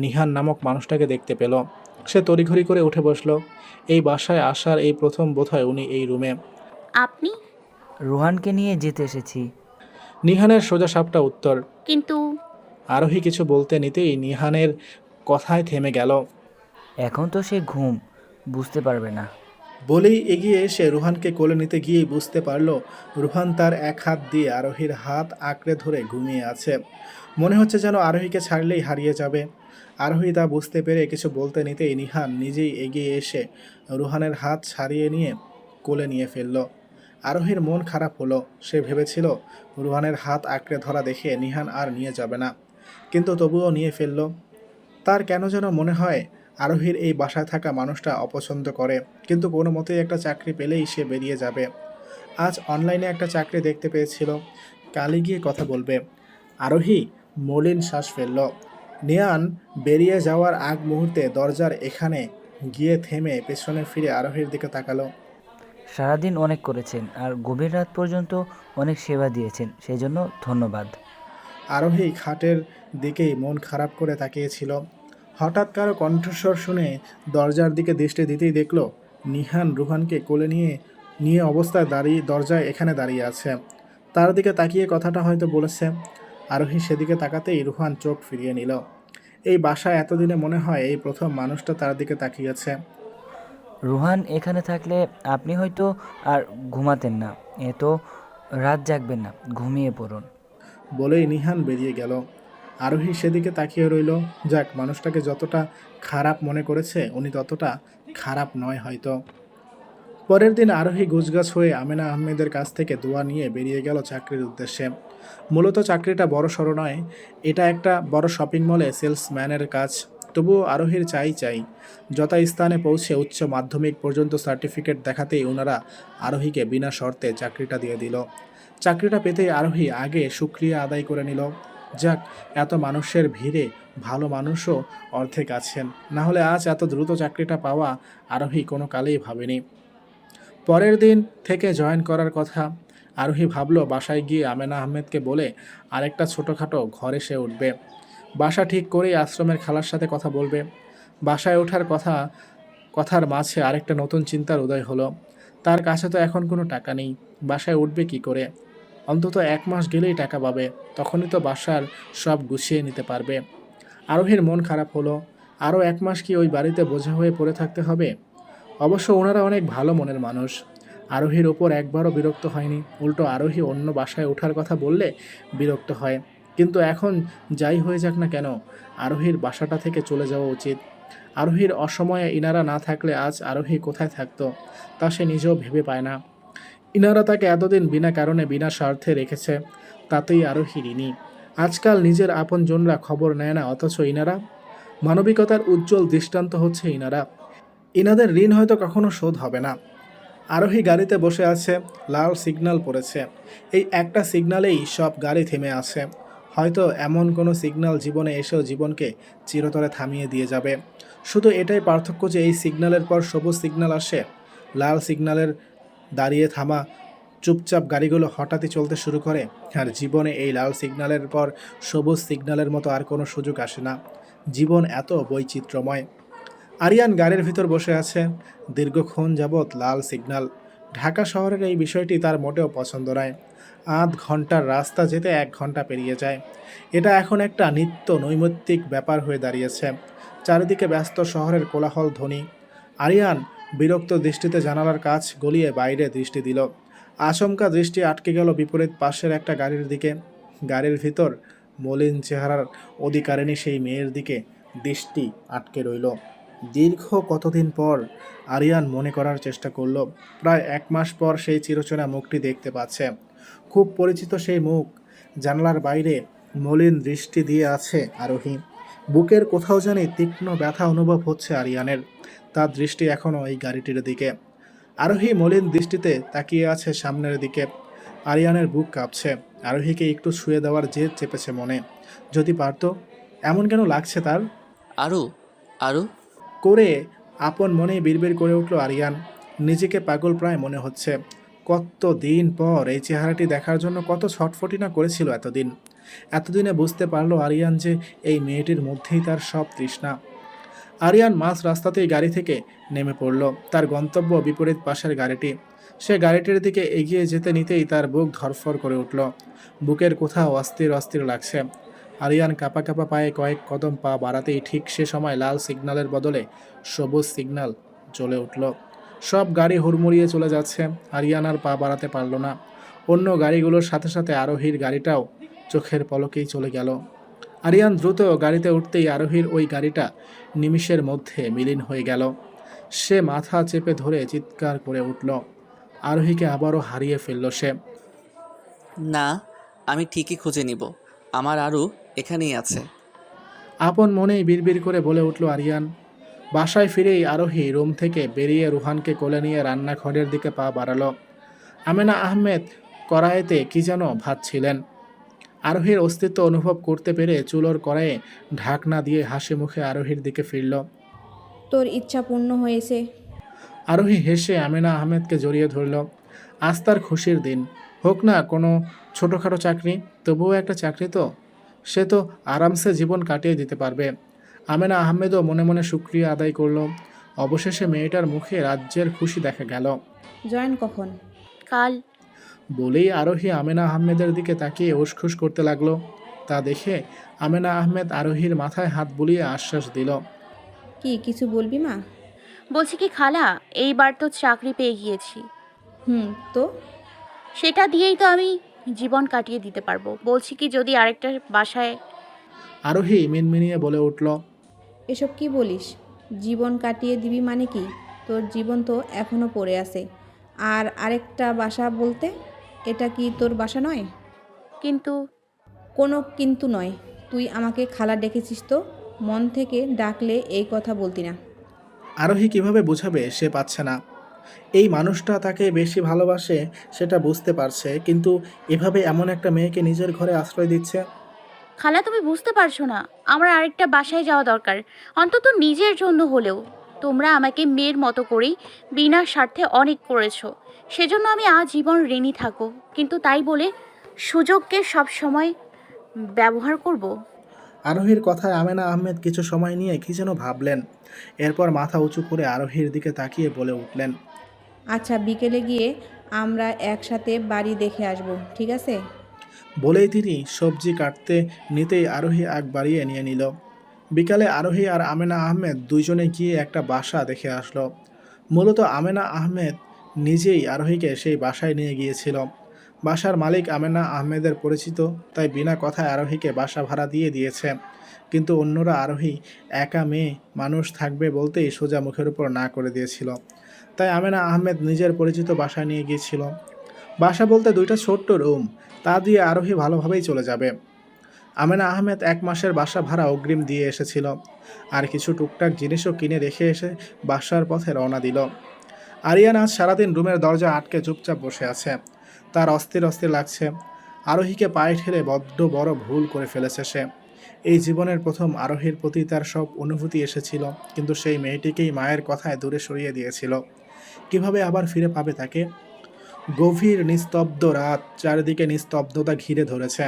নিহান নামক মানুষটাকে দেখতে পেল। সে তড়িঘড়ি করে উঠে বসল। এই বাসায় আসার এই প্রথম বোধহয় উনি এই রুমে। আপনি? রুহানকে নিয়ে যেতে এসেছি। নিহানের সোজা সাপটা উত্তর। কিন্তু আরোহী কিছু বলতে নিতেই নিহানের কথায় থেমে গেল। এখন তো সে ঘুম, বুঝতে পারবে না। বলেই এগিয়ে এসে রুহানকে কোলে নিতে গিয়েই বুঝতে পারল রুহান তার এক হাত দিয়ে আরোহীর হাত আঁকড়ে ধরে ঘুমিয়ে আছে। মনে হচ্ছে যেন আরোহীকে ছাড়লেই হারিয়ে যাবে। আরোহী তা বুঝতে পেরে কিছু বলতে নিতেই নিহান নিজেই এগিয়ে এসে রুহানের হাত ছাড়িয়ে নিয়ে কোলে নিয়ে ফেলল। আরোহীর মন খারাপ হলো। সে ভেবেছিল রুহানের হাত আঁকড়ে ধরা দেখে নিহান আর নিয়ে যাবে না, কিন্তু তবুও নিয়ে ফেলল। তার কেন যেন মনে হয় আরোহীর এই বাসায় থাকা মানুষটা অপছন্দ করে, কিন্তু কোনো মতেই একটা চাকরি পেলেই সে বেরিয়ে যাবে। আজ অনলাইনে একটা চাকরি দেখতে পেয়েছিল, কালই গিয়ে কথা বলবে। আরোহী মলিন শ্বাস ফেলল। নিয়ান বেরিয়ে যাওয়ার আগ মুহূর্তে দরজার এখানে গিয়ে থেমে পেছনে ফিরে আরোহীর দিকে তাকালো। সারাদিন অনেক করেছেন আর গভীর রাত পর্যন্ত অনেক সেবা দিয়েছেন, সেই জন্য ধন্যবাদ। আরোহী খাটের দিকেই মন খারাপ করে তাকিয়েছিল। হঠাৎ কারো কণ্ঠস্বর শুনে দরজার দিকে দৃষ্টি দিতেই দেখল নিহান রুহানকে কোলে নিয়ে অবস্থায় দরজায় এখানে দাঁড়িয়ে আছে। তার দিকে তাকিয়ে কথাটা হয়তো বলেছে। আরোহী সেদিকে তাকাতেই রুহান চোখ ফিরিয়ে নিল। এই বাসায় এতদিনে মনে হয় এই প্রথম মানুষটা তার দিকে তাকিয়েছে। রুহান এখানে থাকলে আপনি হয়তো আর ঘুমাতেন না, এত রাত জাগবেন না, ঘুমিয়ে পড়ুন। বলেই নিহান বেরিয়ে গেল। আরোহী সেদিকে তাকিয়ে রইল। যাক, মানুষটাকে যতটা খারাপ মনে করেছে উনি ততটা খারাপ নয় হয়তো। পরের দিন আরোহী গুজগাছ হয়ে আমেনা আহমেদের কাছ থেকে দোয়া নিয়ে বেরিয়ে গেল চাকরির উদ্দেশ্যে। মূলত চাকরিটা বড় সড়ো নয়, এটা একটা বড় শপিং মলে সেলসম্যানের কাজ। তবুও আরোহীর চাই। যথাস্থানে পৌঁছে উচ্চ মাধ্যমিক পর্যন্ত সার্টিফিকেট দেখাতেই ওনারা আরোহীকে বিনা শর্তে চাকরিটা দিয়ে দিল। চাকরিটা পেতেই আরোহী আগে শুকরিয়া আদায় করে নিল। যাক, এত মানুষের ভিড়ে ভালো মানুষও অর্ধেক আছেন, না হলে আজ এত দ্রুত চাকরিটা পাওয়া আরোহী কোনো কালেই ভাবেনি। পরের দিন থেকে জয়েন করার কথা। আরোহী ভাবল বাসায় গিয়ে আমেনা আহমেদকে বলে আরেকটা ছোটোখাটো ঘরে সে উঠবে। বাসা ঠিক করেই আশ্রমের খালার সাথে কথা বলবে। বাসায় ওঠার কথার মাঝে আরেকটা নতুন চিন্তার উদয় হলো। তার কাছে তো এখন কোনো টাকা নেই, বাসায় উঠবে কি করে? অন্তত 1 মাস গেলেই টাকা পাবে, তখনই তো বাসার সব গুছিয়ে নিতে পারবে। আরোহীর মন খারাপ হলো। আরও 1 মাস কি ওই বাড়িতে বোঝা হয়ে পড়ে থাকতে হবে? অবশ্য ওনারা অনেক ভালো মনের মানুষ। আরোহীর ওপর একবারও বিরক্ত হয়নি। উল্টো আরোহী অন্য বাসায় ওঠার কথা বললে বিরক্ত হয়। কিন্তু এখন যাই হয়ে যাক না কেন, আরোহীর বাসাটা থেকে চলে যাওয়া উচিত। আরোহীর অসময়ে ইনারা না থাকলে আজ আরোহী কোথায় থাকতো তা সে নিজেও ভেবে পায় না। ইনারা তাকে এতদিন বিনা কারণে বিনা স্বার্থে রেখেছে, তাতেই আরোহী ঋণী। আজকাল নিজের আপনজনরা খবর নেয় না, অথচ ইনারা মানবিকতার উজ্জ্বল দৃষ্টান্ত হচ্ছে ইনারা। ইনাদের ঋণ হয়তো কখনো শোধ হবে না। আরোহী গাড়িতে বসে আছে, লাল সিগন্যাল পড়েছে। এই একটা সিগন্যালেই সব গাড়ি থেমে আছে। হয়তো এমন কোনো সিগন্যাল জীবনে এসেও জীবনকে চিরতরে থামিয়ে দিয়ে যাবে। শুধু এটাই পার্থক্য যে এই সিগন্যালের পর সবুজ সিগন্যাল আসে। লাল সিগন্যালের দাঁড়িয়ে থামা চুপচাপ গাড়িগুলো হঠাৎই চলতে শুরু করে। আর জীবনে এই লাল সিগন্যালের পর সবুজ সিগন্যালের মতো আর কোনো সুযোগ আসে না। জীবন এত বৈচিত্র্যময়। আরিয়ান গাড়ির ভিতর বসে আছে। দীর্ঘক্ষণ যাবৎ লাল সিগন্যাল। ঢাকা শহরের এই বিষয়টি তার মোটেও পছন্দ নয়। আধ ঘন্টার রাস্তা যেতে 1 ঘন্টা পেরিয়ে যায়। এটা এখন একটা নিত্য নৈমিত্তিক ব্যাপার হয়ে দাঁড়িয়েছে। চারিদিকে ব্যস্ত শহরের কোলাহল ধ্বনি। আরিয়ান বিরক্ত দৃষ্টিতে জানালার কাছ গলিয়ে বাইরে দৃষ্টি দিল। আচমকা দৃষ্টি আটকে গেল বিপরীত পাশের একটা গাড়ির দিকে। গাড়ির ভিতর মলিন চেহারার অধিকারিণী সেই মেয়ের দিকে দৃষ্টি আটকে রইল। দীর্ঘ কতদিন পর আরিয়ান মনে করার চেষ্টা করল। প্রায় 1 মাস পর সেই চিরচেনা মুখটি দেখতে পাচ্ছে। খুব পরিচিত সেই মুখ। জানলার বাইরে মলিন দৃষ্টি দিয়ে আছে আরোহী। বুকের কোথাও জানি তীক্ষ্ণ ব্যথা অনুভব হচ্ছে আরিয়ানের। তার দৃষ্টি এখনও এই গাড়িটির দিকে। আরোহী মলিন দৃষ্টিতে তাকিয়ে আছে সামনের দিকে। আরিয়ানের বুক কাঁপছে। আরোহীকে একটু ছুঁয়ে দেওয়ার জেদ চেপেছে মনে। যদি পারতো। এমন কেন লাগছে তার আরু আরু করে আপন মনেই বিড়বিড় করে উঠল আরিয়ান। নিজেকে পাগল প্রায় মনে হচ্ছে। কত দিন পর এই চেহারাটি দেখার জন্য কত ছটফটি না করেছিল এতদিনে বুঝতে পারলো আরিয়ান যে এই মেয়েটির মধ্যেই তার সব তৃষ্ণা। আরিয়ান মাঝ রাস্তাতেই গাড়ি থেকে নেমে পড়ল। তার গন্তব্য বিপরীত পাশের গাড়িটি। সে গাড়িটির দিকে এগিয়ে যেতে নিতেই তার বুক ধরফর করে উঠল। বুকের কোথাও অস্থির অস্থির লাগছে। আরিয়ান কাঁপা কাঁপা পায়ে কয়েক কদম পা বাড়াতেই ঠিক সে সময় লাল সিগন্যালের বদলে সবুজ সিগন্যাল জ্বলে উঠল। সব গাড়ি হুড়মুড়িয়ে চলে যাচ্ছে। আরিয়ান আর পা বাড়াতে পারল না। অন্য গাড়িগুলোর সাথে সাথে আরোহীর গাড়িটাও চোখের পলকেই চলে গেল। আরিয়ান দ্রুত গাড়িতে উঠতেই আরোহীর ওই গাড়িটা নিমিষের মধ্যে বিলীন হয়ে গেল। সে মাথা চেপে ধরে চিৎকার করে উঠল। আরোহীকে আবারও হারিয়ে ফেলল সে। না, আমি ঠিকই খুঁজে নিব। আমার আরু এখানেই আছে। আপন মনেই বিড়বিড় করে বলে উঠল আরিয়ান। বাসায় ফিরেই আরোহী রুম থেকে বেরিয়ে রুহানকে কোলে নিয়ে রান্নাঘরের দিকে পা বাড়ালো। আমেনা আহমেদ কড়াইতে কি যেন ভাজছিলেন। আরোহীর অস্তিত্ব অনুভব করতে পেরে চুলোর কড়াইয়ে ঢাকনা দিয়ে হাসি মুখে আরোহীর দিকে ফিরল। তোর ইচ্ছা পূর্ণ হয়েছে। আরোহী হেসে আমেনা আহমেদকে জড়িয়ে ধরল। আজ তার খুশির দিন। হোক না কোনো ছোটোখাটো চাকরি, তবুও একটা চাকরি তো। সে তো আরামসে জীবন কাটিয়ে দিতে পারবে। আমেনা আহমেদও মনে মনে শুকরিয়া আদায় করল। অবশেষে মেয়েটার মুখে রাজ্যের খুশি দেখা গেল। জয়েন কখন? কাল। বলেই আরোহী আমেনা আহমেদের দিকে তাকিয়ে উসখুস করতে লাগলো। তা দেখে আমেনা আহমেদ আরোহীর মাথায় হাত বুলিয়ে আশ্বাস দিল। কি কিছু বলবি মা? বলছি কি খালা, এইবার তো চাকরি পেয়ে গিয়েছি। তো সেটা দিয়েই তো আমি জীবন কাটিয়ে দিতে পারবো। বলছি কি, যদি আরেকটা বাসায়। আরোহী মিনমিনিয়ে বলে উঠল। এসব কি বলিস? জীবন কাটিয়ে দিবি মানে কি? তোর জীবন তো এখনও পড়ে আছে। আর আরেকটা বাসা বলতে, এটা কি তোর বাসা নয়? কিন্তু কোনো কিন্তু নয়। তুই আমাকে খালা ডেকেছিস তো? মন থেকে ডাকলে এই কথা বলতি না। আরোহী কিভাবে বোঝাবে সে পাচ্ছে না। এই মানুষটা তাকে বেশি ভালোবাসে সেটা বুঝতে পারছে, কিন্তু এভাবে এমন একটা মেয়েকে নিজের ঘরে আশ্রয় দিচ্ছে। খালা, তুমি বুঝতে পারছো না, আমার আরেকটা বাসায় যাওয়া দরকার, অন্তত নিজের জন্য হলেও। তোমরা আমাকে মেয়ের মতো করেই বিনা স্বার্থে অনেক করেছো, সেজন্য আমি আজীবন ঋণী থাকো। কিন্তু তাই বলে সুযোগকে সব সময় ব্যবহার করব? আরোহীর কথায় আমেনা আহমেদ কিছু সময় নিয়ে কি যেন ভাবলেন। এরপর মাথা উঁচু করে আরোহীর দিকে তাকিয়ে বলে উঠলেন। আচ্ছা, বিকেলে গিয়ে আমরা একসাথে বাড়ি দেখে আসব, ঠিক আছে? বলেই তিনি সবজি কাটতে নিতেই আরোহী আগ বাড়িয়ে নিয়ে নিল। বিকালে আরোহী আর আমেনা আহমেদ দুইজনে গিয়ে একটা বাসা দেখে আসলো। মূলত আমেনা আহমেদ নিজেই আরোহীকে সেই বাসায় নিয়ে গিয়েছিল। বাসার মালিক আমেনা আহমেদের পরিচিত, তাই বিনা কথায় আরোহীকে বাসা ভাড়া দিয়ে দিয়েছে। কিন্তু অন্যরা আরোহী একা মেয়ে মানুষ থাকবে বলতেই সোজা মুখের উপর না করে দিয়েছিল। তাই আমেনা আহমেদ নিজের পরিচিত বাসায় নিয়ে গিয়েছিল। বাসা বলতে দুইটা ছোট্ট রুম, তা দিয়ে আরোহী ভালোভাবেই চলে যাবে। আমেনা আহমেদ 1 মাসের বাসা ভাড়া অগ্রিম দিয়ে এসেছিল। আর কিছু টুকটাক জিনিসও কিনে রেখে এসে বাসার পথে রওনা দিল। আরিয়ান আজ সারাদিন রুমের দরজা আটকে চুপচাপ বসে আছে। তার অস্থির অস্থির লাগছে। আরোহীকে পায়ে ঠেলে বড্ড বড় ভুল করে ফেলেছে সে। এই জীবনের প্রথম আরোহীর প্রতি তার সব অনুভূতি এসেছিল, কিন্তু সেই মেয়েটিকেই মায়ের কথায় দূরে সরিয়ে দিয়েছিল। কিভাবে আবার ফিরে পাবে তাকে? গভীর নিস্তব্ধ রাত, চারিদিকে নিস্তব্ধতা ঘিরে ধরেছে।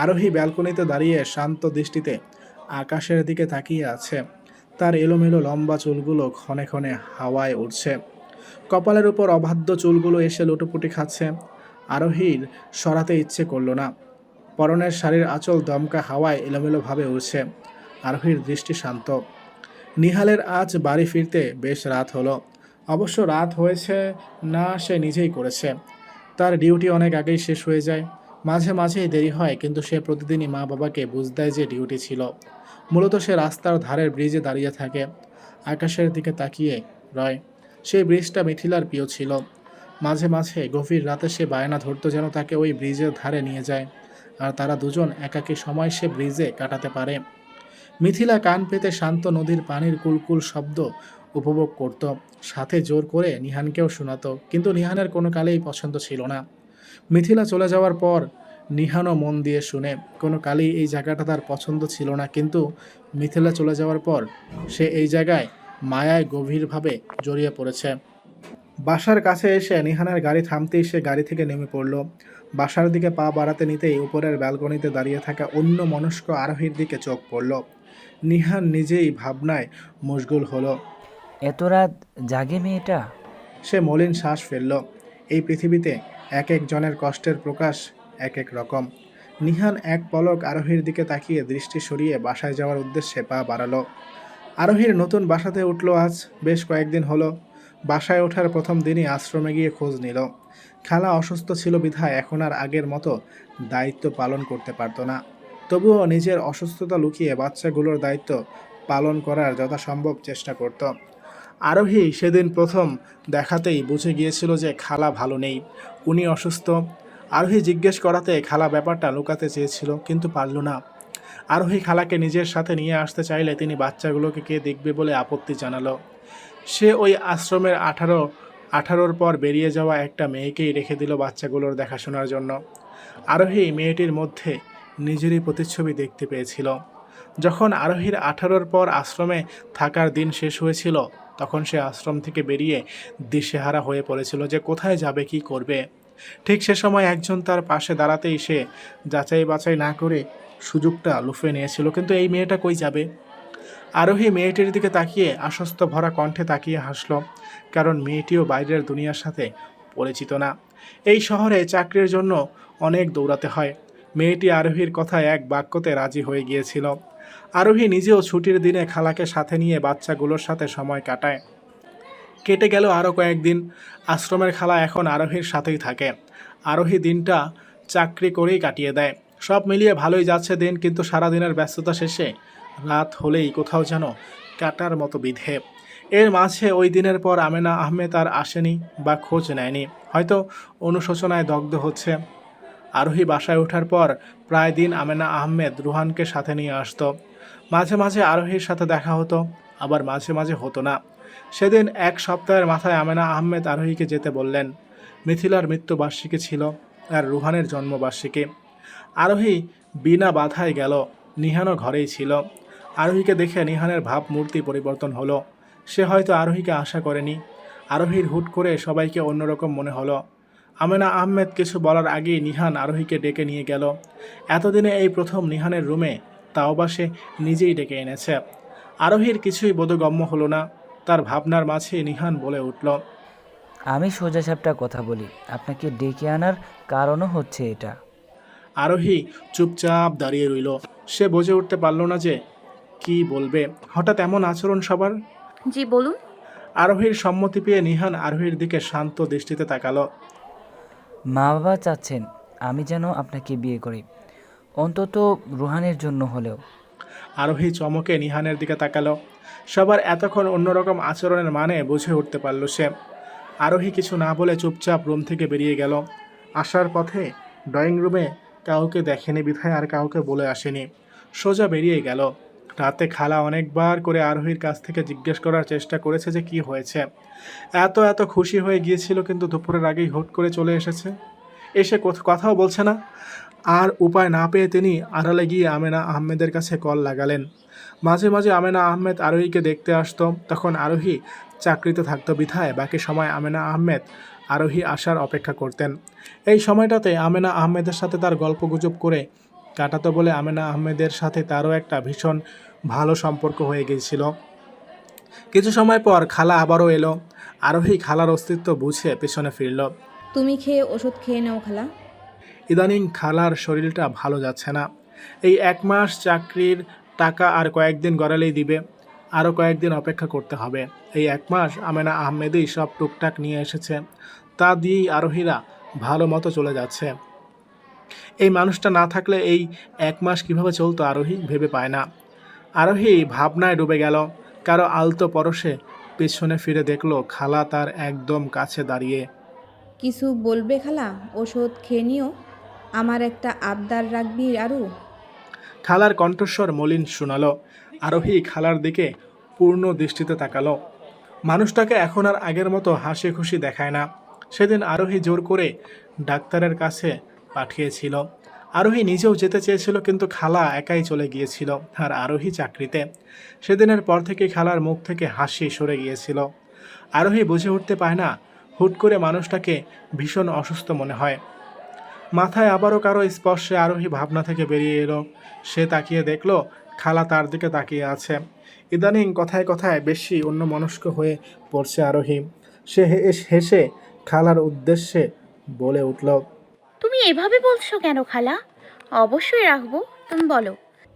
আরোহী ব্যালকনিতে দাঁড়িয়ে শান্ত দৃষ্টিতে আকাশের দিকে তাকিয়ে আছে। তার এলোমেলো লম্বা চুলগুলো ক্ষণে ক্ষণে হাওয়ায় উড়ছে। কপালের উপর অবাধ্য চুলগুলো এসে লুটোপুটি খাচ্ছে। আরোহীর সরাতে ইচ্ছে করল না। পরনের শাড়ির আঁচল দমকা হাওয়ায় এলোমেলোভাবে উড়ছে। আরোহীর দৃষ্টি শান্ত। নিহালের আজ বাড়ি ফিরতে বেশ রাত হলো। অবশ্য রাত হয়েছে না সে নিজেই করেছে। তার ডিউটি অনেক আগেই শেষ হয়ে যায়। মাঝে মাঝেই দেরি হয়, কিন্তু সে প্রতিদিনই মা বাবাকে বুঝ দেয় যে ডিউটি ছিল। মূলত সে রাস্তার ধারের ব্রিজে দাঁড়িয়ে থাকে, আকাশের দিকে তাকিয়ে রয়। সেই ব্রিজটা মিথিলার প্রিয় ছিল। মাঝে মাঝে গভীর রাতে সে বায়না ধরতো যেন তাকে ওই ব্রিজের ধারে নিয়ে যায়, আর তারা দুজন একাকী সময় সে ব্রিজে কাটাতে পারে। মিথিলা কান পেতে শান্ত নদীর পানির কুলকুল শব্দ উপভোগ করত, সাথে জোর করে নিহানকেও শোনাতো, কিন্তু নিহানের কোনো কালেই পছন্দ ছিল না। মিথিলা চলে যাওয়ার পর নিহানও মন দিয়ে শুনে, কোনো কালেই এই জায়গাটা তার পছন্দ ছিল না, কিন্তু মিথিলা চলে যাওয়ার পর সে এই জায়গায় মায়ায় গভীরভাবে জড়িয়ে পড়েছে। বাসার কাছে এসে নিহানের গাড়ি থামতেই সে গাড়ি থেকে নেমে পড়ল। বাসার দিকে পা বাড়াতে নিতেই উপরের ব্যালকনিতে দাঁড়িয়ে থাকা অন্য মনস্ক আরোহীর দিকে চোখ পড়ল। নিহান নিজেই ভাবনায় মশগুল হলো। এত রাত জাগে মেয়েটা? সে মলিন শ্বাস ফেলল। এই পৃথিবীতে এক একজনের কষ্টের প্রকাশ এক এক রকম। নিহান এক পলক আরোহীর দিকে তাকিয়ে দৃষ্টি সরিয়ে বাসায় যাওয়ার উদ্দেশ্যে পা বাড়ালো। আরোহীর নতুন বাসাতে উঠল আজ, বেশ কয়েকদিন হলো। বাসায় ওঠার প্রথম দিনই আশ্রমে গিয়ে খোঁজ নিল। খালা অসুস্থ ছিল বিধায় এখন আর আগের মতো দায়িত্ব পালন করতে পারত না। তবুও নিজের অসুস্থতা লুকিয়ে বাচ্চাগুলোর দায়িত্ব পালন করার যথাসম্ভব চেষ্টা করত। আরোহী সেদিন প্রথম দেখাতেই বুঝে গিয়েছিল যে খালা ভালো নেই, উনি অসুস্থ। আরোহী জিজ্ঞেস করাতে খালা ব্যাপারটা লুকাতে চেয়েছিল, কিন্তু পারল না। আরোহী খালাকে নিজের সাথে নিয়ে আসতে চাইলে তিনি বাচ্চাগুলোকে কে দেখবে বলে আপত্তি জানালো। সে ওই আশ্রমের 18-18 পর বেরিয়ে যাওয়া একটা মেয়েকেই রেখে দিল বাচ্চাগুলোর দেখাশোনার জন্য। আরোহী মেয়েটির মধ্যে নিজেরই প্রতিচ্ছবি দেখতে পেয়েছিল। যখন আরোহীর 18 পর আশ্রমে থাকার দিন শেষ হয়েছিল, তখন সে আশ্রম থেকে বেরিয়ে দিশেহারা হয়ে পড়েছিল যে কোথায় যাবে, কি করবে। ঠিক সে সময় একজন তার পাশে দাঁড়াতেই সে যাচাই বাছাই না করে সুযোগটা লুফে নিয়েছিল। কিন্তু এই মেয়েটা কই যাবে? আরোহী মেয়েটির দিকে তাকিয়ে আশ্বস্ত ভরা কণ্ঠে তাকিয়ে হাসল, কারণ মেয়েটিও বাইরের দুনিয়ার সাথে পরিচিত না। এই শহরে চাকরির জন্য অনেক দৌড়াতে হয়। মেয়েটি আরোহীর কথায় এক বাক্যতে রাজি হয়ে গিয়েছিল। আরোহী নিজেও ছুটির দিনে খালাকে সাথে নিয়ে বাচ্চাগুলোর সাথে সময় কাটায়। কেটে গেল আরও কয়েকদিন। আশ্রমের খালা এখন আরোহীর সাথেই থাকে। আরোহী দিনটা চাকরি করেই কাটিয়ে দেয়। সব মিলিয়ে ভালোই যাচ্ছে দিন, কিন্তু সারাদিনের ব্যস্ততা শেষে রাত হলেই কোথাও যেন কাটার মতো বিধে। এর মাঝে ওই দিনের পর আমেনা আহমেদ আর আসেনি বা খোঁজ নেয়নি, হয়তো অনুশোচনায় দগ্ধ হচ্ছে। আরোহী বাসায় ওঠার পর প্রায় দিন আমেনা আহমেদ রুহানকে সাথে নিয়ে আসতো। মাঝে মাঝে আরোহীর সাথে দেখা হতো, আবার মাঝে মাঝে হতো না। সেদিন এক সপ্তাহের মাথায় আমেনা আহমেদ আরোহীকে যেতে বললেন। মিথিলার মৃত্যুবার্ষিকী ছিল আর রুহানের জন্মবার্ষিকী। আরোহী বিনা বাধায় গেল। নিহানও ঘরেই ছিল। আরোহীকে দেখে নিহানের ভাবমূর্তি পরিবর্তন হলো। সে হয়তো আরোহীকে আশা করেনি। আরোহীর হুট করে সবাইকে অন্যরকম মনে হলো। আমেনা আহমেদ কিছু বলার আগেই নিহান আরোহীকে ডেকে নিয়ে গেল। এতদিনে এই প্রথম নিহানের রুমে, তাও বা সে নিজেই ডেকে এনেছে। আরোহীর কিছুই বোধগম্য হলো না। তার ভাবনার মাঝে নিহান বলে উঠল, আমি সোজাসাপটা কথা বলি, আপনাকে ডেকে আনার কারণও হচ্ছে এটা। আরোহী চুপচাপ দাঁড়িয়ে রইল। সে বুঝে উঠতে পারল না যে কি বলবে। হঠাৎ এমন আচরণ সবার। জি বলুন। আরোহীর সম্মতি পেয়ে নিহান আরোহীর দিকে শান্ত দৃষ্টিতে তাকালো। মা বাবা চাচ্ছেন আমি যেন আপনাকে বিয়ে করি, অন্তত রুহানের জন্য হলেও। আরোহী চমকে নিহানের দিকে তাকালো। সবার এতক্ষণ অন্যরকম আচরণের মানে বুঝে উঠতে পারল সে। আরোহী কিছু না বলে চুপচাপ রুম থেকে বেরিয়ে গেল। আসার পথে ড্রয়িং রুমে কাউকে দেখেনি বিধায় আর কাউকে বলে আসেনি, সোজা বেরিয়ে গেল। রাতে খালা অনেকবার করে আরোহীর কাছ থেকে জিজ্ঞেস করার চেষ্টা করেছে যে কি হয়েছে। এত খুশি হয়ে গিয়েছিল, কিন্তু দুপুরের আগেই হুট করে চলে এসেছে। এসে কথাও বলছে না। আর উপায় না পেয়ে তিনি আড়ালে গিয়ে আমেনা আহমেদের কাছে কল লাগালেন। মাঝে মাঝে আমেনা আহমেদ আরোহীকে দেখতে আসতো। তখন আরোহী চাকরিতে থাকতো বিধায় বাকি সময় আমেনা আহমেদ আরোহী আসার অপেক্ষা করতেন। এই সময়টাতে আমেনা আহমেদের সাথে তার গল্পগুজব করে কাটাতো বলে আমেনা আহমেদের সাথে তারও একটা ভীষণ ভালো সম্পর্ক হয়ে গিয়েছিল। কিছু সময় পর খালা আবারও এলো। আরোহী খালার অস্তিত্ব বুঝে পেছনে ফিরল। তুমি খেয়ে ওষুধ খেয়ে নাও খালা। ইদানিং খালার শরীরটা ভালো যাচ্ছে না। এই 1 মাস চাকরির টাকা আর কয়েকদিন গড়ালেই দিবে। আরও কয়েকদিন অপেক্ষা করতে হবে। এই 1 মাস আমেনা আহমেদই সব টুকটাক নিয়ে এসেছে, তা দিয়েই আরোহীরা ভালো মতো চলে যাচ্ছে। এই মানুষটা না থাকলে এই 1 মাস কিভাবে চলতো আরোহী ভেবে পায় না। আরোহী ভাবনায় ডুবে গেল। কারো আলতো পরশে পেছনে ফিরে দেখলো খালা তার একদম কাছে দাঁড়িয়ে। কিছু বলবে খালা? ওষুধ খেয়ে নিও। আমার একটা আবদার রাখবি আরু? খালার কণ্ঠস্বর মলিন শোনালো। আরোহী খালার দিকে পূর্ণ দৃষ্টিতে তাকালো। মানুষটাকে এখন আর আগের মতো হাসি খুশি দেখায় না। সেদিন আরোহী জোর করে ডাক্তারের কাছে পাঠিয়েছিল। আরোহী নিজেও যেতে চেয়েছিল, কিন্তু খালা একাই চলে গিয়েছিল, আর আরোহী চাকরিতে। সেদিনের পর থেকে খালার মুখ থেকে হাসি সরে গিয়েছিল। আরোহী বুঝে উঠতে পায় না, হুট করে মানুষটাকে ভীষণ অসুস্থ মনে হয়। মাথায় আবারও কারো স্পর্শে আরোহী ভাবনা থেকে বেরিয়ে এলো। সে তাকিয়ে দেখলো খালা তার দিকে তাকিয়ে আছে। ইদানিং কথায় কথায় বেশি অন্যমনস্ক হয়ে পড়ছে আরোহী। সে হেসে খালার উদ্দেশ্যে বলে উঠল, তুমি এভাবে বলছো কেন খালা? অবশ্যই রাখবো, তুমি বলো।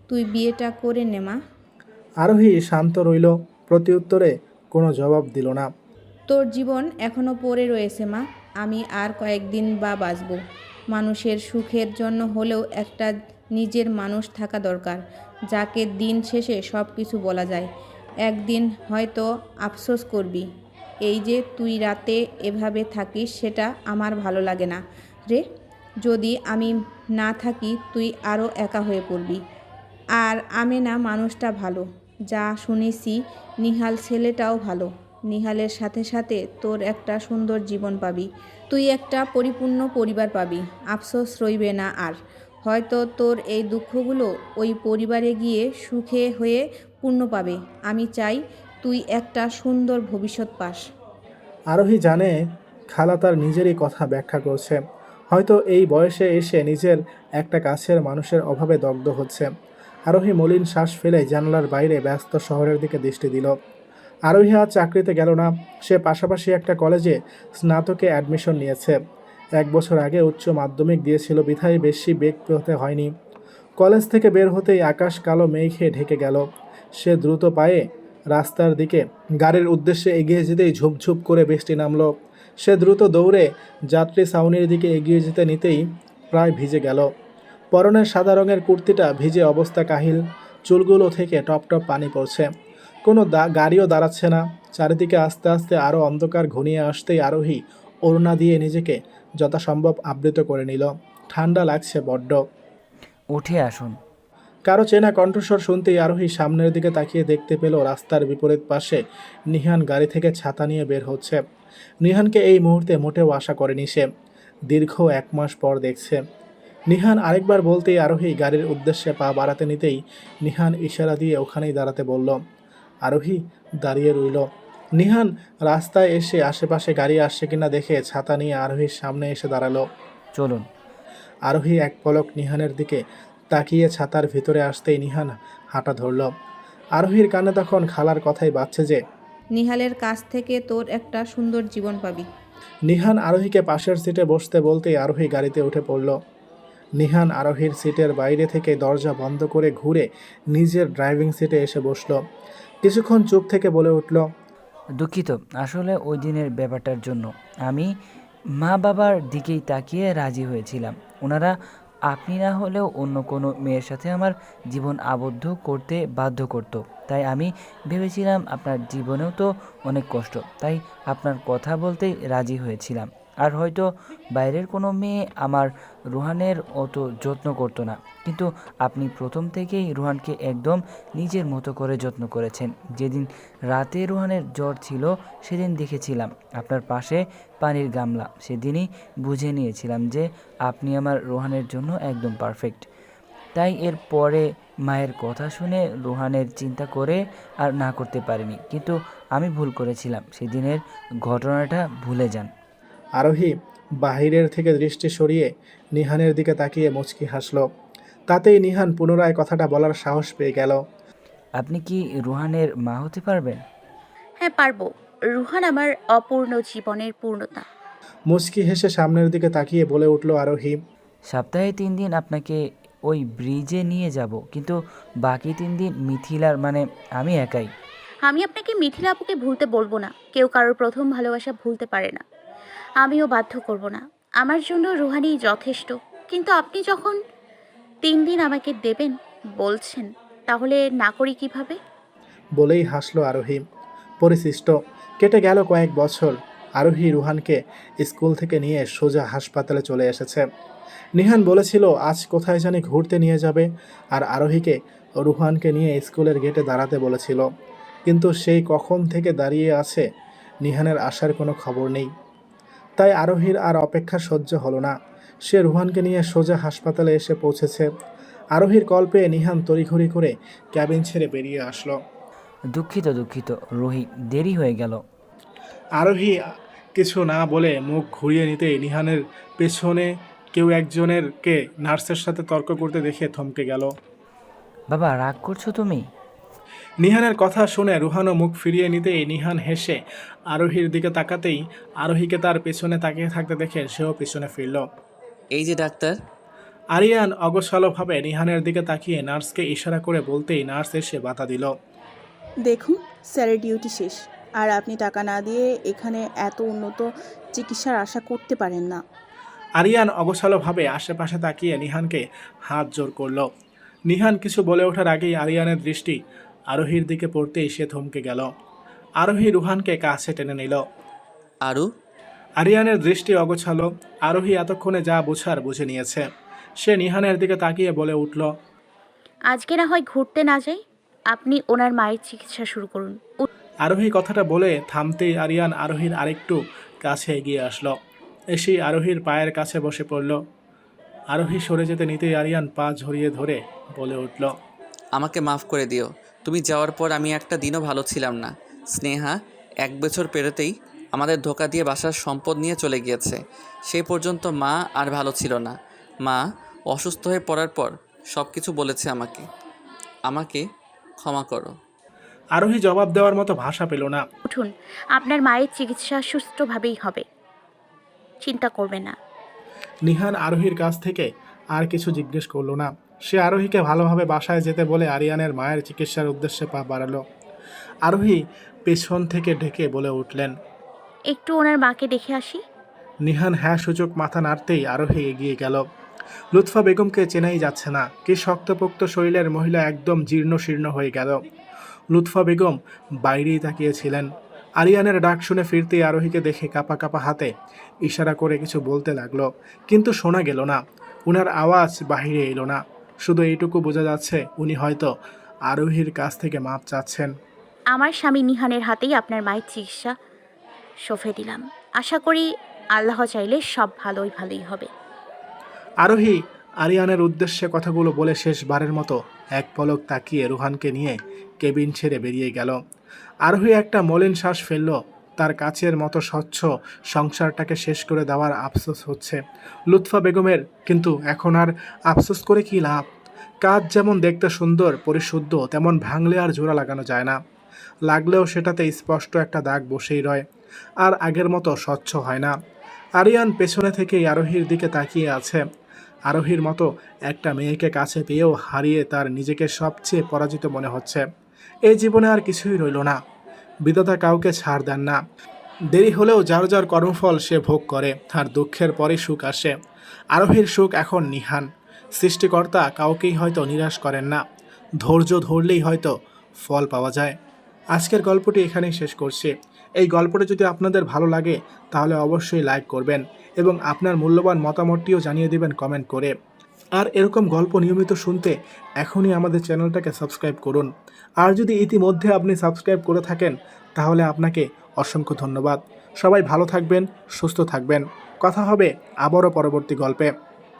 তুই বিয়েটা করে নে মা। আরোহী শান্ত রইল, প্রত্যুত্তরে কোনো জবাব দিল না। তোর জীবন এখনো পড়ে রয়েছে মা। আমি আর কয়েকদিন বা বাঁচব। মানুষের সুখের জন্য হলেও একটা নিজের মানুষ থাকা দরকার, যাকে দিন শেষে সব কিছু বলা যায়। একদিন হয়তো আফসোস করবি। এই যে তুই রাতে এভাবে থাকিস, সেটা আমার ভালো লাগে না রে। যদি আমি না থাকি তুই আরও একা হয়ে পড়বি। আর আমেনা মানুষটা ভালো, যা শুনেছি। নিহাল ছেলেটাও ভালো। নিহালের সাথে সাথে তোর একটা সুন্দর জীবন পাবি। তুই একটা পরিপূর্ণ পরিবার পাবি। আফসোস রইবে না আর। হয়তো তোর এই দুঃখগুলো ওই পরিবারে গিয়ে সুখে হয়ে পূর্ণ পাবে। আমি চাই তুই একটা সুন্দর ভবিষ্যৎ পাস। আরোহী জানে খালা তার নিজেরই কথা ব্যাখ্যা করছে। হয়তো এই বয়সে এসে নিজের একটা কাছের মানুষের অভাবে দগ্ধ হচ্ছে। আরোহী মলিন শ্বাস ফেলে জানালার বাইরে ব্যস্ত শহরের দিকে দৃষ্টি দিল। আরোহী আজ চাকরিতে গেল না। সে পাশাপাশি একটা কলেজে স্নাতকে অ্যাডমিশন নিয়েছে। 1 বছর আগে উচ্চ মাধ্যমিক দিয়েছিল, বিধায় বেশি বেগ পেতে হয়নি। কলেজ থেকে বের হতেই আকাশ কালো মেঘে ঢেকে গেল। সে দ্রুত পায়ে রাস্তার দিকে গাড়ির উদ্দেশ্যে এগিয়ে যেতেই ঝুপঝুপ করে বৃষ্টি নামলো। সে দ্রুত দৌড়ে যাত্রী ছাউনির দিকে এগিয়ে যেতে নিতেই প্রায় ভিজে গেল। পরনের সাদা রঙের কুর্তিটা ভিজে অবস্থা কাহিল। চুলগুলো থেকে টপ টপ পানি পড়ছে। কোনো গাড়িও দাঁড়াচ্ছে না। চারিদিকে আস্তে আস্তে আরও অন্ধকার ঘনিয়ে আসতেই আরোহী ওড়না দিয়ে নিজেকে যথাসম্ভব আবৃত করে নিল। ঠান্ডা লাগছে বড্ড। উঠে আসুন। কারো চেনা কণ্ঠস্বর শুনতেই আরোহী সামনের দিকে তাকিয়ে দেখতে পেল রাস্তার বিপরীত পাশে নিহান গাড়ি থেকে ছাতা নিয়ে বের হচ্ছে। নিহানকে এই মুহূর্তে মোটেও আশা করেনি সে। দীর্ঘ 1 মাস পর দেখছে। নিহান আরেকবার বলতেই আরোহী গাড়ির উদ্দেশ্যে পা বাড়াতে নিতেই নিহান ইশারা দিয়ে ওখানেই দাঁড়াতে বলল। আরোহী দাঁড়িয়ে রইল। নিহান রাস্তায় এসে আশেপাশে গাড়ি আসছে কিনা দেখে ছাতা নিয়ে আরোহীর সামনে এসে দাঁড়ালো। চলুন। আরোহী এক পলক নিহানের দিকে তাকিয়ে ছাতার ভিতরে আসতেই নিহান হাঁটা ধরল। আরোহীর কানে তখন খালার কথাই বাজছে যে, নিহালের কাছ থেকে তোর একটা সুন্দর জীবন পাবি। নিহান আরোহীকে পাশের সিটে বসতে বলতেই আরোহী গাড়িতে উঠে পড়ল। নিহান আরোহীর সিটের বাইরে থেকে দরজা বন্ধ করে ঘুরে নিজের ড্রাইভিং সিটে এসে বসল। কিছুক্ষণ চুপ থেকে বলে উঠল, দুঃখিত, আসলে ওই দিনের ব্যাপারটার জন্য আমি মা বাবার দিকেই তাকিয়ে রাজি হয়েছিলাম। ওনারা আপনি না হলেও অন্য কোনো মেয়ের সাথে আমার জীবন আবদ্ধ করতে বাধ্য করতো। তাই আমি ভেবেছিলাম আপনার জীবনেও তো অনেক কষ্ট, তাই আপনার কথা বলতেই রাজি হয়েছিলাম। আর হয়তো বাইরের কোনো মেয়ে আমার রুহানের অত যত্ন করতো না, কিন্তু আপনি প্রথম থেকেই রুহানকে একদম নিজের মতো করে যত্ন করেছেন। যেদিন রাতে রুহানের জ্বর ছিল সেদিন দেখেছিলাম আপনার পাশে পানির গামলা। সেদিনই বুঝে নিয়েছিলাম যে আপনি আমার রুহানের জন্য একদম পারফেক্ট। তাই এর পরে মায়ের কথা শুনে রুহানের চিন্তা করে আর না করতে পারিনি, কিন্তু আমি ভুল করেছিলাম। সেদিনের ঘটনাটা ভুলে যান। আরোহী বাহিরের থেকে দৃষ্টি সরিয়ে নিহানের দিকে তাকিয়ে মুচকি হাসল। তাতেই নিহান পুনরায় কথাটা বলার সাহস পেয়ে গেল। আপনি কি রুহানের মা হতে পারবেন? হ্যাঁ পারবো। রুহান আমার অপূর্ণ জীবনের পূর্ণতা। মুচকি হেসে সামনের দিকে তাকিয়ে বলে উঠল আরোহী। সপ্তাহে 3 দিন আপনাকে ওই ব্রিজে নিয়ে যাব, কিন্তু বাকি 3 দিন মিথিলার মানে আমি একাই। আমি আপনাকে মিথিলা আপুকে ভুলতে বলবো না। কেউ কারোর প্রথম ভালোবাসা ভুলতে পারে না। আমিও বাধ্য করব না। আমার জন্য রুহানই যথেষ্ট। কিন্তু আপনি যখন 3 দিন আমাকে দেবেন বলছেন, তাহলে না করি কিভাবে? বলেই হাসল আরোহী। পরিশিষ্ট কেটে গেল কয়েক বছর। আরোহী রুহানকে স্কুল থেকে নিয়ে সোজা হাসপাতালে চলে এসেছে। নিহান বলেছিল আজ কোথায় জানি ঘুরতে নিয়ে যাবে, আর আরোহীকে রুহানকে নিয়ে স্কুলের গেটে দাঁড়াতে বলেছিল, কিন্তু সেই কখন থেকে দাঁড়িয়ে আছে, নিহানের আসার কোনো খবর নেই। তাই আরোহীর আর অপেক্ষা সহ্য হলো না, সে রুহানকে নিয়ে সোজা হাসপাতালে এসে পৌঁছেছে। আরোহীর কল পেয়ে নিহান তড়িঘড়ি করে ক্যাবিন ছেড়ে বেরিয়ে আসলো। দুঃখিত রোহি, দেরি হয়ে গেল। আরোহী কিছু না বলে মুখ ঘুরিয়ে নিতেই নিহানের পেছনে কেউ একজনেরকে নার্সের সাথে তর্ক করতে দেখে থমকে গেল। বাবা, রাগ করছো তুমি? নিহানের কথা শুনে রুহানও মুখ ফিরিয়ে নিতেই নিহান হেসে আরোহীর দিকে তাকাতেই আরোহীকে তার পেছনে তাকিয়ে থাকতে দেখে সেও পিছনে ফিরল। এই যে ডাক্তার। আরিয়ান অগোছালোভাবে নিহানের দিকে তাকিয়ে নার্সকে ইশারা করে বলতেই নার্স এসে বাধা দিল। দেখুন, স্যারের ডিউটি শেষ, আর আপনি টাকা না দিয়ে এখানে এত উন্নত চিকিৎসার আশা করতে পারেন না। আরিয়ান অগোছালোভাবে আশেপাশে তাকিয়ে নিহানকে হাত জোর করল। নিহান কিছু বলে ওঠার আগেই আরিয়ানের দৃষ্টি আরোহীর দিকে পড়তেই সে থমকে গেল। আরোহী রুহানকে কাছে টেনে নিল। আরু, আরিয়ানের দৃষ্টি অগোছালো। আরোহী এতক্ষণে যা বোঝার বুঝে নিয়েছে। সে নিহানের দিকে তাকিয়ে বলে উঠল, আজকে না হয় ঘুরতে না যাই, আপনি ওনার মায়ের চিকিৎসা শুরু করুন। আরোহী কথাটা বলে থামতেই আরিয়ান আরোহীর আরেকটু কাছে এগিয়ে আসলো। এসেই আরোহীর পায়ের কাছে বসে পড়ল। আরোহী সরে যেতে নিতেই আরিয়ান পা ঝরিয়ে ধরে বলে উঠল, আমাকে মাফ করে দিও। তুমি যাওয়ার পর আমি একটা দিনও ভালো ছিলাম না। স্নেহা 1 বছর পেরোতেই আমাদের ধোকা দিয়ে বাসার সম্পদ নিয়ে চলে গিয়েছে। সেই পর্যন্ত মা আর ভালো ছিল না। মা অসুস্থ হয়ে পড়ার পর সব কিছু বলেছে আমাকে ক্ষমা করো। আরোহী জবাব দেওয়ার মতো ভাষা পেল না। উঠুন, আপনার মায়ের চিকিৎসা সুষ্ঠুভাবেই হবে, চিন্তা করবেন না। নিহান আরোহীর কাছ থেকে আর কিছু জিজ্ঞেস করলো না। সে আরোহীকে ভালোভাবে বাসায় যেতে বলে আরিয়ানের মায়ের চিকিৎসার উদ্দেশ্যে পা বাড়ালো। আরোহী পেছন থেকে ডেকে বলে উঠলেন, একটু ওনার মাকে দেখে আসি। নিহান হ্যাঁ সূচক মাথা নাড়তেই আরোহী এগিয়ে গেল। লুৎফা বেগমকে চেনাই যাচ্ছে না, কি শক্তপোক্ত শরীরের মহিলা একদম জীর্ণ শীর্ণ হয়ে গেল। লুৎফা বেগম বাইরেই তাকিয়েছিলেন। আরিয়ানের ডাক শুনে ফিরতেই আরোহীকে দেখে কাপা কাপা হাতে ইশারা করে কিছু বলতে লাগলো, কিন্তু শোনা গেল না। উনার আওয়াজ বাহিরে এলো না, শুধু এইটুকু বোঝা যাচ্ছে উনি হয়তো আরোহীর কাছ থেকে মাপ চাচ্ছেন। আমার স্বামী নিহানের হাতেই আপনার মায়ের চিকিৎসা সঁপে দিলাম। আশা করি আল্লাহ চাইলে সব ভালোই হবে। আরোহী আরিয়ানের উদ্দেশ্যে কথাগুলো বলে শেষবারের মতো এক পলক তাকিয়ে রুহানকে নিয়ে কেবিন ছেড়ে বেরিয়ে গেল। আরোহী একটা মলিন শ্বাস ফেলল। তার কাছের মতো স্বচ্ছ সংসারটাকে শেষ করে দেওয়ার আফসোস হচ্ছে লুৎফা বেগমের, কিন্তু এখন আর আফসোস করে কি লাভ? কাজ যেমন দেখতে সুন্দর পরিশুদ্ধ, তেমন ভাঙলে আর জোড়া লাগানো যায় না। লাগলেও সেটাতে স্পষ্ট একটা দাগ বসেই রয়, আর আগের মতো স্বচ্ছ হয় না। আরিয়ান পেছনে থেকেই আরোহীর দিকে তাকিয়ে আছে। আরোহীর মতো একটা মেয়েকে কাছে পেয়েও হারিয়ে তার নিজেকে সবচেয়ে পরাজিত মনে হচ্ছে। এই জীবনে আর কিছুই রইল না। বিধাতা কাউকে ছাড় দেন না। দেরি হলেও যার যার কর্মফল সে ভোগ করে, আর দুঃখের পরে সুখ আসে। আরোহীর সুখ এখন নিহান। সৃষ্টিকর্তা কাউকেই হয়তো নিরাশ করেন না, ধৈর্য ধরলেই হয়তো ফল পাওয়া যায়। আজকের গল্পটি এখানেই শেষ করছি। এই গল্পটি যদি আপনাদের ভালো লাগে তাহলে অবশ্যই লাইক করবেন এবং আপনার মূল্যবান মতামতটিও জানিয়ে দেবেন কমেন্ট করে। আর এরকম গল্প নিয়মিত শুনতে এখনই আমাদের চ্যানেলটাকে সাবস্ক্রাইব করুন। আর যদি ইতিমধ্যে আপনি সাবস্ক্রাইব করে থাকেন তাহলে আপনাকে অসংখ্য ধন্যবাদ। সবাই ভালো থাকবেন, সুস্থ থাকবেন। কথা হবে আবারও পরবর্তী গল্পে।